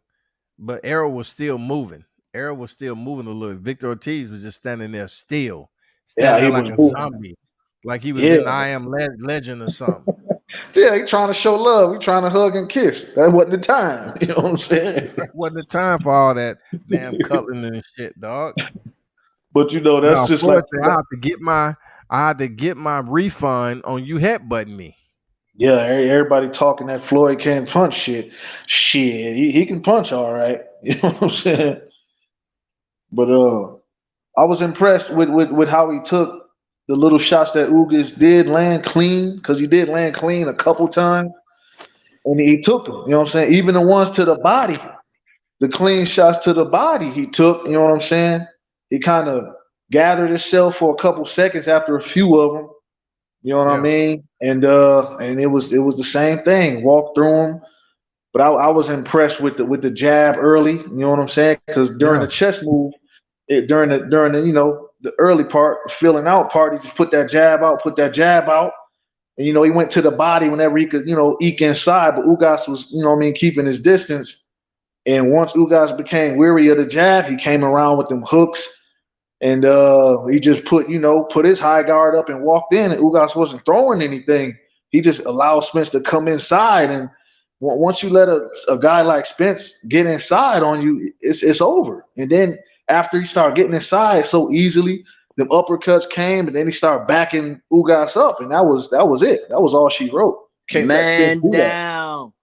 but Errol was still moving. Errol was still moving a little. Victor Ortiz was just standing there still, yeah, standing he there was like a moving. zombie, like he was Yeah, in I Am Legend or something. yeah, he trying to show love. He trying to hug and kiss. That wasn't the time. You know what I'm saying? Wasn't the time for all that damn cutting and shit, dog. But you know, that's No, just like Floyd said I had to get my refund on you headbutting me. yeah, everybody talking that Floyd can't punch shit. Shit, he can punch all right. You know what I'm saying? But I was impressed with how he took the little shots that Ugas did land clean because he did land clean a couple times and he took them. You know what I'm saying? Even the ones to the body, the clean shots to the body he took. You know what I'm saying? He kind of gathered himself for a couple seconds after a few of them. You know what I Yeah, mean? And it was the same thing. Walk through them. But I was impressed with the jab early. You know what I'm saying? Because during yeah, the chest move, during the the early part, filling out part, he just put that jab out, and he went to the body whenever he could eke inside. But Ugas was keeping his distance. And once Ugas became weary of the jab, he came around with them hooks. And he just put his high guard up and walked in, and Ugas wasn't throwing anything. He just allowed Spence to come inside, and once you let a guy like Spence get inside on you, it's over. And then after he started getting inside so easily, the uppercuts came, and then he started backing Ugas up, and that was it. That was all she wrote. Can't let Spence Man do down.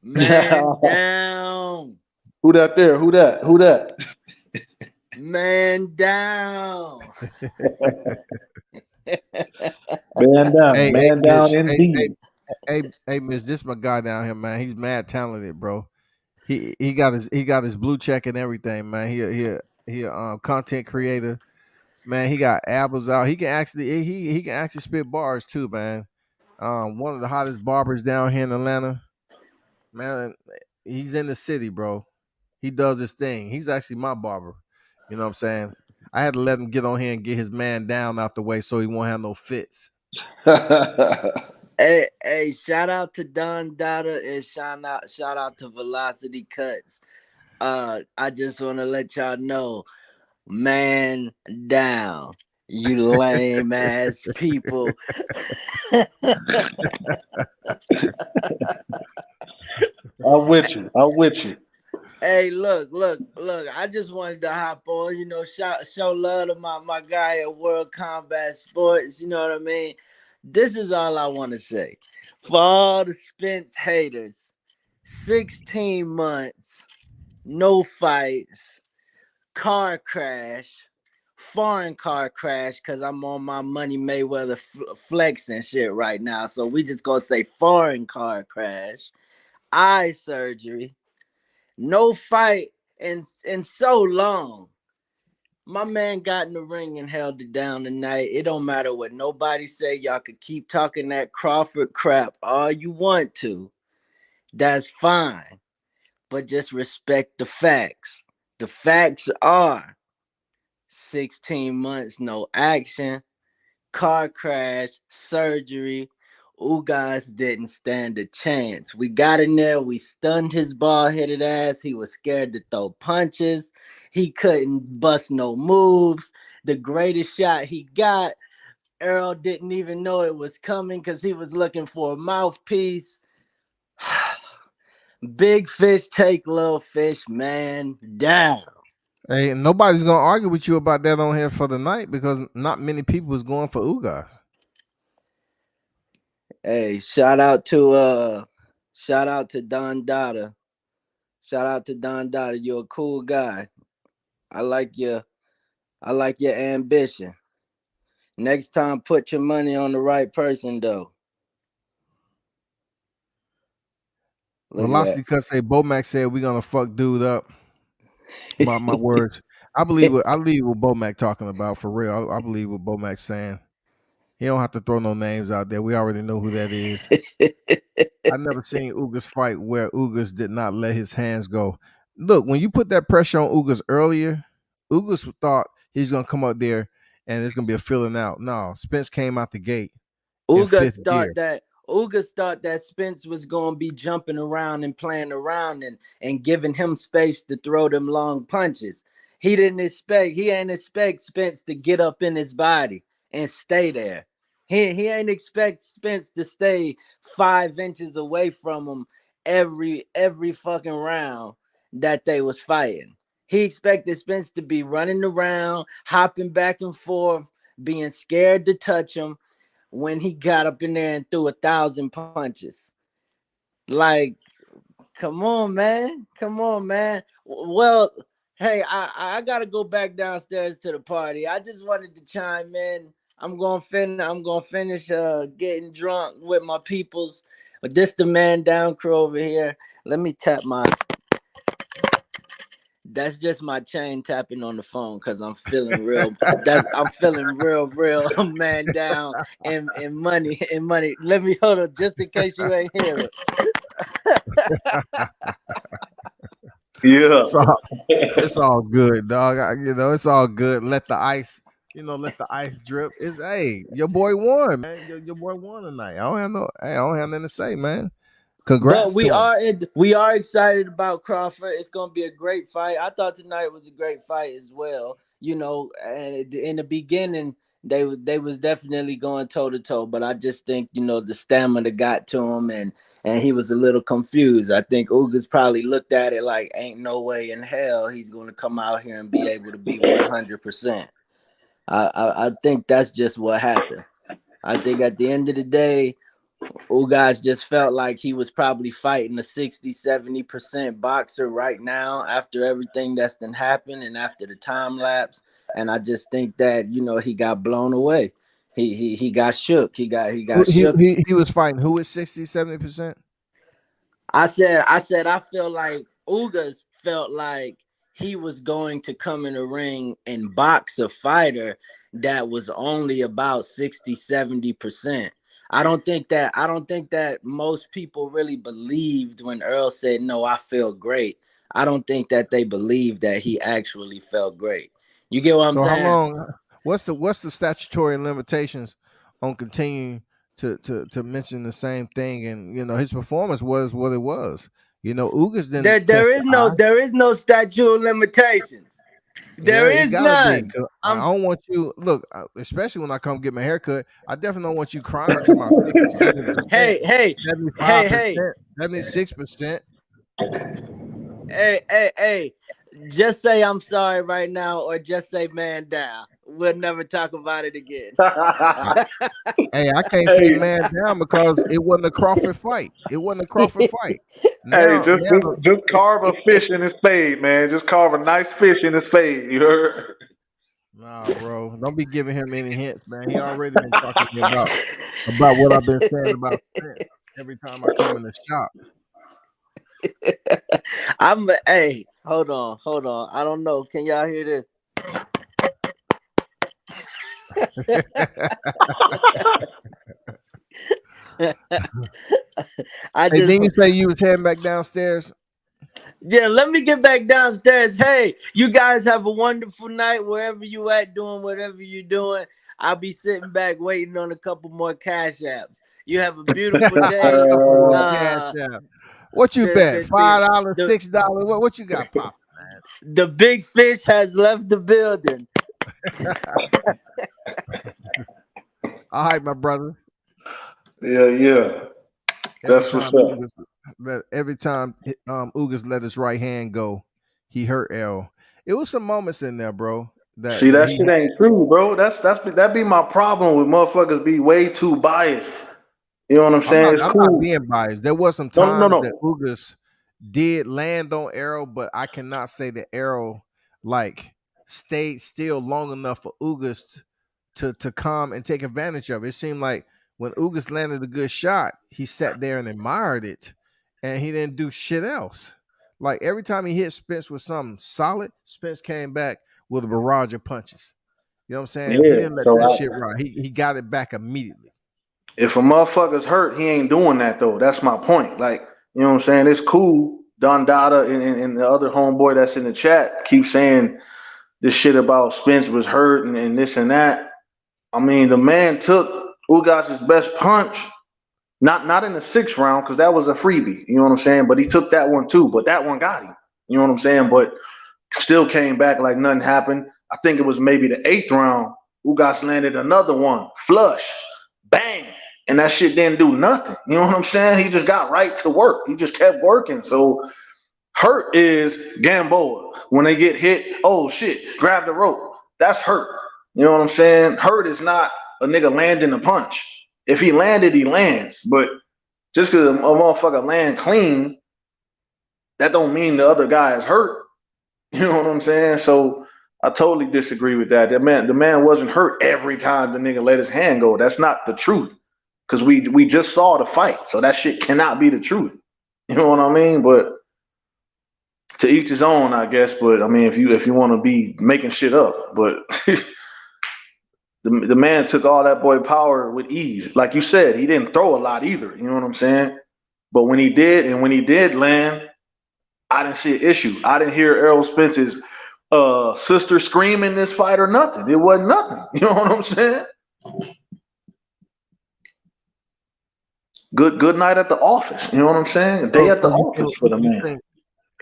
Man that. down. Who that there? Who that? Who that? Man down. hey, hey, Man down Mitch, indeed. hey, Mitch, this my guy down here, man. He's mad talented, bro. He got his blue check and everything, man. He content creator, man. He got albums out. He can actually spit bars too, man. One of the hottest barbers down here in Atlanta, man. He's in the city, bro. He does his thing. He's actually my barber. You know what I'm saying? I had to let him get on here and get his man down out the way so he won't have no fits. Hey, shout out to Don Dada and shout out to Velocity Cuts. I just want to let y'all know, man down. You lame ass people. I'm with you. I'm with you. Hey, look. I just wanted to hop on, show love to my guy at World Combat Sports. You know what I mean? This is all I want to say. For all the Spence haters, 16 months, no fights, car crash, foreign car crash, because I'm on my Money Mayweather flex and shit right now. So we just gonna say foreign car crash, eye surgery, no fight in so long. My man got in the ring and held it down tonight. It don't matter what nobody say. Y'all could keep talking that Crawford crap all you want to. That's fine. But just respect the facts. The facts are 16 months, no action, car crash, surgery. Ugas didn't stand a chance. We got in there. We stunned his bald-headed ass. He was scared to throw punches. He couldn't bust no moves. The greatest shot he got, Earl didn't even know it was coming because he was looking for a mouthpiece. Big fish take little fish, man down. Hey, nobody's gonna argue with you about that on here for the night because not many people is going for Ugas. Hey, shout out to Don Dada. Shout out to Don Dada. You're a cool guy. I like your ambition. Next time put your money on the right person though. Look at that. Velocity Cut say Bomac said we're gonna fuck dude up. Mark my words. I believe what Bomac talking about for real. I believe what Bomac's saying. He don't have to throw no names out there. We already know who that is. I never seen Ugas fight where Ugas did not let his hands go. Look, when you put that pressure on Ugas earlier, Ugas thought he's gonna come up there and it's gonna be a filling out. No, Spence came out the gate in fifth gear. Ugas thought that Spence was gonna be jumping around and playing around and giving him space to throw them long punches. He ain't expect Spence to get up in his body and stay there. He ain't expect Spence to stay 5 inches away from him every fucking round that they was fighting. He expected Spence to be running around, hopping back and forth, being scared to touch him when he got up in there and threw 1,000 punches. Like, come on, man. Well, hey, I gotta go back downstairs to the party. I just wanted to chime in. I'm gonna finish getting drunk with my peoples. But this the man down crew over here. Let me tap my. That's just my chain tapping on the phone because I'm feeling real. I'm feeling real man down and money. Let me hold on just in case you ain't hear it. Yeah, It's all good, dog. It's all good. Let the ice drip. It's your boy won, man. Your boy won tonight. I don't have nothing to say, man. Congrats But to him. we are excited about Crawford. It's gonna be a great fight. I thought tonight was a great fight as well. And in the beginning, they was definitely going toe to toe. But I just think the stamina got to him, and he was a little confused. I think Ugas probably looked at it like, ain't no way in hell he's gonna come out here and be able to be 100%. I think that's just what happened. I think at the end of the day, Ugas just felt like he was probably fighting a 60-70% boxer right now after everything that's been happened and after the time lapse. And I just think that he got blown away. He got shook. He got shook. He was fighting who is 60-70%? I said I feel like Ugas felt like he was going to come in the ring and box a fighter that was only about 60-70%. I don't think that most people really believed when Earl said, "No, I feel great." I don't think that they believed that he actually felt great. You get what I'm saying? How long? What's the statutory limitations on continuing to mention the same thing? And his performance was what it was. Ugas didn't. There is no statute of limitations. There is none. I don't want you look, especially when I come get my haircut. I definitely don't want you crying to my 67%. Hey, 75%, 76%. Hey. Just say I'm sorry right now, or just say man down. We'll never talk about it again. Hey, I can't say man down because it wasn't a Crawford fight. Now, just carve a fish in his spade, man. Just carve a nice fish in his spade. You heard? Nah, bro. Don't be giving him any hints, man. He already been talking to me about what I've been saying about Spence every time I come in the shop. Hey, hold on. I don't know. Can y'all hear this? Didn't you say you was heading back downstairs? Yeah, let me get back downstairs. Hey, you guys have a wonderful night wherever you at, doing whatever you're doing. I'll be sitting back waiting on a couple more cash apps. You have a beautiful day. What you bet? $5, $6? What you got popping, man? The big fish has left the building. All right, my brother. Yeah. That's what's up. Every time Ugas let his right hand go, he hurt L. It was some moments in there, bro. That shit ain't true, bro. That be my problem with motherfuckers be way too biased. You know what I'm saying? I'm not being biased. There was some times that Ugas did land on Errol, but I cannot say that Errol stayed still long enough for Ugas to come and take advantage of it. It seemed like when Ugas landed a good shot, he sat there and admired it, and he didn't do shit else. Like every time he hit Spence with something solid, Spence came back with a barrage of punches. You know what I'm saying? He Yeah. didn't let So that shit ride. He got it back immediately. if a motherfucker's hurt, he ain't doing that though. That's my point. Like, you know what I'm saying? It's cool. Don Dada and the other homeboy that's in the chat keep saying this shit about Spence was hurt and this and that. I mean, the man took Ugas' best punch, not in the sixth round, because that was a freebie. You know what I'm saying? But he took that one too. But that one got him. You know what I'm saying? But still came back like nothing happened. I think it was maybe the eighth round. Ugas landed another one, flush, bang, and that shit didn't do nothing. You know what I'm saying? He just got right to work. He just kept working. So hurt is Gamboa. When they get hit, oh shit, grab the rope. That's hurt. You know what I'm saying? Hurt is not a nigga landing a punch. If he landed, he lands. But just because a motherfucker land clean, that don't mean the other guy is hurt. You know what I'm saying? So I totally disagree with that. The man wasn't hurt every time the nigga let his hand go. That's not the truth. Cause we just saw the fight. So that shit cannot be the truth. You know what I mean? But to each his own, I guess. But I mean, if you want to be making shit up, but the man took all that boy power with ease. Like you said, he didn't throw a lot either. You know what I'm saying? But when he did, and when he did land, I didn't see an issue. I didn't hear Errol Spence's sister scream in this fight or nothing. It wasn't nothing. You know what I'm saying? Good night at the office. You know what I'm saying? A day at the office for the man. Think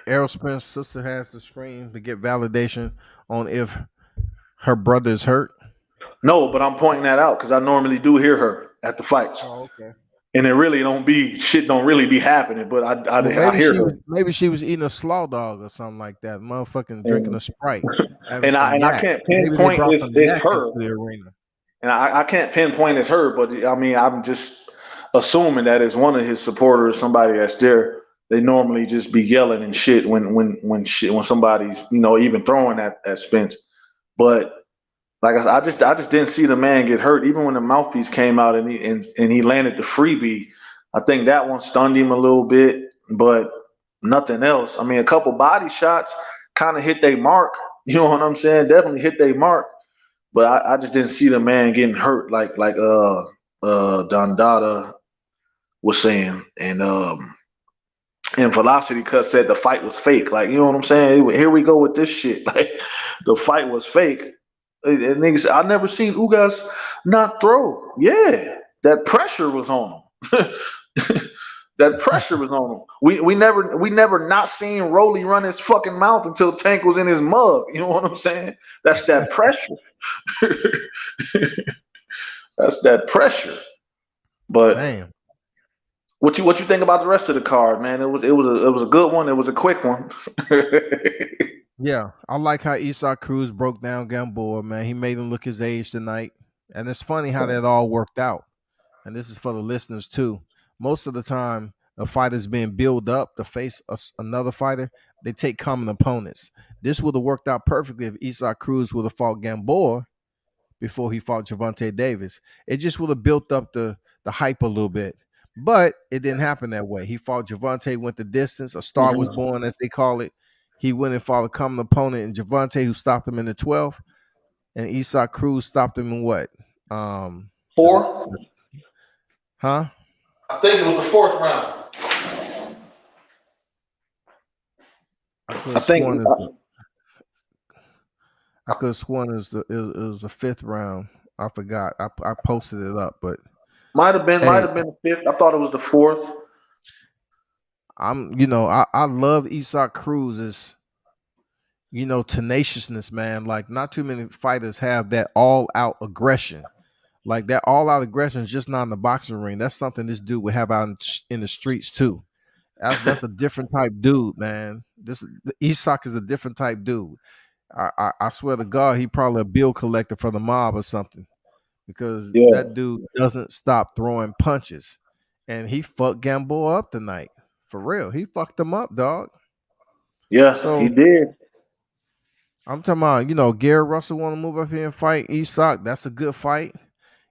Errol Spence's sister has to scream to get validation on if her brother is hurt? No, but I'm pointing that out because I normally do hear her at the fights. Oh, okay. And it really don't really be happening. But I hear her. Maybe she was eating a slaw dog or something like that. Motherfucking drinking a Sprite. And I can't pinpoint it's her. The arena. And I can't pinpoint it's her, but I mean I'm just assuming that it's one of his supporters, somebody that's there. They normally just be yelling and shit when somebody's even throwing at Spence. But like I just didn't see the man get hurt. Even when the mouthpiece came out and he landed the freebie, I think that one stunned him a little bit, but nothing else. I mean, a couple body shots kind of hit their mark. You know what I'm saying? Definitely hit their mark. But I just didn't see the man getting hurt like Don Dada was saying. And Velocity Cut said the fight was fake. Like, you know what I'm saying? Here we go with this shit. Like the fight was fake. And niggas, I never seen Ugas not throw. Yeah, that pressure was on him. That pressure was on him. We never not seen Rolly run his fucking mouth until Tank was in his mug. You know what I'm saying? That's that pressure. That's that pressure. But damn. What you think about the rest of the card, man? It was a good one. It was a quick one. Yeah, I like how Isaac Cruz broke down Gamboa, man. He made him look his age tonight. And it's funny how that all worked out. And this is for the listeners too. Most of the time, a fighter's being built up to face another fighter. They take common opponents. This would have worked out perfectly if Isaac Cruz would have fought Gamboa before he fought Gervonta Davis. It just would have built up the hype a little bit. But it didn't happen that way. He fought Gervonta, went the distance. A star was born, as they call it. He went and fought a common opponent in Gervonta, who stopped him in the 12th. And Isaac Cruz stopped him in what? 4? Huh? I think it was the 4th round. I could have sworn it was the 5th round. I forgot. I posted it up, but might have been the 5th. I thought it was the 4th. I love Isaac Cruz's, tenaciousness, man. Like, not too many fighters have that all-out aggression. Like, that all-out aggression is just not in the boxing ring. That's something this dude would have out in the streets too. That's a different type dude, man. Isaac is a different type dude. I swear to God, he probably a bill collector for the mob or something, because that dude doesn't stop throwing punches, and he fucked Gamboa up tonight. For real, he fucked him up, dog. Yeah, so he did. I'm talking about, Gary Russell want to move up here and fight Isaac. That's a good fight.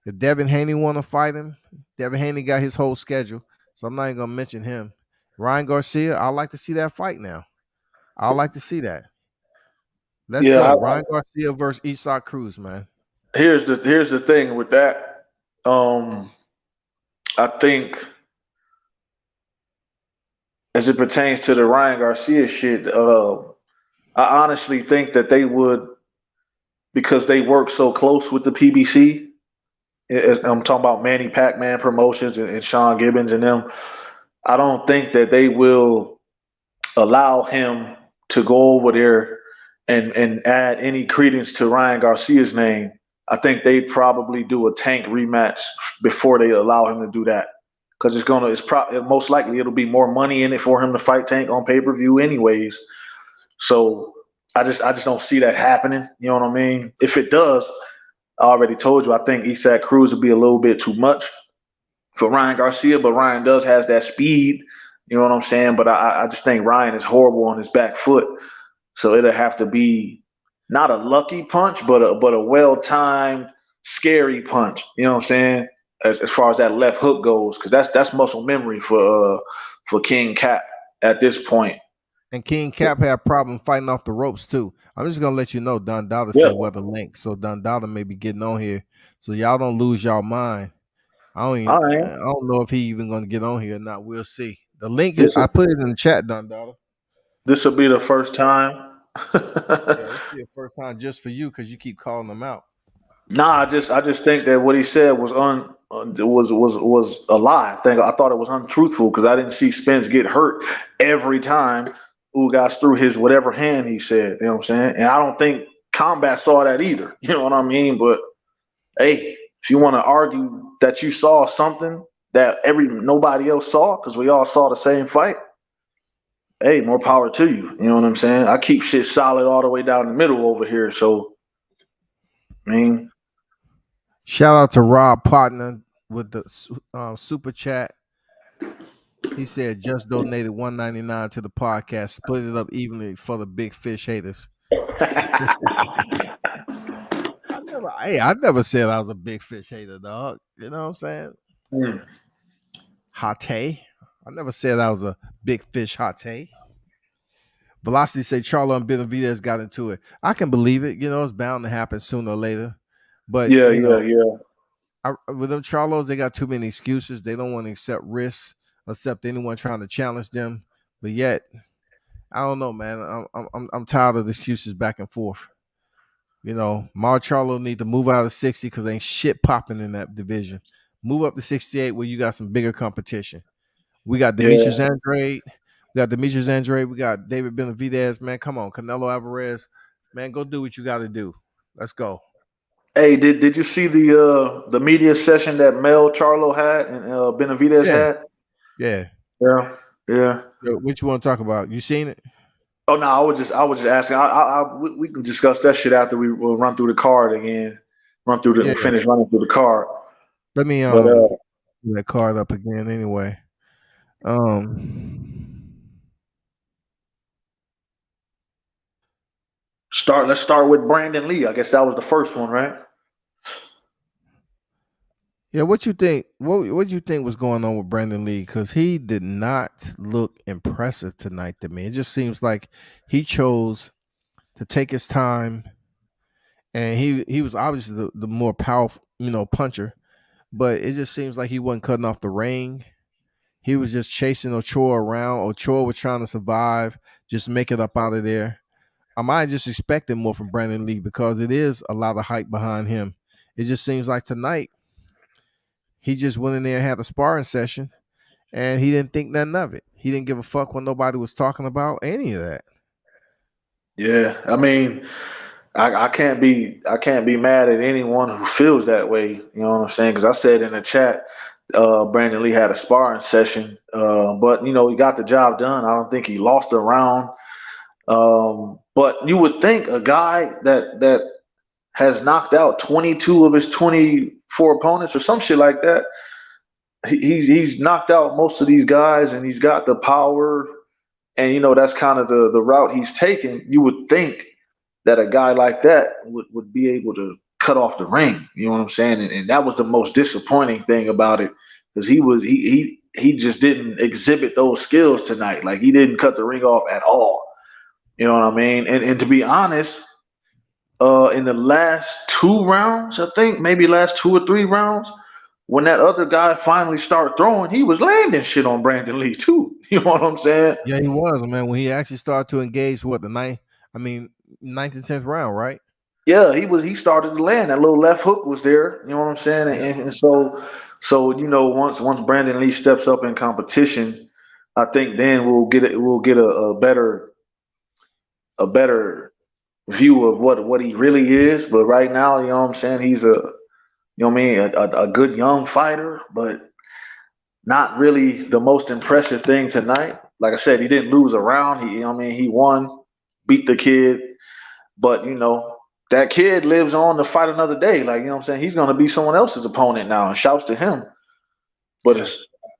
If Devin Haney want to fight him, Devin Haney got his whole schedule, so I'm not even gonna mention him. Ryan Garcia, I like to see that fight now. I like to see that. Let's Yeah, go. Ryan Garcia versus Isak Cruz, man. here's the thing with that. I think as it pertains to the Ryan Garcia shit, I honestly think that they would, because they work so close with the PBC. I'm talking about Manny Pacman Promotions and Sean Gibbons and them. I don't think that they will allow him to go over there and add any credence to Ryan Garcia's name. I think they'd probably do a Tank rematch before they allow him to do that, because most likely it'll be more money in it for him to fight Tank on pay per view anyways. So I just don't see that happening. You know what I mean? If it does, I already told you I think Isak Cruz would be a little bit too much for Ryan Garcia, but Ryan has that speed. You know what I'm saying? But I just think Ryan is horrible on his back foot. So it'll have to be not a lucky punch, but a well timed, scary punch. You know what I'm saying? As far as that left hook goes, because that's muscle memory for King Cap at this point. And King Cap had a problem fighting off the ropes too. I'm just gonna let you know Don Dada Yeah. said weather link. So Don Dada may be getting on here. So y'all don't lose y'all mind. All right. I don't know if he even gonna get on here or not. We'll see. The link is This I put it in the chat, Don Dada. this will be the first time. Yeah, this will be the first time just for you because you keep calling them out. Nah, I just think that what he said was was a lie. I thought it was untruthful because I didn't see Spence get hurt every time Ugas threw his whatever hand he said. You know what I'm saying? And I don't think Combat saw that either. You know what I mean? But hey, if you want to argue that you saw something that nobody else saw because we all saw the same fight, hey, more power to you. You know what I'm saying? I keep shit solid all the way down the middle over here. So I mean. Shout out to Rob Partner with the super chat. He said just donated $1.99 to the podcast. Split it up evenly for the big fish haters. I never said I was a big fish hater, dog. You know what I'm saying? Hate. I never said I was a big fish hate. Velocity say Charlo and Benavidez got into it. I can believe it. You know, it's bound to happen sooner or later. But Yeah. with them Charlos, they got too many excuses. They don't want to accept risks, accept anyone trying to challenge them. But yet, I don't know, man. I'm tired of the excuses back and forth. You know, Mar Charlo need to move out of 60 because ain't shit popping in that division. Move up to 68 where you got some bigger competition. We got Demetrius Andrade. We got David Benavidez. Man, come on. Canelo Alvarez. Man, go do what you got to do. Let's go. Hey, did you see the media session that Mel Charlo had and Benavidez had? Yeah. Yeah. What you want to talk about? You seen it? Oh no, I was just asking. We can discuss that shit after we'll run through the card again. Finish running through the card. Let me But that card up again anyway. Let's start with Brandon Lee. I guess that was the first one, right? Yeah, what you think? What you think was going on with Brandon Lee? Because he did not look impressive tonight to me. It just seems like he chose to take his time, and he was obviously the more powerful, puncher. But it just seems like he wasn't cutting off the ring. He was just chasing Ochoa around. Ochoa was trying to survive, just make it up out of there. I might just expecting more from Brandon Lee because it is a lot of hype behind him. It just seems like tonight he just went in there and had a sparring session, and he didn't think nothing of it. He didn't give a fuck when nobody was talking about any of that. Yeah, I mean, I can't be mad at anyone who feels that way. You know what I'm saying? Because I said in the chat, Brandon Lee had a sparring session, but he got the job done. I don't think he lost a round. But you would think a guy that has knocked out 22 of his 24 opponents or some shit like that. He's knocked out most of these guys, and he's got the power, and that's kind of the route he's taken. You would think that a guy like that would be able to cut off the ring. You know what I'm saying? And that was the most disappointing thing about it, because he just didn't exhibit those skills tonight. Like, he didn't cut the ring off at all. You know what I mean? And to be honest, In the last 2 rounds, I think, maybe last 2 or 3 rounds, when that other guy finally started throwing, he was landing shit on Brandon Lee too. You know what I'm saying? Yeah, he was, man. When he actually started to engage, what, the ninth? I mean, ninth and 10th round, right? Yeah, he started to land. That little left hook was there. You know what I'm saying? Yeah. And so once Brandon Lee steps up in competition, I think then we'll get a better view of what he really is. But right now, you know what I'm saying, he's you know what I mean, a good young fighter, but not really the most impressive thing tonight. Like I said, he didn't lose a round. He, you know what I mean, he won, beat the kid, but that kid lives on to fight another day. Like, you know what I'm saying, he's gonna be someone else's opponent now, and shouts to him. But Yeah.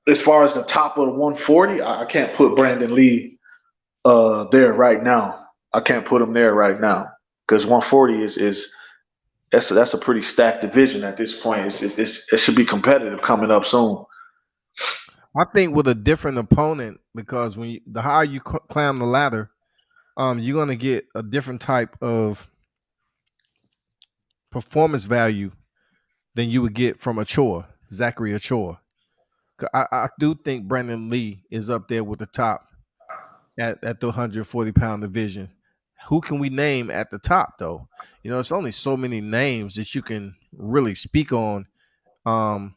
as far as the top of the 140, I can't put Brandon Lee there right now. I can't put him there right now because 140 is that's a pretty stacked division at this point. It should be competitive coming up soon. I think with a different opponent, because the higher you climb the ladder, you're gonna get a different type of performance value than you would get from Zachary Achor. I do think Brandon Lee is up there with the top at the 140-pound division. Who can we name at the top though? It's only so many names that you can really speak on. You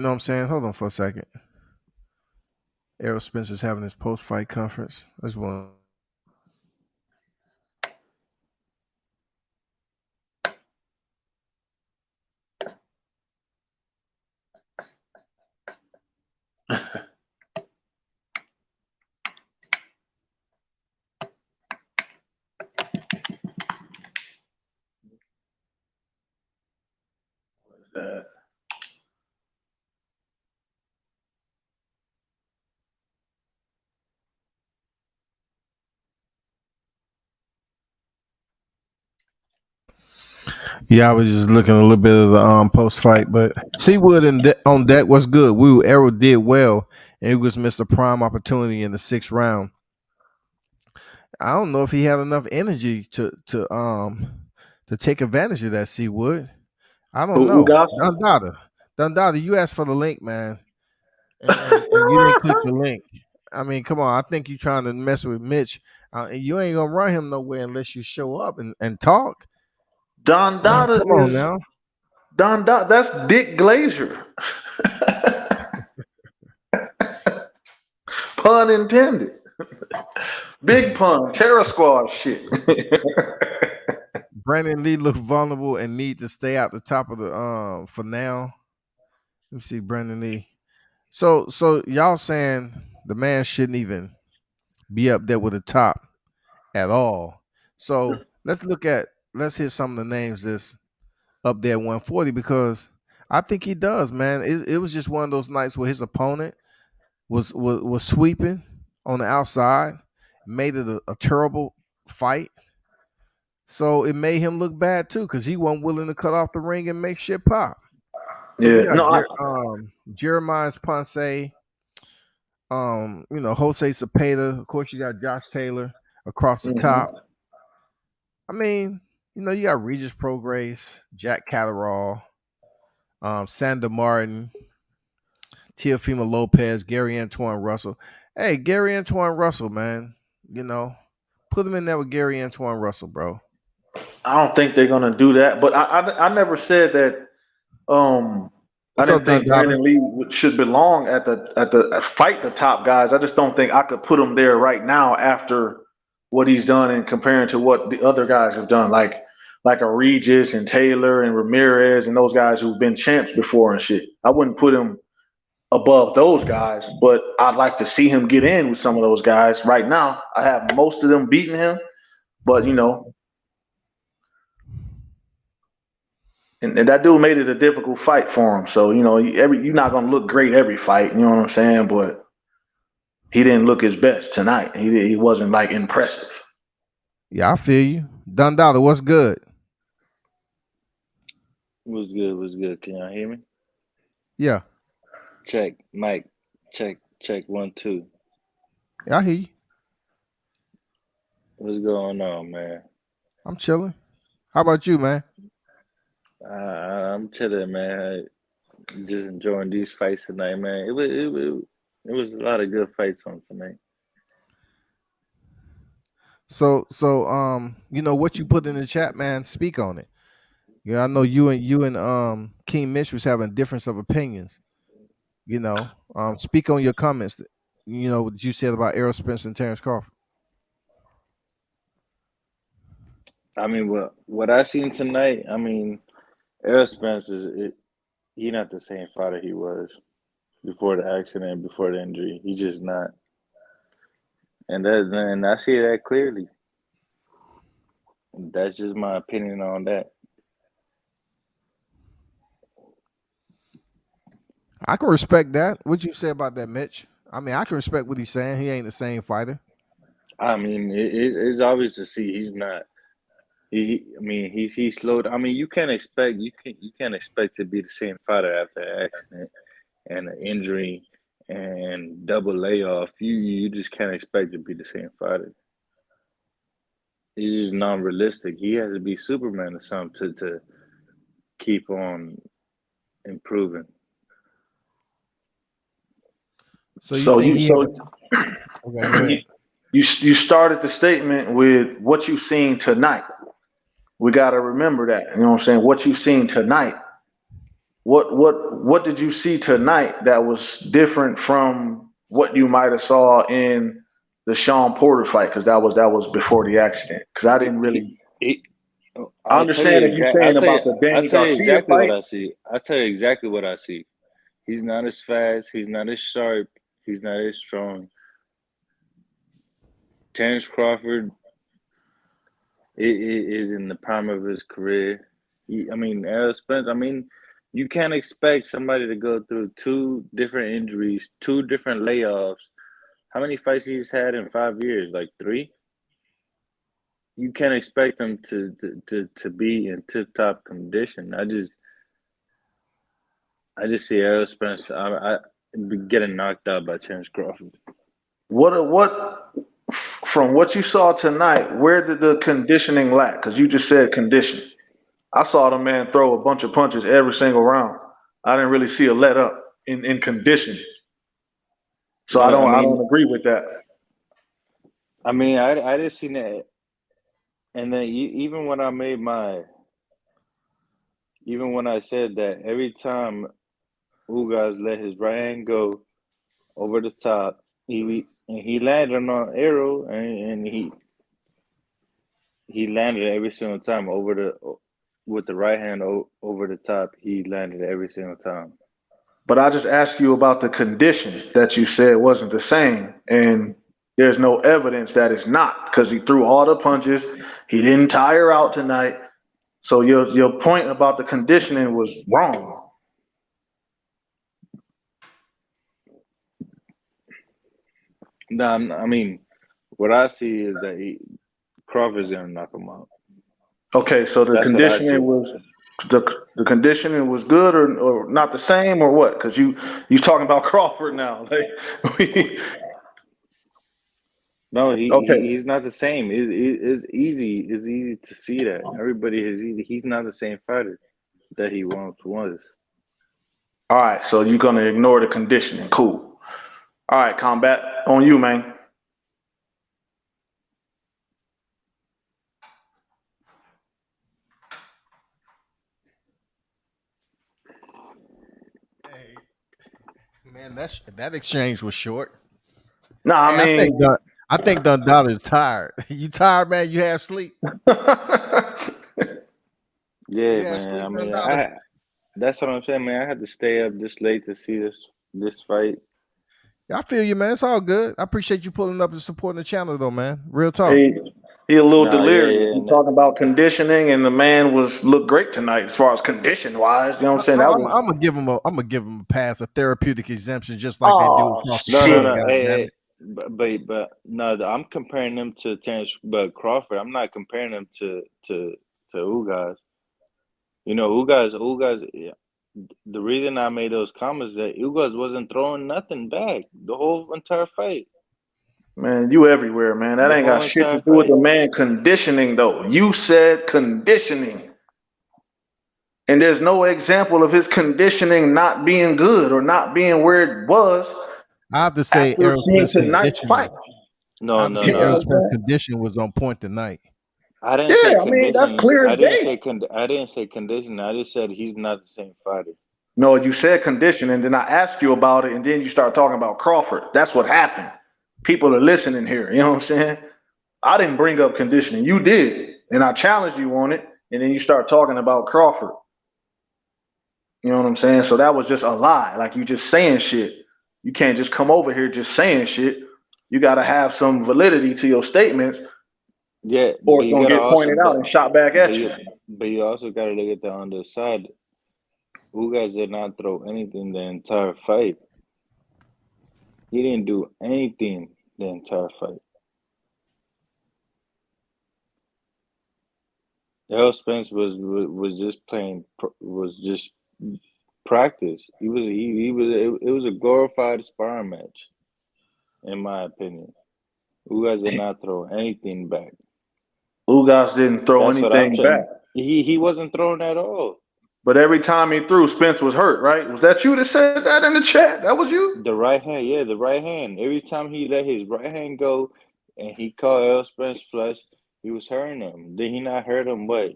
know what I'm saying? Hold on for a second. Errol Spence is having his post-fight conference. That's one. Uh, Yeah, I was just looking a little bit of the post fight, but Seawood on deck was good. Errol did well, and it was missed a prime opportunity in the 6th round. I don't know if he had enough energy to take advantage of that. Seawood, I don't who know. got? Dundada, you asked for the link, man, and you didn't click the link. I mean, come on. I think you trying to mess with Mitch. And you ain't gonna run him nowhere unless you show up and talk. Don Dada Come on is now. Don Dada. That's Dick Glazier. Pun intended. Big pun. Terror Squad shit. Brandon Lee looked vulnerable and need to stay out the top of the for now. Let me see Brandon Lee. So y'all saying the man shouldn't even be up there with the top at all. So let's hear some of the names that's up there at 140 because I think he does, man. It was just one of those nights where his opponent was sweeping on the outside, made it a terrible fight. So it made him look bad too, because he wasn't willing to cut off the ring and make shit pop. So we Yeah. got No. Jeremiah Ponce, Jose Cepeda. Of course, you got Josh Taylor across the top. Mhm. I mean, you got Regis Prograis, Jack Catterall, Sander Martin, Teofimo Lopez, Gary Antoine Russell. Hey, Gary Antoine Russell, man. Put him in there with Gary Antoine Russell, bro. I don't think they're gonna do that. But I never said that. Um, I What's up, didn't Don think Dada? Brandon Lee should belong at the fight the top guys. I just don't think I could put him there right now after what he's done and comparing to what the other guys have done, like a Regis and Taylor and Ramirez and those guys who've been champs before and shit. I wouldn't put him above those guys, but I'd like to see him get in with some of those guys. Right now, I have most of them beating him, but and that dude made it a difficult fight for him. So you're not gonna look great every fight. You know what I'm saying? But he didn't look his best tonight. He wasn't like impressive. Yeah, I feel you. Don Dada, what's good? Was good? Was good? Can y'all hear me? Yeah, Check, Mike. Check. 1, 2. I hear you. What's going on, man? I'm chilling. How about you, man? I'm chilling, man. Just enjoying these fights tonight, man. It was a lot of good fights on tonight. So, what you put in the chat, man. Speak on it. I know you and King Mitch was having difference of opinions. Speak on your comments. What you said about Errol Spence and Terrence Crawford. I mean, what I seen tonight. I mean, Errol Spence he not the same fighter he was before the accident, before the injury. He's just not, and I see that clearly. That's just my opinion on that. I can respect that. What you say about that, Mitch? I mean, I can respect what he's saying. He ain't the same fighter. I mean, it's obvious to see he's not. I mean, he slowed. I mean, you can't expect to be the same fighter after an accident and an injury and double layoff. You just can't expect to be the same fighter. He's just non-realistic. He has to be Superman or something to keep on improving. So you So think you he had? so Okay, go ahead. you started the statement with what you seen tonight. We got to remember that. You know what I'm saying? What you seen tonight. What did you see tonight that was different from what you might have saw in the Sean Porter fight? Because that was before the accident. Because I He, didn't he, really. he, I I'll tell you understand if you're exactly. saying about the Danny Tell you Garcia exactly what fight. I see. I'll tell you exactly what I see. He's not as fast. He's not as sharp. He's not as strong. Terrence Crawford is in the prime of his career. I mean, Errol Spence. I mean, you can't expect somebody to go through two different injuries, two different layoffs. How many fights he's had in 5 years? Like three. You can't expect him to be in tip top condition. I just see Errol Spence. I be getting knocked out by Terrence Crawford. What from what you saw tonight? Where did the conditioning lack? Because you just said condition. I saw the man throw a bunch of punches every single round. I didn't really see a let up in condition. So I No, don't I don't agree with that. I didn't see that. And then even when I said that every time Ugas let his right hand go over the top, he landed on an arrow and he landed every single time with the right hand over the top. He landed every single time. But I just asked you about the condition that you said wasn't the same, and there's no evidence that it's not because he threw all the punches. He didn't tire out tonight. So your point about the conditioning was wrong. No, I mean, what I see is that Crawford's gonna knock him out. Okay, so That's what I see. the conditioning was good or not the same or what? Because you talking about Crawford now. No, Okay. he's not the same. It's easy. It's easy to see that. Everybody is easy. He's not the same fighter that he once was. All right, so you're gonna ignore the conditioning. Cool. All right, combat on you, man. Hey, man, that exchange was short. No, I Hey, mean, I think Dundallah is tired. You tired, man? You have sleep. Yeah, You have man. sleep, Dundallah. That's what I'm saying, man. I had to stay up this late to see this fight. I feel you, man. It's all good. I appreciate you pulling up and supporting the channel, though, man. Real talk. he a little Nah, yeah, delirious. yeah. He talking about conditioning, and the man was looked great tonight as far as condition wise. You know what I'm saying? That I'm, was I'm gonna give him a pass, a therapeutic exemption, just like they do oh across the No, no, board. shit. no. God damn Hey, it. but no. I'm comparing them to Terrence, but Crawford. I'm not comparing them to Ugas. You know, Ugas. Yeah, the reason I made those comments is that Ugas wasn't throwing nothing back the whole entire fight. Man, you everywhere, man. That The ain't whole got shit to entire do with fight. the man conditioning, though. You said conditioning. And there's no example of his conditioning not being good or not being where it was I have to say after Errol seeing Spence tonight's fight. conditioning. I No, have to no, say You know Errol what no. I'm Spence saying? condition was on point tonight. I didn't say Yeah, I mean, that's conditioning. clear as I didn't day. say I didn't say conditioning. I just said he's not the same fighter. No, you said condition, and then I asked you about it, and then you start talking about Crawford. That's what happened. People are listening here. You know what I'm saying? I didn't bring up conditioning. You did. And I challenged you on it, and then you start talking about Crawford. You know what I'm saying? So that was just a lie. Like you just saying shit. You can't just come over here just saying shit. You got to have some validity to your statements, Yeah, or but it's you gonna gotta get also, pointed out and shot back but at you. you also gotta look at the other side. Ugas did not throw anything the entire fight. He didn't do anything the entire fight. Errol Spence was just was just practice. He was it was a glorified sparring match, in my opinion. Ugas did not throw anything back. Ugas didn't throw That's what I'm anything back, saying. He wasn't throwing at all. but every time he threw, Spence was hurt. Right? Was that you that said that in the chat? That was you. The right hand, yeah, the right hand. Every time he let his right hand go and he caught Errol Spence flush, he was hurting him. Did he not hurt him? What,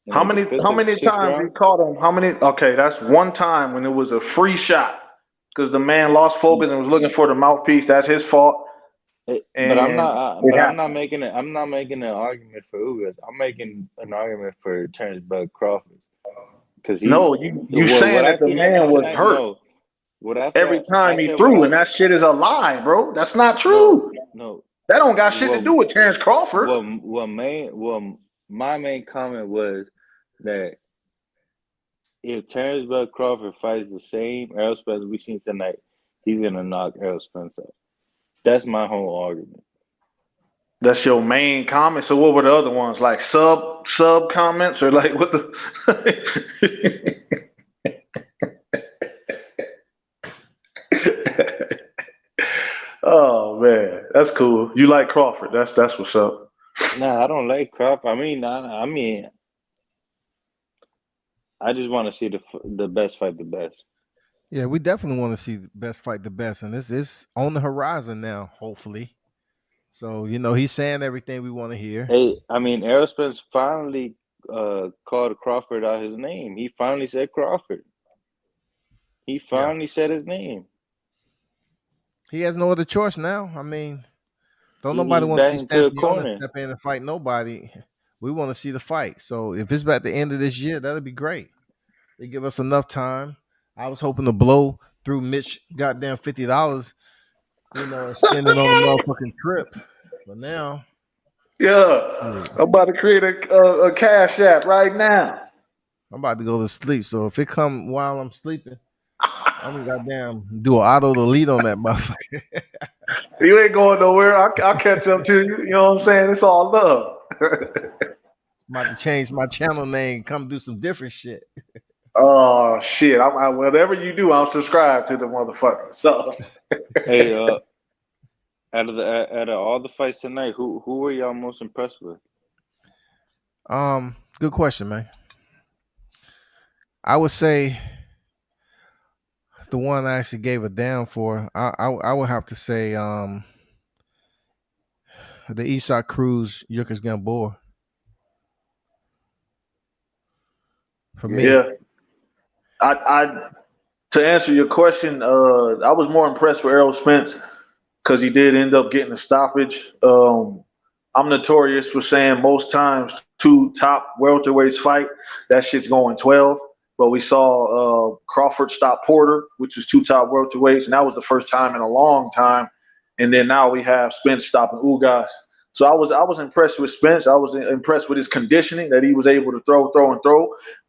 in How like the many? fifth How or many sixth times he round? caught him? How many? Okay, that's one time when it was a free shot because the man lost focus and was looking for the mouthpiece. That's his fault, But I'm and not. it But I'm not happened. making it. I'm not making an argument for Ugas. I'm making an argument for Terrence Bud Crawford because No, you what saying I that the seen after man was tonight. hurt No, what every time he after what threw, I and that shit is a lie, bro. That's not no true. no. That don't got shit to Well, do with Terrence Crawford. my main comment was that if Terrence Bud Crawford fights the same Errol Spence we seen tonight, he's gonna knock Errol Spence out. That's my whole argument. That's your main comment. So what were the other ones? Like sub comments or like what the Oh man, that's cool. You like Crawford. That's what's up. Nah, I don't like Crawford. I mean, I just want to see the best fight the best. Yeah, we definitely want to see the best fight the best, and this is on the horizon now. Hopefully, so he's saying everything we want to hear. Hey, I mean, Errol Spence finally called Crawford out his name. He finally said Crawford. He Yeah, finally said his name. he has no other choice now. I mean, don't nobody He's want to back see into a Stanfiona corner. step in and fight nobody. We want to see the fight. So if it's at the end of this year, that'll be great. They give us enough time. I was hoping to blow through Mitch goddamn $50, and spend it on a motherfucking trip. But now, Yeah. shit, I'm about to create a cash app right now. I'm about to go to sleep. So if it come while I'm sleeping, I'm gonna goddamn do an auto delete on that motherfucker. You ain't going nowhere. I'll catch up to you. You know what I'm saying? It's all love. I'm about to change my channel name, come do some different shit. Oh shit! Whatever you do, I'll subscribe to the motherfucker. So Hey, out of all the fights tonight, who were y'all most impressed with? Good question, man. I would say the one I actually gave a damn for. I would have to say the Eastside Cruz Yukas Gamboa for me. yeah, I to answer your question, I was more impressed with Errol Spence because he did end up getting a stoppage. I'm notorious for saying most times two top welterweights fight, that shit's going 12. But we saw Crawford stop Porter, which is two top welterweights, and that was the first time in a long time. And then now we have Spence stopping Ugas. So I was impressed with Spence. I was impressed with his conditioning that he was able to throw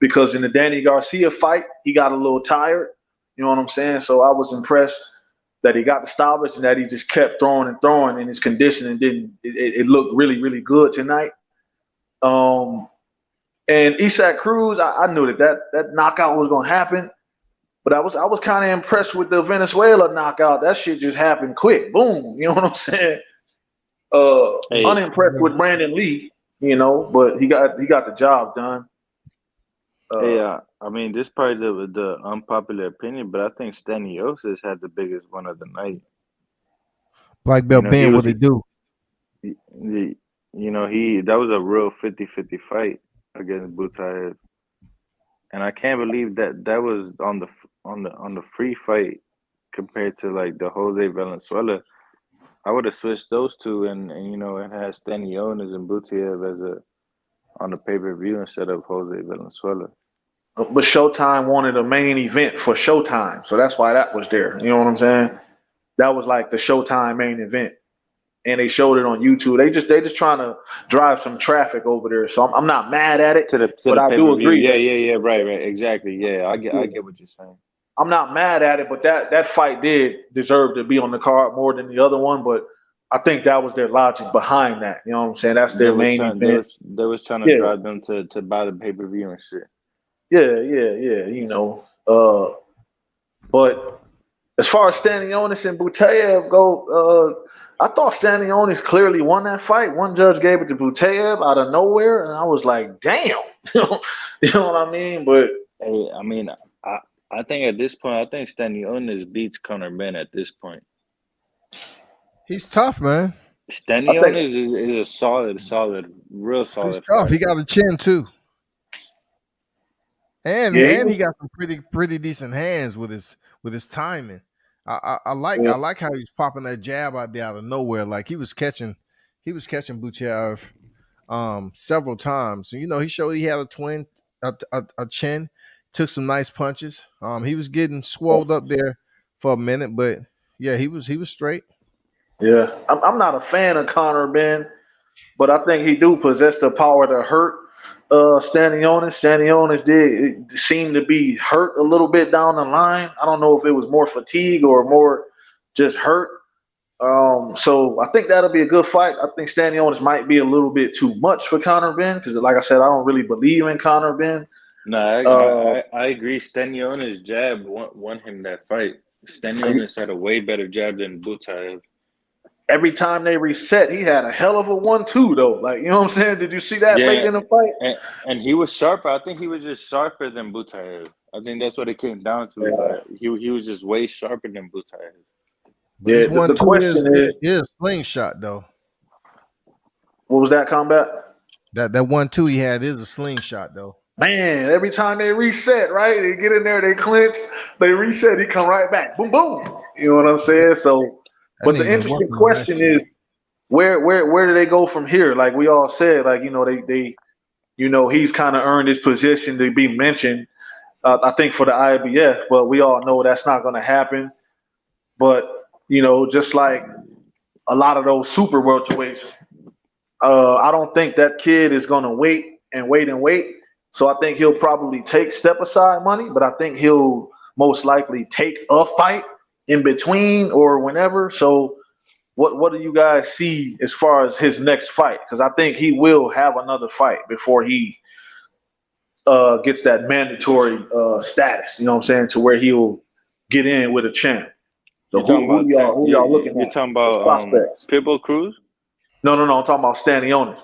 because in the Danny Garcia fight he got a little tired. You know what I'm saying? So I was impressed that he got the stoppage and that he just kept throwing and his conditioning didn't it looked really, really good tonight. Um and Isaac Cruz, I knew that knockout was gonna happen. But I was kind of impressed with the Venezuela knockout. That shit just happened quick, boom. You know what I'm saying? Hey, Unimpressed with Brandon Lee, but he got the job done. hey, I mean, this probably the unpopular opinion, but I think Staniosis had the biggest one of the night. Black belt He Ben, was, what they do? he, that was a real 50-50 fight against Butaev, and I can't believe that was on the free fight compared to like the Jose Valenzuela. I would have switched those two and had Stanionis and Butaev on the pay-per-view instead of Jose Valenzuela. But Showtime wanted a main event for Showtime, so that's why that was there. You know what I'm saying? That was like the Showtime main event, and they showed it on YouTube. They just trying to drive some traffic over there. So I'm not mad at it, To but the I pay do per view, agree that yeah, right, exactly, yeah. I get what you're saying. I'm not mad at it, but that fight did deserve to be on the card more than the other one. But I think that was their logic behind that. You know what I'm saying? That's They their was main trying, event. they was trying to Yeah, drive them to buy the pay per view and shit. yeah. But as far as Stanionis and Butaev go, I thought Stanionis clearly won that fight. One judge gave it to Butaev out of nowhere, and I was like, damn. You know what I mean? But Hey, I mean, I think at this point, I think Stanionis beats Conor Ben at this point. He's tough, man. I think, Stanionis is a real He's solid tough. He fighter. got a chin too, and yeah, he got some pretty decent hands with his timing. I like how he's popping that jab out there out of nowhere. Like he was catching Butchev several times. He showed he had a chin, took some nice punches. He was getting swolled up there for a minute, but yeah, he was straight. yeah. I'm not a fan of Conor Ben, but I think he do possess the power to hurt Stanionis. Stanionis did seem to be hurt a little bit down the line. I don't know if it was more fatigue or more just hurt. So I think that'll be a good fight. I think Stanionis might be a little bit too much for Conor Ben because, like I said, I don't really believe in Conor Ben. No, Uh, I agree. Stanionis' jab won him that fight. Stanionis had a way better jab than Butaev. every time they reset, he had a hell of a 1-2 though. Like, you know what I'm saying? Did you see that late Yeah, in the fight? and he was sharper. I think he was just sharper than Butaev. I think that's what it came down to. Yeah. He was just way sharper than Butaev. But Yeah. this The 1-2 question is a slingshot though. what was that combat? That 1-2 he had is a slingshot though. Man, every time they reset, right? They get in there, they clinch, they reset, he come right back. Boom, boom. You know what I'm saying? So, That but the nigga been interesting working on that question shit. is where do they go from here? Like we all said, like, they he's kind of earned his position to be mentioned, I think for the IBF, but we all know that's not going to happen. But, just like a lot of those super welterweights, I don't think that kid is going to wait and wait and wait. So I think he'll probably take step aside money, but I think he'll most likely take a fight in between or whenever. So what do you guys see as far as his next fight? Because I think he will have another fight before he gets that mandatory status. You know what I'm saying? To where he'll get in with a champ. So You're talking about who y'all looking you're at talking as about prospects? Pitbull Cruz? No. I'm talking about Stanionis.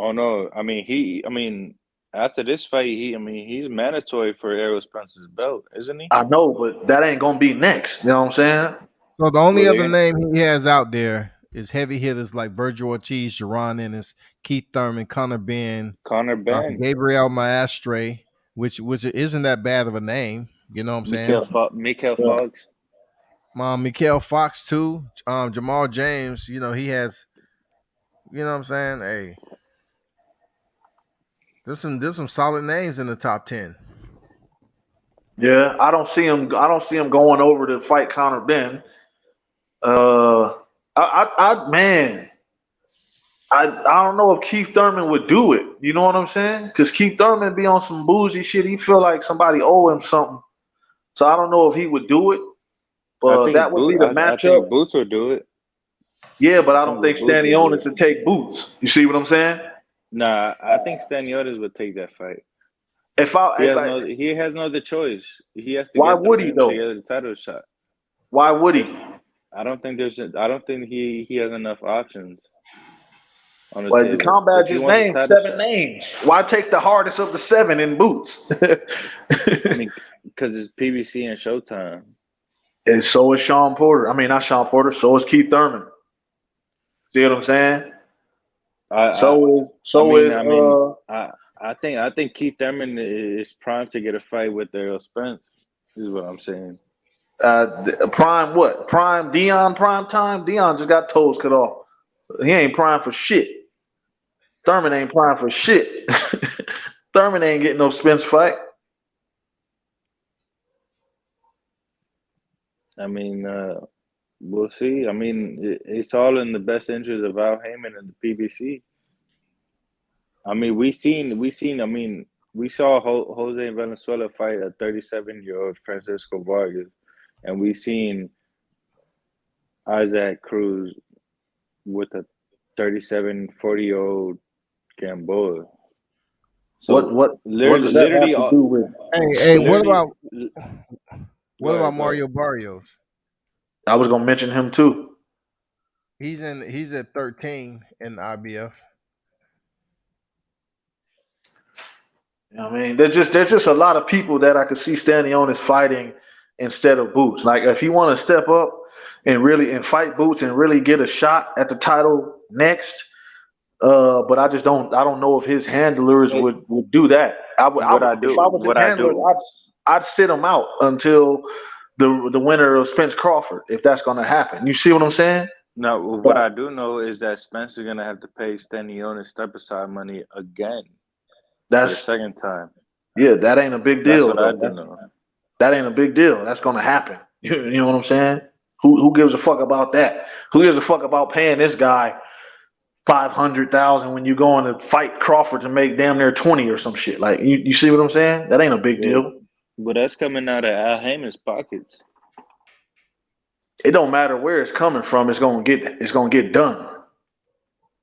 Oh no, I mean after this fight, he's mandatory for Errol Spence's belt, isn't he? I know, but that ain't gonna be next. You know what I'm saying? So the only Well, other name he has out there is heavy hitters like Virgil Ortiz, Sharon Ennis, Keith Thurman, Conor Ben, Connor Ben, Gabriel Maestre, which isn't that bad of a name. You know what I'm saying? Mikael Yeah. Fox. Mikael Fox too. Jamal James. He has. You know what I'm saying? Hey, there's some solid names in the top 10. Yeah, I don't see him. I don't see him going over to fight Conor Ben. Man, I don't know if Keith Thurman would do it. You know what I'm saying? Because Keith Thurman be on some bougie shit. He feel like somebody owe him something. So I don't know if he would do it. But that would be the I matchup. think Boots will do it. Yeah, but I I think don't think Boots will do Stanionis it. would take boots. You see what I'm saying? Nah, I think Staniotis would take that fight. He has no other choice. He has to Why get the would he ring though? to get the title shot. Why would he? I don't think he has enough options on the Well, the table. combat If he just wants a named title 7 shot, names. Why take the hardest of the 7 in Boots? I mean, because it's PBC and Showtime. And so is Sean Porter. I mean, not Sean Porter. So is Keith Thurman. See what I'm saying? I think Keith Thurman is primed to get a fight with Errol Spence. Is what I'm saying. Prime what? Prime Dion prime time? Dion just got toes cut off. He ain't prime for shit. Thurman ain't prime for shit. Thurman ain't getting no Spence fight. I mean, we'll see. I mean, it's all in the best interest of Al Heyman and the PBC. I mean, we saw Jose Valenzuela fight a 37-year-old Francisco Vargas, and we seen Isaac Cruz with a 40-year-old Gamboa. So what does that have to do with? Hey, what about Mario Barrios? I was gonna mention him too. He's at 13 in the IBF. I mean, there's just a lot of people that I could see Stanionis fighting instead of Boots. Like if you want to step up and fight Boots and really get a shot at the title next. But I don't know if his handlers would do that. If I was his handler, I'd sit him out until the winner of Spence Crawford, if that's gonna happen. You see what I'm saying? No, what I do know is that Spence is gonna have to pay Stanionis step-aside money again. That's for the second time. Yeah, that ain't a big deal. That's what I do know. That ain't a big deal. That's gonna happen. You know what I'm saying? Who gives a fuck about that? Who gives a fuck about paying this guy $500,000 when you going to fight Crawford to make damn near 20 or some shit? Like you see what I'm saying? That ain't a big deal. But that's coming out of Al Heyman's pockets. It don't matter where it's coming from. It's gonna get done.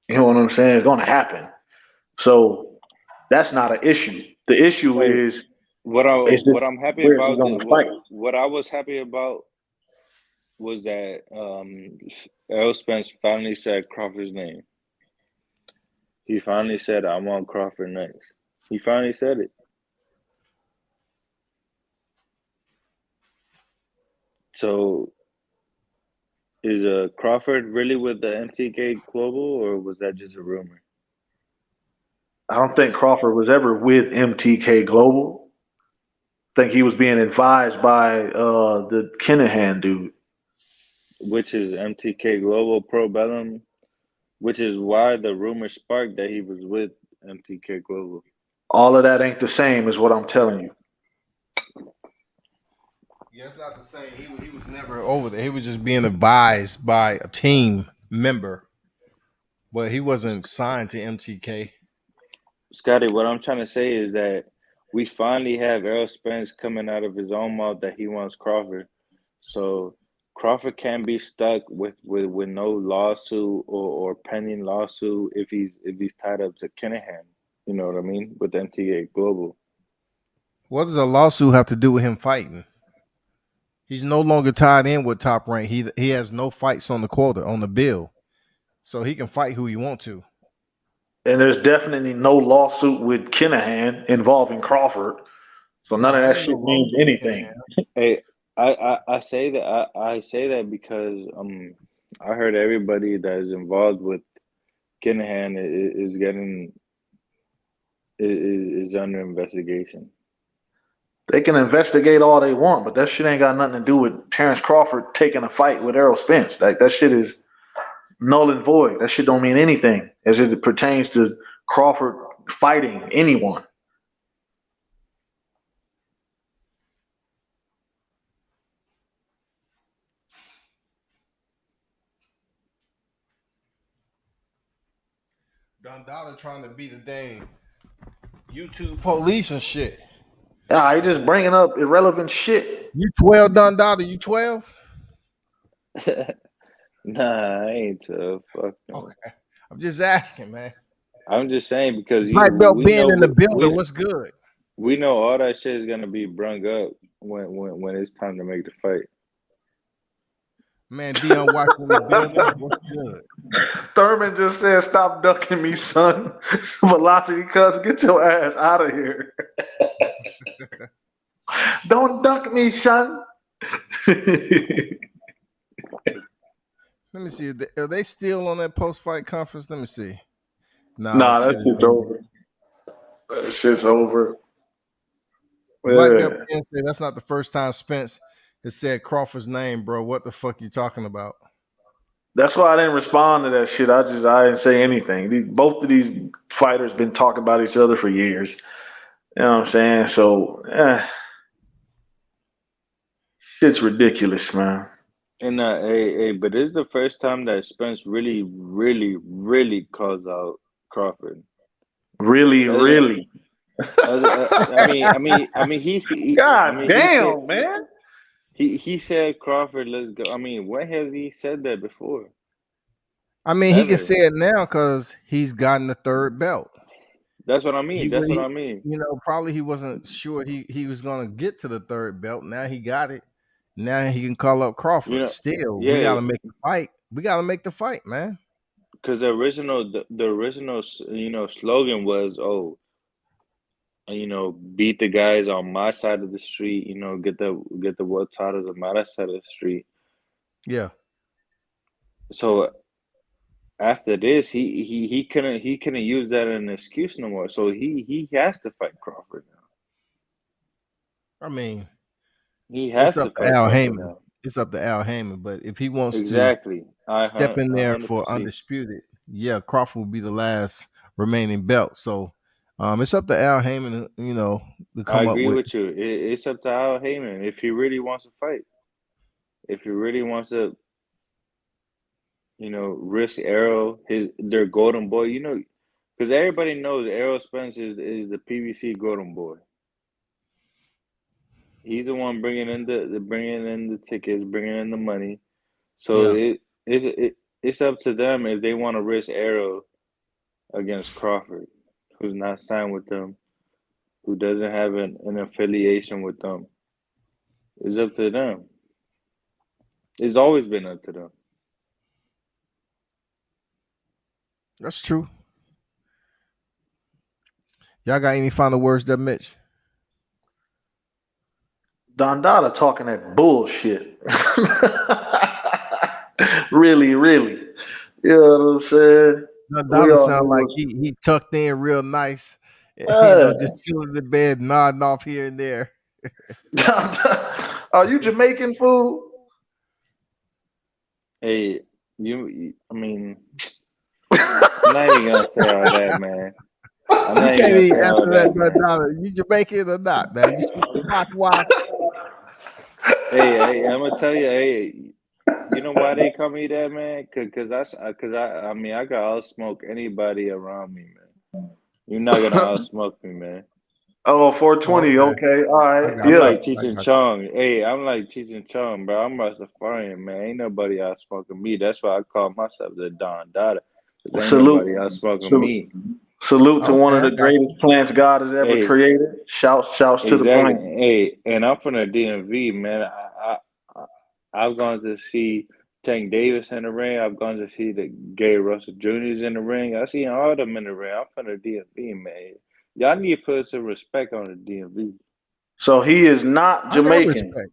You know what I'm saying? It's gonna happen. So that's not an issue. The issue is what I'm happy about. What I was happy about was that Errol Spence finally said Crawford's name. He finally said, "I want Crawford next." He finally said it. So, is Crawford really with the MTK Global, or was that just a rumor? I don't think Crawford was ever with MTK Global. I think he was being advised by the Kinahan dude. Which is MTK Global Pro Bellum, which is why the rumor sparked that he was with MTK Global. All of that ain't the same as what I'm telling you. Yeah, it's not the same. He was never over there. He was just being advised by a team member, but he wasn't signed to MTK. Scotty, what I'm trying to say is that we finally have Errol Spence coming out of his own mouth that he wants Crawford. So Crawford can't be stuck with no lawsuit or pending lawsuit if he's tied up to Kinahan. You know what I mean? With MTK Global. What does a lawsuit have to do with him fighting? He's no longer tied in with Top Rank. He has no fights on the quota, on the bill. So he can fight who he wants to. And there's definitely no lawsuit with Kinahan involving Crawford. So none of that shit means anything. Hey, I say that because I heard everybody that is involved with Kinahan is under investigation. They can investigate all they want, but that shit ain't got nothing to do with Terrence Crawford taking a fight with Errol Spence. Like that shit is null and void. That shit don't mean anything as it pertains to Crawford fighting anyone. Don Dollar trying to be the dang YouTube police and shit. He just bringing up irrelevant shit. You 12, Don Dollar? You 12? Nah, I ain't 12. Fuck no. Okay. I'm just asking, man. I'm just saying because Black belt being in the building, what's good? We know all that shit is gonna be brung up when it's time to make the fight. Man, Dion Watson in the building. What's good? Thurman just said, "Stop ducking me, son." Velocity cuss, get your ass out of here. Don't duck me, son. Let me see. Are they still on that post-fight conference? Let me see. Nah, that Nah, shit that is shit's over. over. That shit's over. Black Belt Yeah. Ben said that's not the first time Spence has said Crawford's name, bro. What the fuck you talking about? That's why I didn't respond to that shit. I didn't say anything. Both of these fighters been talking about each other for years. You know what I'm saying? So, shit's ridiculous, man. And but this is the first time that Spence really, really, really calls out Crawford. Really, Other, really. God he said damn, man. he said Crawford, let's go. I mean, when has he said that before? I mean, he can Never. say it now because he's gotten the third belt. That's what I mean. That's what He, I mean. you know, probably he wasn't sure he was gonna get to the third belt. Now he got it. Now he can call up Crawford. You know, Still, we yeah, gotta make the fight. We gotta make the fight, man. because the original slogan was, oh, beat the guys on my side of the street. Get the world titles on my side of the street. Yeah. So after this, he couldn't use that as an excuse no more. So he has to fight Crawford now. I mean, He it's has up to to fight Al Crawford Heyman. now. It's up to Al Heyman. But if he wants to Exactly. I step in there for 100%. undisputed, yeah, Crawford will be the last remaining belt. So it's up to Al Heyman, to I come up agree with. with you. It's up to Al Heyman if he really wants to fight. If he really wants to, risk Arrow, their golden boy. Because everybody knows Errol Spence is the PBC golden boy. He's the one bringing in the tickets, bringing in the money. So Yeah. it's up to them if they want to risk Arrow against Crawford, who's not signed with them, who doesn't have an affiliation with them. It's up to them. It's always been up to them. That's true. Y'all got any final words there, Mitch? Don Dada talking that bullshit. Really, really. You know what I'm saying? We Donna all sound like know he tucked in real nice, what's. just chilling in the bed, nodding off here and there. Are you Jamaican fool? Hey, I mean, I'm not even gonna say all that, man. I'm You not even can't gonna even say all answer that, that, but man. Donna, you Jamaican or not, man? You speak the patois. Hey, I'm gonna tell you, hey, you know why they call me that, man? I mean, I can outsmoke anybody around me, man. You're not gonna outsmoke me, man. Oh, Oh, 420. okay. Okay. All I right. got I'm you. Yeah. like Cheech I and got Chong. Hey, I'm like Cheech and Chong, bro. I'm Rastafarian, man. Ain't nobody outsmoking me. That's why I call myself the Don Dada. Cause ain't nobody Salute. outsmoking Salute. me. Salute you. to one Okay, of I the got you. greatest plants God has ever Hey, created. Shouts to the exactly. plant. Hey, and I'm from the DMV, man. I've gone to see Tank Davis in the ring. I've gone to see the Gary Russell Jr.'s in the ring. I've seen all of them in the ring. I'm from the DMV, man. Y'all need to put some respect on the DMV. So he is not I got Jamaican. respect.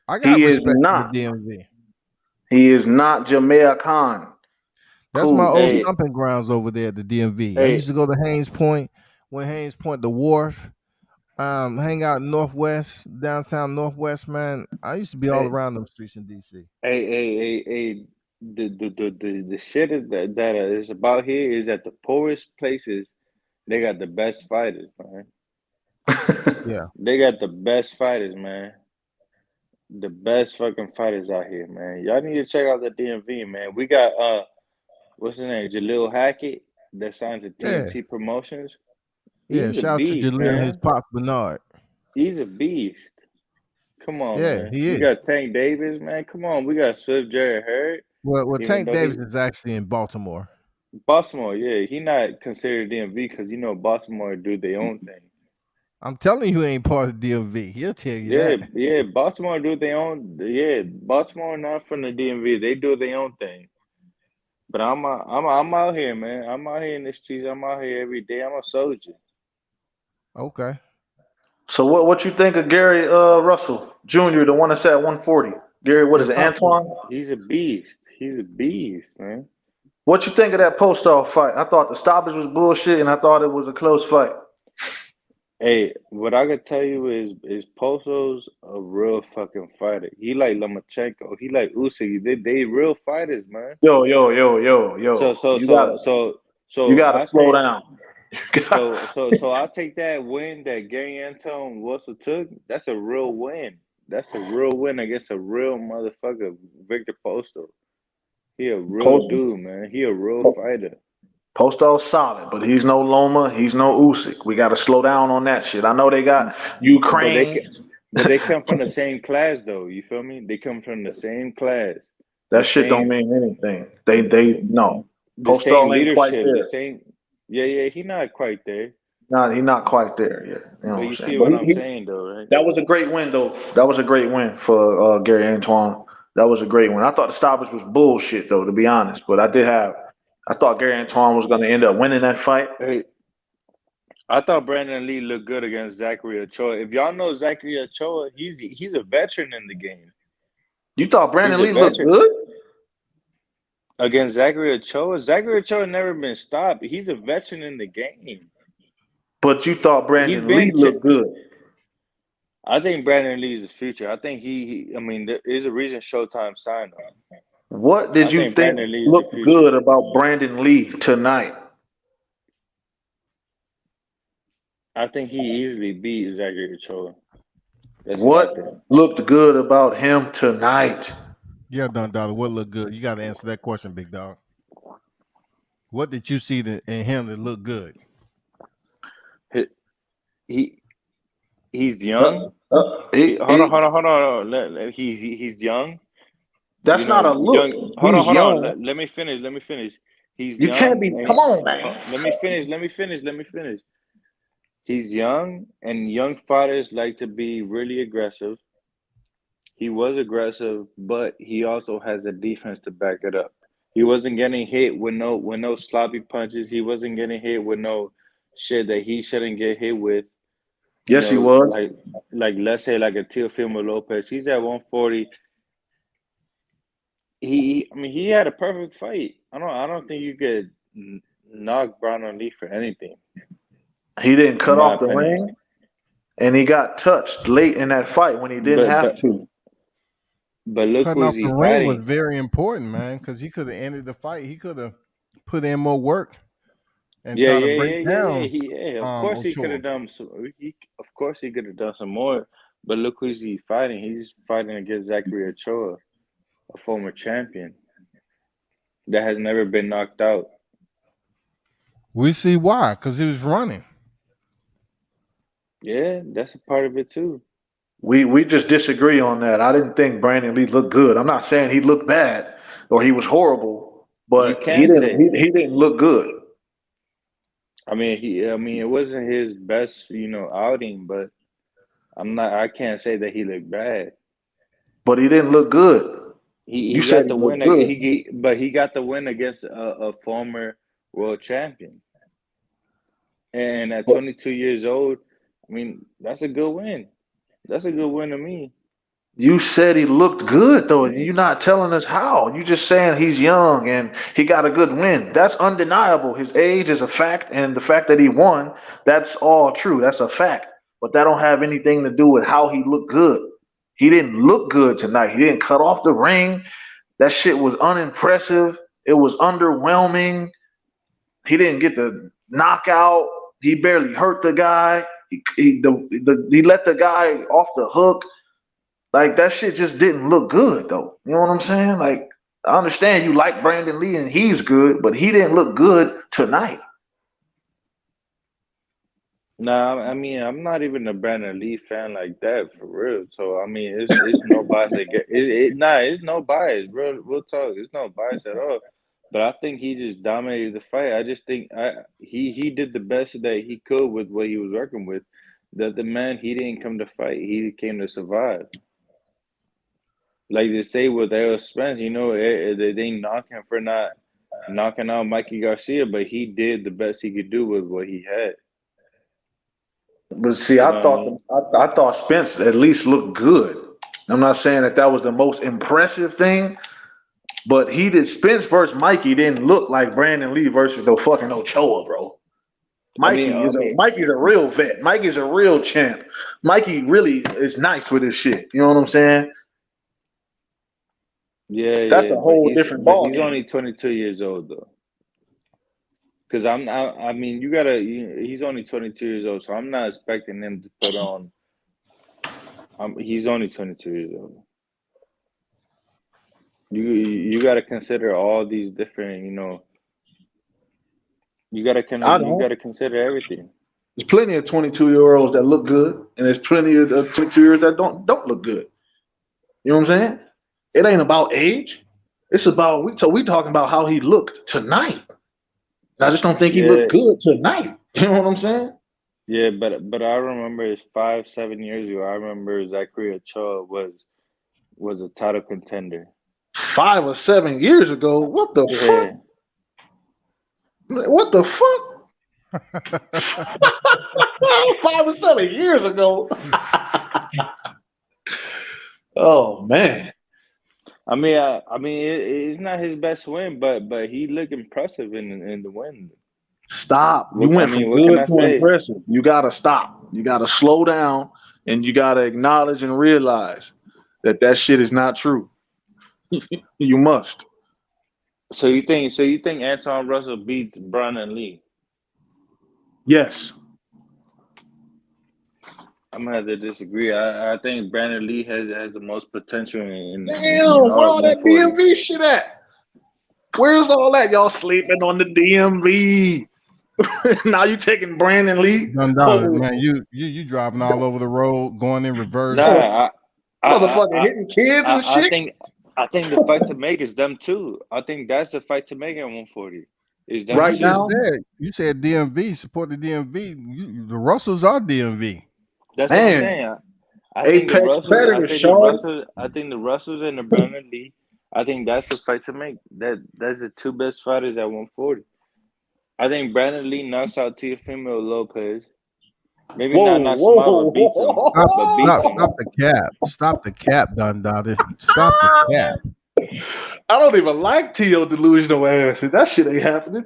I got He is respect for the not. DMV. He is not Jamaican. That's my Cool. old Hey, stomping grounds over there at the DMV. I used hey, to go to Haynes Point when Haynes Point, the wharf, hang out in Northwest, downtown Northwest, man. I used to be all hey, around them streets in DC. hey. The shit that is about here is that the poorest places they got the best fighters, man. Yeah. They got the best fighters, man. The best fucking fighters out here, man. Y'all need to check out the DMV, man. We got what's his name? Jalil Hackett that signed to Yeah. TNT Promotions. Yeah. He's a Shout out to beast, Jaleel and his man. pops Bernard. He's a beast. Come on, Yeah, man. he We is. got Tank Davis, man. Come on. We got Swift Jared Hurd. Well, Even Tank though Davis he is actually in Baltimore. Baltimore, yeah, he not considered DMV because Baltimore do their own thing. I'm telling you, he ain't part of the DMV. He'll tell you Yeah, that. yeah. Baltimore do their own. Yeah, Baltimore not from the DMV. They do their own thing. But I'm out here, man. I'm out here in the streets. I'm out here every day. I'm a soldier. Okay. So what you think of Gary Russell Jr., the one that's at 140? Gary, what Yeah, is it, talk to him. Antoine? He's a beast. He's a beast, man. What you think of that post off fight? I thought the stoppage was bullshit, and I thought it was a close fight. Hey, what I could tell you is Posto's a real fucking fighter. He like Lomachenko. He like Usyk. They real fighters, man. Yo. You So gotta I slow take down. so I take that win that Gary Anton Russell took. That's a real win. That's a real win against a real motherfucker, Victor Posto. He a real Post dude, man. He a real fighter. Posto's solid, but he's no Loma. He's no Usyk. We gotta slow down on that shit. I know they got But Ukraine. they come from the same class though. You feel me? They come from the same class, the That shit don't same mean anything. They no. the same Posto ain't quite leadership, the there. same. Yeah. He not quite there, Nah, he not quite there yet. You know but what I'm you saying? see But what I'm saying though, right? that was a great win though. That was a great win for Gary Antoine. That was a great win. I thought the stoppage was bullshit though, to be honest. But I thought Gary Antoine was gonna end up winning that fight. Hey, I thought Brandon Lee looked good against Zachary Ochoa. If y'all know Zachary Ochoa, he's a veteran in the game. You thought He's Brandon a Lee looked veteran good? against Zachary Ochoa. Zachary Ochoa never been stopped. He's a veteran in the game. But you thought He's Brandon Lee been. looked good. I think Brandon Lee's the future. I think I mean, there is a reason Showtime signed him. What did I you think think Brandon Lee's the looked future. good about Brandon Lee tonight? I think he easily beat Zachary Ochoa. That's what I What think. looked good about him tonight? Yeah, Don Dollar. What looked good? You got to answer that question, big dog. What did you see in him that looked good? He he's Uh, young. it, Hold it, on, hold on. He's young. You that's not know, a young. look. He's Hold on. young. Let me finish. Let me finish. He's You can't young, be. Come and on, man. let me finish. Let me finish. He's young, and young fighters like to be really aggressive. He was aggressive, but he also has a defense to back it up. He wasn't getting hit with no sloppy punches. He wasn't getting hit with no shit that he shouldn't get hit with. You Yes, he know, was. like let's say like a Teofimo Lopez. He's at 140. I mean, he had a perfect fight. I don't think you could knock Brandon Lee for anything, He didn't in cut my off the opinion. ring, and he got touched late in that fight when he didn't But have but to. but look Cutting who is off he the ring was fighting. very important, man, because he could have ended the fight. He could have put in more work and try to break down Of course he could Ochoa. have done some. Of course he could have done some more. But look who's he fighting. He's fighting against Zachary Ochoa, a former champion that has never been knocked out. We see why, because he was running. Yeah, that's a part of it too. We just disagree on that. I didn't think Brandon Lee looked good. I'm not saying he looked bad or he was horrible, You but he can didn't. say. He didn't look good. I mean, it wasn't his best, outing, but I can't say that he looked bad. But he didn't look good. You He said got he the win. looked good. But he got the win against a former world champion, and at But 22 years old, I mean, that's a good win. That's a good win to me. you said he looked good though, and you're not telling us how. You just saying he's young and he got a good win. That's undeniable. His age is a fact, and the fact that he won, that's all true. That's a fact. But that don't have anything to do with how he looked good. He didn't look good tonight. He didn't cut off the ring. That shit was unimpressive. It was underwhelming. He didn't get the knockout. He barely hurt the guy. He let the guy off the hook. Like that shit just didn't look good though. You know what I'm saying? Like I understand you like Brandon Lee and he's good, but he didn't look good tonight. Nah, I mean, I'm not even a Brandon Lee fan like that for real. So I mean, it's no bias. It's no bias. Real talk. It's no bias at all. But I think he just dominated the fight. I just think he did the best that he could with what he was working with. That the man, he didn't come to fight. He came to survive. Like they say with Errol Spence, they knock him for not knocking out Mikey Garcia, but he did the best he could do with what he had. But see, You I know what I thought mean? I thought Spence at least looked good. I'm not saying that was the most impressive thing, but he did. Spence versus Mikey didn't look like Brandon Lee versus the fucking Ochoa, bro. I mean, I mean, Mikey's a real vet. Mikey's a real champ. Mikey really is nice with his shit. You know what I'm saying? That's yeah, a whole different but ball he's game. only 22 years old though. Because I mean, he's only 22 years old, so I'm not expecting him to put on. He's only 22 years old. You got to consider all these different, you got I to don't. consider everything. There's plenty of 22-year-olds that look good, and there's plenty of 22-year-olds that don't look good. You know what I'm saying? It ain't about age. It's about we talking about how he looked tonight. I just don't think he Yeah, looked good tonight. You know what I'm saying? yeah, but I remember it's 5, 7 years ago. I remember Zachary Ochoa was a title contender. 5 or 7 years ago. What the fuck? Yeah, What the fuck? 5 or 7 years ago. Oh man. it's not his best win, but he looked impressive in the win. Stop. You went from What can good I to say? impressive. You gotta stop. You gotta slow down and you gotta acknowledge and realize that shit is not true. You must. So you think Anton Russell beats Brandon Lee? Yes. I'm gonna have to disagree. I think Brandon Lee has the most potential in Damn, where all of all that 140. DMV shit at? Where's all that? Y'all sleeping on the DMV. Now you taking Brandon Lee? Dundada, man, you driving all over the road, going in reverse. Nah, Motherfucker hitting kids and I shit. think the fight to make is them too. I think that's the fight to make at 140. Is them But you Right two. just now, said DMV, support the DMV. The Russells are DMV. That's what I'm man, saying. I think the Apex Russells. Predator, Sean. I think the Russells and the Brandon Lee. I think that's the fight to make. That's the two best fighters at 140. I think Brandon Lee knocks out Teofimo Lopez. Maybe not knocks him out, but beats him. Stop, But beats stop, him. stop the cap. Stop the cap, Dundada. Stop the cap. I don't even like T.O. delusional ass. That shit ain't happening.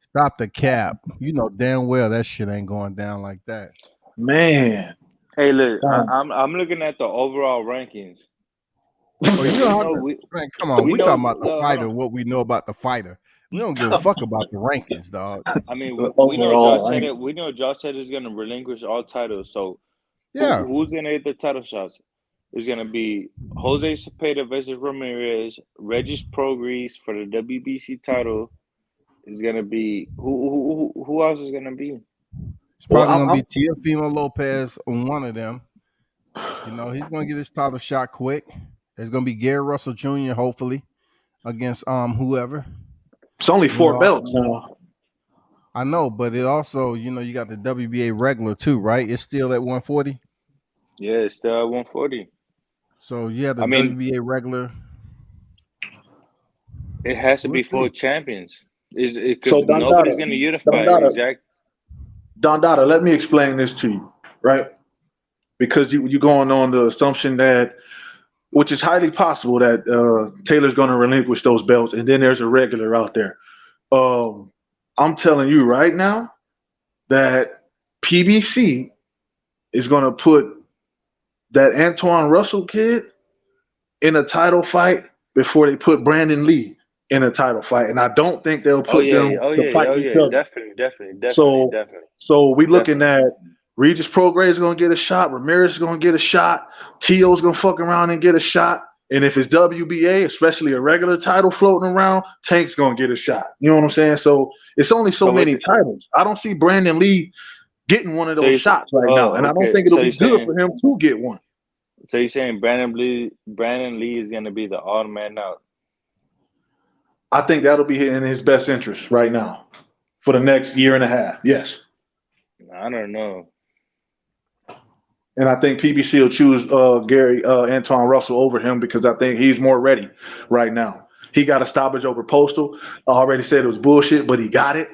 Stop the cap. You know damn well that shit ain't going down like that. Man. Hey, look, I'm looking at the overall rankings. Oh, you know how know to, we man, come on. we We know. talking about the Hold fighter, on. what we know about the fighter. We don't give a fuck about the rankings, dog. I mean, The we know overall Josh rank. Taylor. We know Josh Taylor is going to relinquish all titles. So Yeah. who's going to get the title shots? It's going to be Jose Cepeda versus Ramirez, Regis Prograis for the WBC title. It's going to be who else is going to be? It's probably gonna be Teofimo Lopez on one of them. You know, he's gonna get his title shot quick. There's gonna be Gary Russell Jr. hopefully against whoever. It's only 4 belts now. I know, but it also, you got the WBA regular too, right? It's still at 140. Yeah, it's still at 140. So yeah, the I mean, WBA regular. it has to be We'll 4 see. champions. Is it So because nobody's going to unify? Exactly. Dondada, let me explain this to you, right? Because you're going on the assumption that, which is highly possible, that Taylor's going to relinquish those belts, and then there's a regular out there. I'm telling you right now that PBC is going to put that Antoine Russell kid in a title fight before they put Brandon Lee in a title fight, and I don't think they'll put them to fight each other. Definitely. So we looking at Regis Prograis is gonna get a shot, Ramirez is gonna get a shot, T.O.'s gonna fuck around and get a shot, and if it's WBA, especially a regular title floating around, Tank's gonna get a shot. You know what I'm saying? So it's only so many titles. I don't see Brandon Lee getting one of those shots right now, and I don't think it'll be good for him to get one. So you're saying Brandon Lee is gonna be the odd man out? I think that'll be in his best interest right now for the next year and a half. Yes. I don't know. And I think PBC will choose Gary Antoine Russell over him because I think he's more ready right now. He got a stoppage over Postal. I already said it was bullshit, but he got it.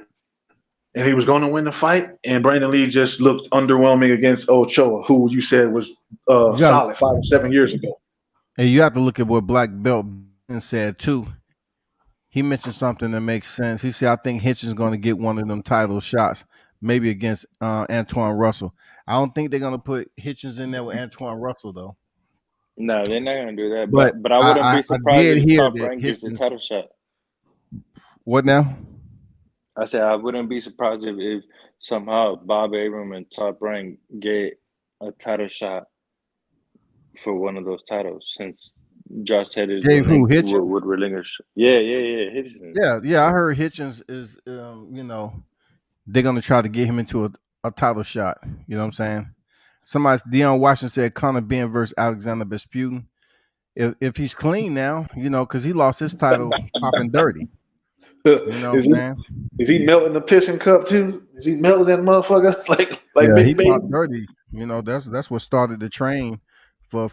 And he was going to win the fight. And Brandon Lee just looked underwhelming against Ochoa, who you said was You got, solid 5 or 7 years ago. and you have to look at what Black Belt said too. He mentioned something that makes sense. He said, "I think Hitchens going to get one of them title shots, maybe against Antoine Russell. I don't think they're going to put Hitchens in there with Antoine Russell though. No, they're not gonna do that. But But I wouldn't be I surprised did if hear Top that Rank gets a Hitchens. title shot. What now? I said I wouldn't be surprised if somehow Bob Arum and Top Rank get a title shot for one of those titles since Josh Taylor Gave who? Hitchens? would relinquish. Yeah. Hitchens. Yeah. I heard Hitchens is, they're going to try to get him into a title shot. You know what I'm saying? Somebody, Deion Washington said Conor Ben versus Alexander Vesputin. If he's clean now, because he lost his title popping dirty. You know what I'm saying? Is he melting the pissing cup too? Is he melting that motherfucker like Yeah, he Big Baby? popped dirty. That's what started the train for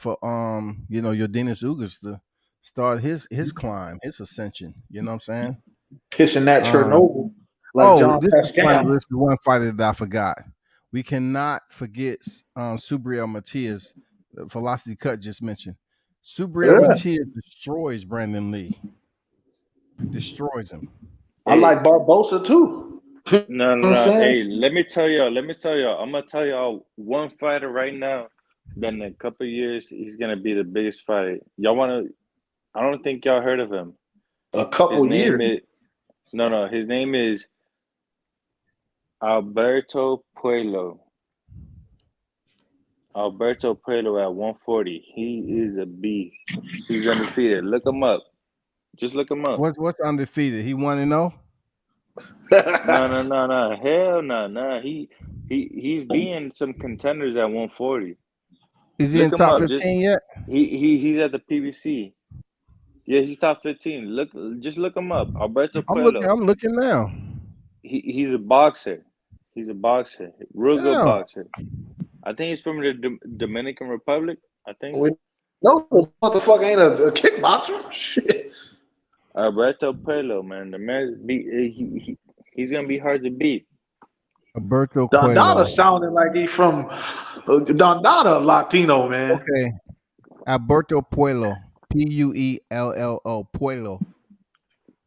your Dennis Ugas to start his climb, his ascension. You know what I'm saying? Pissing that Um, Chernobyl like John this Pascal. is one fighter that I forgot. We cannot forget Subriel Matias, the Velocity Cut just mentioned. Subriel Yeah. Matias destroys Brandon Lee. Destroys him. I like Barbosa too. You know what I'm saying? Hey, let me tell y'all. I'm gonna tell y'all one fighter right now that in a couple of years he's gonna be the biggest fighter. Y'all wanna? I don't think y'all heard of him. A couple years. His name is Alberto Puello. Alberto Puello at 140. He is a beast. He's undefeated. Look him up. Just look him up. What's undefeated? He 1-0? No. Hell no. He's being some contenders at 140. Is he in top 15 yet? He's at the PBC. Yeah, he's top 15. Just look him up. Alberto Puello. I'm looking now. He's a boxer. He's a boxer. Real good boxer. I think he's from the Dominican Republic. I think. No, the motherfucker ain't a kickboxer. Shit. Alberto Puello, man. The man he's gonna be hard to beat. Alberto Dondada Puello. sounded like he's from Dondada Latino, man. Okay. Alberto Puello. Puello. Puello.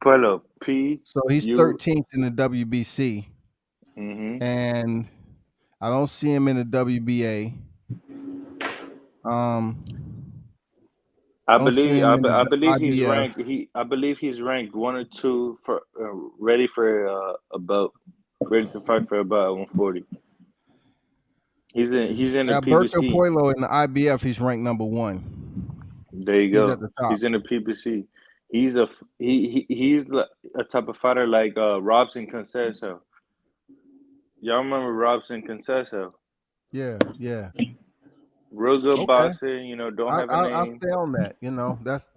Puello. P. So he's 13th in the WBC. Mm-hmm. And I don't see him in the WBA. I believe he's IBF. ranked. I believe he's ranked 1 or 2 for ready for a belt, ready to fight for a belt at 140. He's in the Alberto PBC. Puello in the IBF. He's ranked number 1. There you go. He's at the top. He's in the PBC. He's a type of fighter like Robson Conceso. Y'all remember Robson Conceso? Yeah. Real good boxer, don't have a name. I'll stay on that. That's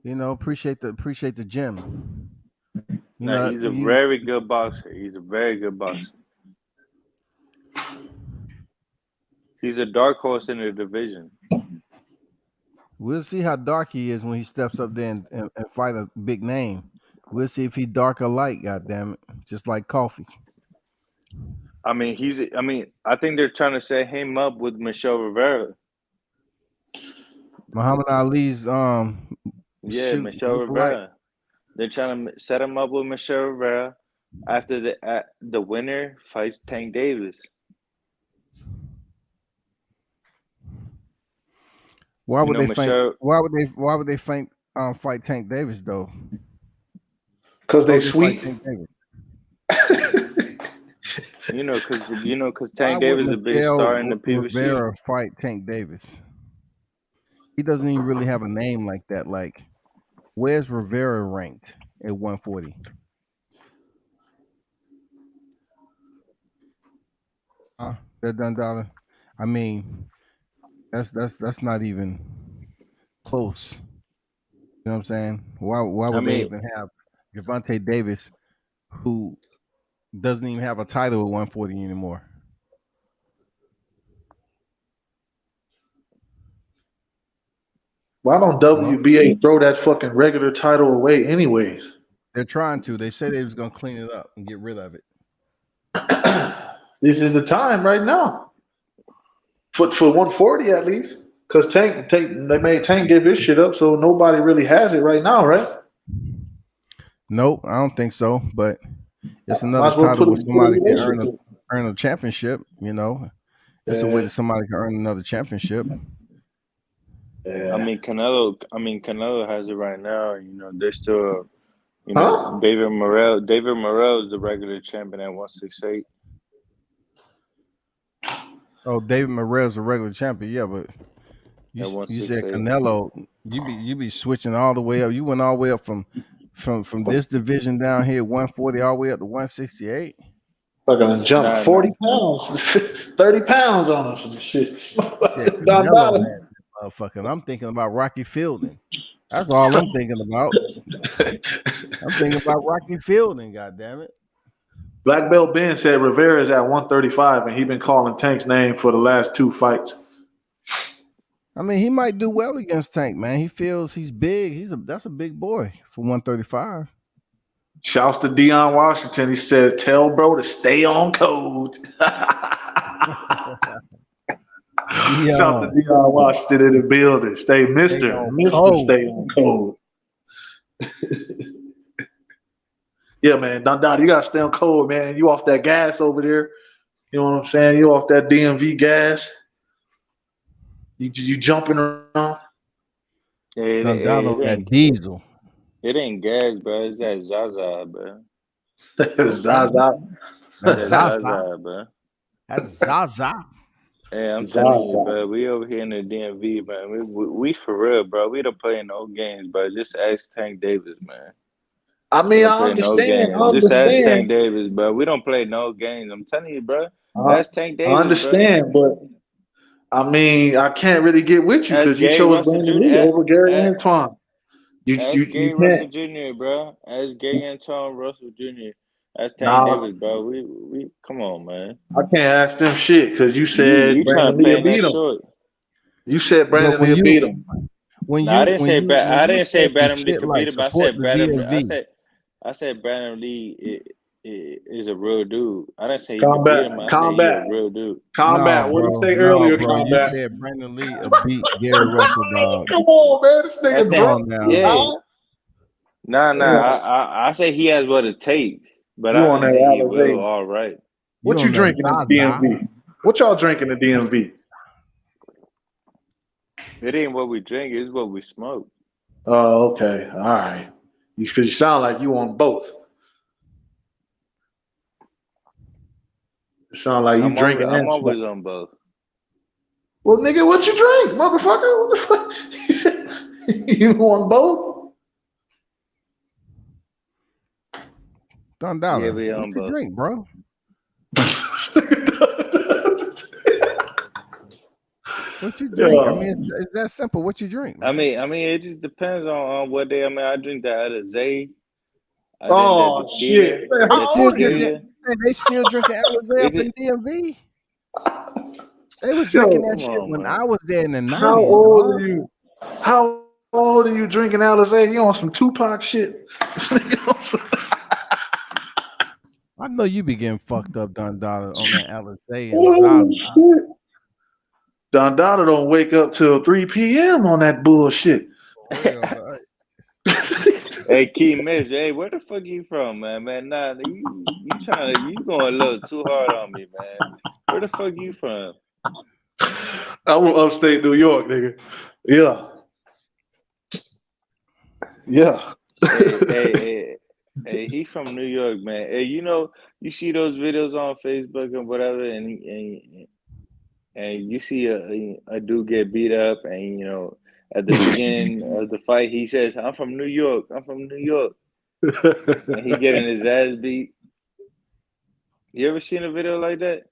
appreciate the gym. He's a very good boxer. He's a very good boxer. He's a dark horse in the division. We'll see how dark he is when he steps up there and fight a big name. We'll see if he dark or light, goddammit. Just like coffee. I think they're trying to set him up with Michelle Rivera. Muhammad Ali's Michelle Rivera. Light. They're trying to set him up with Michelle Rivera after the winner fights Tank Davis. Why would they fight Tank Davis though? Because they sweet. Because Tank Davis is a big star in the PBC. Rivera fight Tank Davis. He doesn't even really have a name like that. Like, where's Rivera ranked at 140? That Dundada. I mean, that's not even close. You know what I'm saying? Why would they even have Gervonta Davis, who doesn't even have a title at 140 anymore? Why don't Well, WBA throw that fucking regular title away anyways? they're trying to. They said they was gonna clean it up and get rid of it. This is the time right now. For 140 at least. Because they made Tank give his shit up, so nobody really has it right now, right? Nope, I don't think so. But it's another Might as well title where put a somebody can relation to it. earn a championship. You know, it's a way that somebody can earn another championship. Yeah. I mean, Canelo has it right now. You know, they're still, you know, David Morrell is the regular champion at 168. Oh, David Morrell's a regular champion, yeah, but you said 168. Canelo, you be switching all the way up. You went all the way up from this division down here, 140, all the way up to 168. Fucking jump 40 pounds, 30 pounds on us and shit. You said Canelo, man, motherfucker. I'm thinking about Rocky Fielding. That's all I'm thinking about. I'm thinking about Rocky Fielding, goddammit. Black Belt Ben said Rivera's at 135, and he been calling Tank's name for the last 2 fights. I mean, he might do well against Tank, man. He feels he's big. That's a big boy for 135. Shouts to Deion Washington. He said, "Tell bro to stay on code." Shouts to Deion Washington in the building. Stay Mister stay on code. Yeah, man. Don, you gotta stay on code, man. You off that gas over there. You know what I'm saying? You off that DMV gas. You jumping around. That diesel. It ain't gas, bro. It's that Zaza, bro. Zaza. That's Zaza, bro. That's Zaza. Hey, I'm telling you, bro. We over here in the DMV, man. We for real, bro. We don't play no games, bro. Just ask Tank Davis, man. I mean, I understand. Just ask Tank Davis, bro. We don't play no games. I'm telling you, bro. Ask Tank Davis. I understand, but I mean, I can't really get with you because you chose Brandon Lee over Gary Antoine. You Gary Russell Jr., bro. Ask Gary Antoine Russell Jr. That's Tank Davis, bro. We come on, man. I can't ask them shit because you said you Brandon Lee beat him. Short. You said Brandon Lee beat him. I didn't say Brandon Lee could beat him. I said Brandon Lee is a real dude. I didn't say he could beat him. I said he's a real dude. What did you say earlier, bro, Combat? You said Brandon Lee beat Gary Russell, dog. Come on, man. This nigga's drunk. Yeah. I say he has what it takes, but I don't say he will. All right. What you drinking in the DMV? What y'all drinking in the DMV? It ain't what we drink; it's what we smoke. Oh, okay, all right. Because you sound like you on both. It sound like you drinking. I'm always on both. Well, nigga, what you drink, motherfucker? What the fuck? You on both? $10. Yeah, we on what both. You drink, bro? What you drink? I mean, it's that simple. What you drink? Man? I mean, it just depends on what day. I mean, I drink that Alizé. Oh shit! They still drinking Alizé up in DMV. They was drinking that shit when I was there in the 90s. How old are you? How old are you drinking Alizé? You on some Tupac shit? I know you be getting fucked up, Don Dada, on that Alizé and Zaza. Don Dada don't wake up till 3 p.m. on that bullshit. Hey, Key Mitch, hey, where the fuck you from, man? Nah, you going a little too hard on me, man. Where the fuck you from? I'm from upstate New York, nigga. Yeah. Hey, he from New York, man. Hey, you know, you see those videos on Facebook and whatever, and you see a dude get beat up, and you know, at the beginning of the fight, he says, "I'm from New York. I'm from New York," and he getting his ass beat. You ever seen a video like that?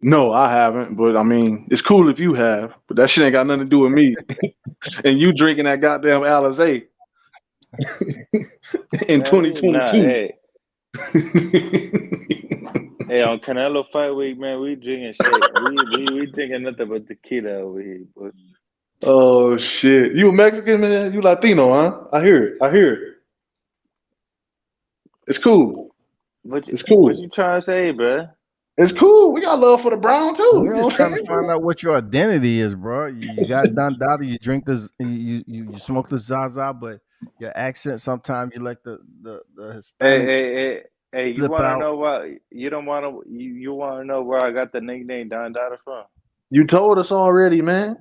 No, I haven't, but I mean, it's cool if you have, but that shit ain't got nothing to do with me. And you drinking that goddamn Alizé in 2022. Nah, hey, on Canelo Fight Week, man, we drinking shit. We drinking nothing but tequila over here, but Oh shit! You a Mexican man? You Latino, huh? I hear it. I hear it. It's cool. It's What cool. you trying to say, bro? It's cool. We got love for the brown too. You We know just what I'm trying to saying? find out what your identity is, bro. You got Don Dada, you drink this, you smoke the Zaza, but your accent sometimes you like the Hey, Hispanic hey, hey, hey! You flip want to out. know why? You don't want to. You want to know where I got the nickname Don Dada from? You told us already, man.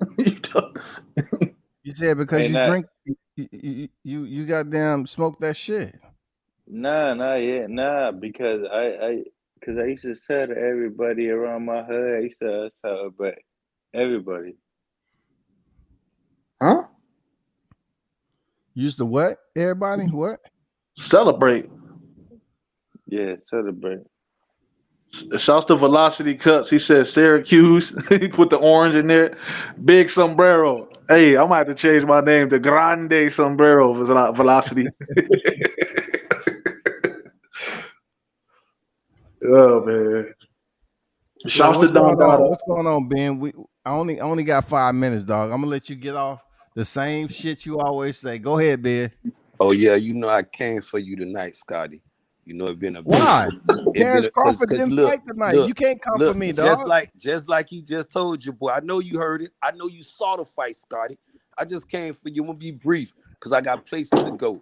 You said because Hey, you not drink, you goddamn smoke that shit. nah, not yet, nah. Because because I used to tell to everybody around my hood. I used to tell, but everybody, Huh? You used to what? Everybody, what? Celebrate. yeah, celebrate. Shouts to Velocity Cuts. He said Syracuse. He put the orange in there. Big sombrero. Hey, I might have to change my name to Grande Sombrero for Velocity. Oh man. Yo, Shouts to what's Don going on? Dada. What's going on, Ben? I only got 5 minutes, dog. I'm gonna let you get off the same shit you always say. Go ahead, Ben. Oh yeah, you know I came for you tonight, Scotty. You know it been a big Why? it been Terrence a Crawford cause didn't look, fight tonight. look, You can't come for look, me, dog. just like he just told you, boy. I know you heard it. I know you saw the fight, Scotty. I just came for you. I'm gonna be brief because I got places to go.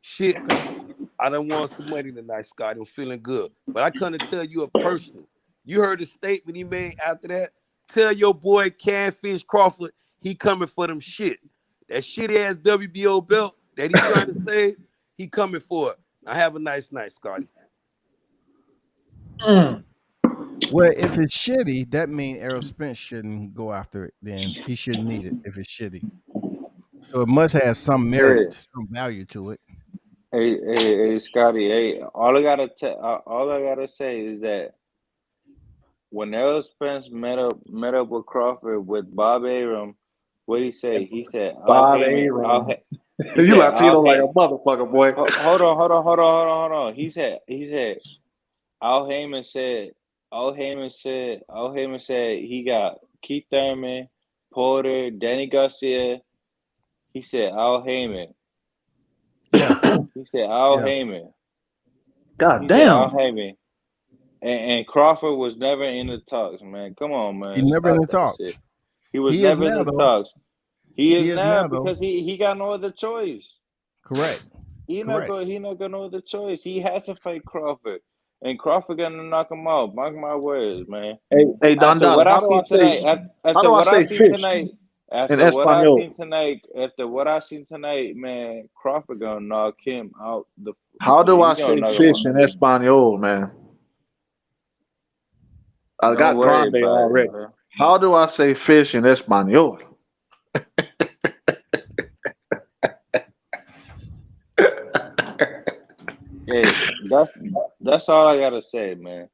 Shit, Okay. I done won some money tonight, Scotty. I'm feeling good. But I come to tell you a personal. You heard the statement he made after that? Tell your boy Canfish Crawford he coming for them shit. That shitty ass WBO belt that he trying to say, he coming for it. Now have a nice night, Scotty. Mm. Well, if it's shitty, that means Errol Spence shouldn't go after it. Then he shouldn't need it if it's shitty. So it must have some Hey, merit, some value to it. hey, Scotty. Hey, all I gotta say is that when Errol Spence met up with Crawford with Bob Arum, what did he say? He said, "I'll Bob Heyman, Arum. He You said, "I'll Latino like Heyman." a motherfucker, boy. Hold on. He said, Al Heyman said he got Keith Thurman, Porter, Danny Garcia. He said Al Heyman. Yeah, He said Al yeah. Heyman. God He said Al damn. Heyman. And Crawford was never in the talks, man. Come on, He man. never in Stop the that talks. shit. He was He is never in now, the though. talks. He is He is now now, though. because he got no other choice. Correct. Correct. He not got no other choice. He has to fight Crawford. And Crawford gonna knock him out. Mark my words, man. Hey, Don After Dada, what I seen tonight, how after do I what I say seen fish tonight, in Espanol? after what I seen tonight, man, Crawford gonna knock him out. How do I He gonna say knock him fish out. in Espanol, man? I Don't got worry grande about it, already. bro. How do I say fish in Espanol? Hey, that's all I gotta say, man.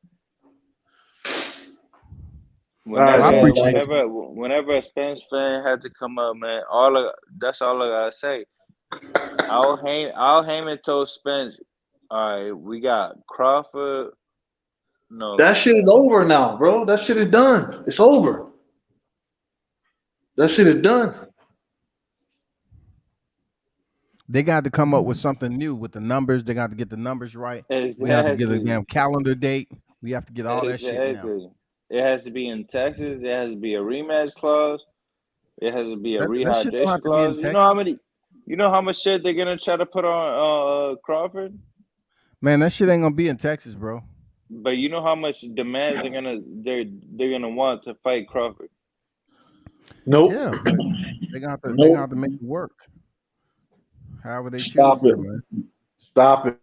All right, Well, I man. appreciate Like, you. Whenever a Spence fan had to come up, man, that's all I gotta say. Al Heyman told Spence, all right, we got Crawford. No, that shit is over now, bro. That shit is done. It's over. That shit is done. They got to come up with something new with the numbers. They got to get the numbers right. We have to get a exactly, damn calendar date. We have to get all that shit now. exactly. It has to be in Texas. There has to be a rematch clause. It has to be a That shit don't rehydration have to be in clause. Texas. You know how much shit they're gonna try to put on Crawford, Man, that shit ain't gonna be in Texas, bro. but you know how much demands they're gonna want to fight Crawford. Nope. Yeah, but they gonna have to Nope. make it work. However they choose Stop to, it. man. Stop it.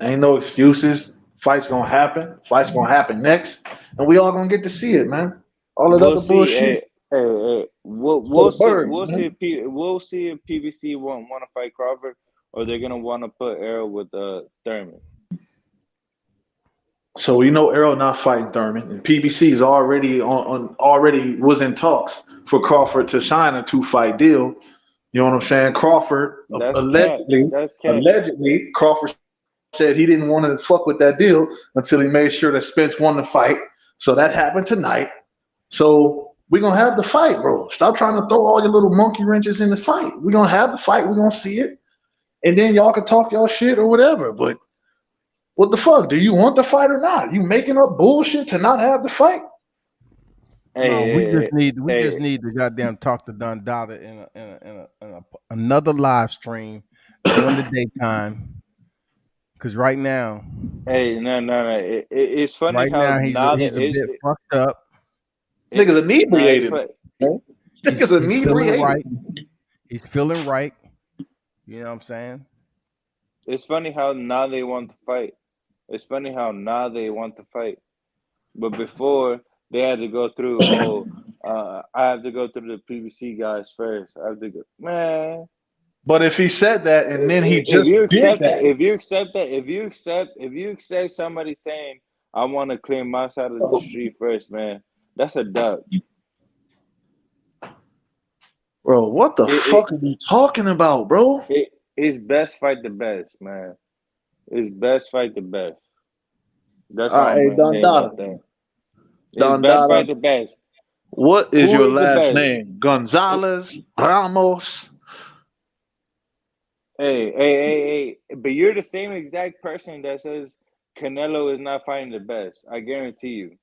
Ain't no excuses. Fight's gonna happen. Fight's gonna happen next, and we all gonna get to see it, man. All that We'll other see. bullshit for We'll the see. birds, man. We'll see if PBC won't want to fight Crawford, or they're gonna want to put Errol with Thurman. So we know Errol not fighting Thurman, and PBC is already already was in talks for Crawford to sign a 2-fight deal. You know what I'm saying? Crawford That's cap. allegedly, That's capping. allegedly, Crawford said he didn't want to fuck with that deal until he made sure that Spence won the fight. So that happened tonight. So We're gonna have the fight, bro. Stop trying to throw all your little monkey wrenches in the fight. We're gonna have the fight, we're gonna see it, and then y'all can talk y'all shit or whatever. But what the fuck? Do you want the fight or not? You making up bullshit to not have the fight? No, we Hey, just need to goddamn talk to Don Dada in another live stream during the daytime. Because right now, no. It's funny right how now now he's that a bit fucked up. Niggas no, inebriated. Man. Niggas He's feeling inebriated. right. He's feeling right. You know what I'm saying? it's funny how now they want to fight. It's funny how now they want to fight. But before they had to go through, I have to go through the PBC guys first. I have to go, man. But if he said that and then he If just you did accept that, if you accept somebody saying, I want to clear my side of the street first, man, that's a dub. bro, what the fuck are you talking about, bro? It's best fight the best, man. It's best fight the best. That's All all right, I'm hey, gonna say about that. It's best fight the best. What is Who your is the last best? name? Gonzalez, Ramos. Hey. But you're the same exact person that says Canelo is not fighting the best. I guarantee you.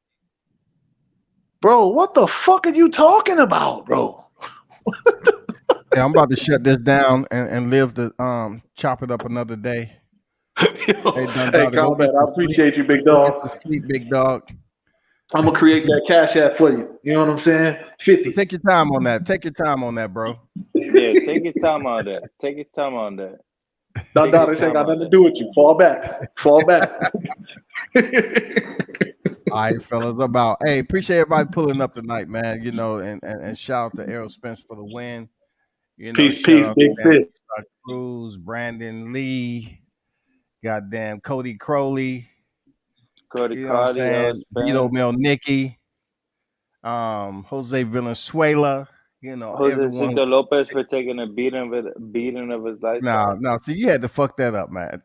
Bro, what the fuck are you talking about, bro? Hey, I'm about to shut this down and live to chop it up another day. Hey, Don Hey, Dada, go get Combat, I some appreciate you, big Go dog. get some sleep, big dog. I'm gonna create that cash app for you. You know what I'm saying? 50. Take your time on that. Take your time on that, bro. Yeah, take your time on that. Take your time on that. Don Take your Dada, this ain't time got on nothing to that. do with you. Fall back. Fall back. All right, fellas. About hey, appreciate everybody pulling up tonight, man. You know, and shout out to Errol Spence for the win. You know, Peace, shout peace, out big to fish. Scott Cruz, Brandon Lee, goddamn Cody Crowley. Cody You know what I'm saying? Vito Melnicki, Jose Valenzuela. You know, Jose everyone. Cito Lopez for taking a beating of his life. No. See, you had to fuck that up, man.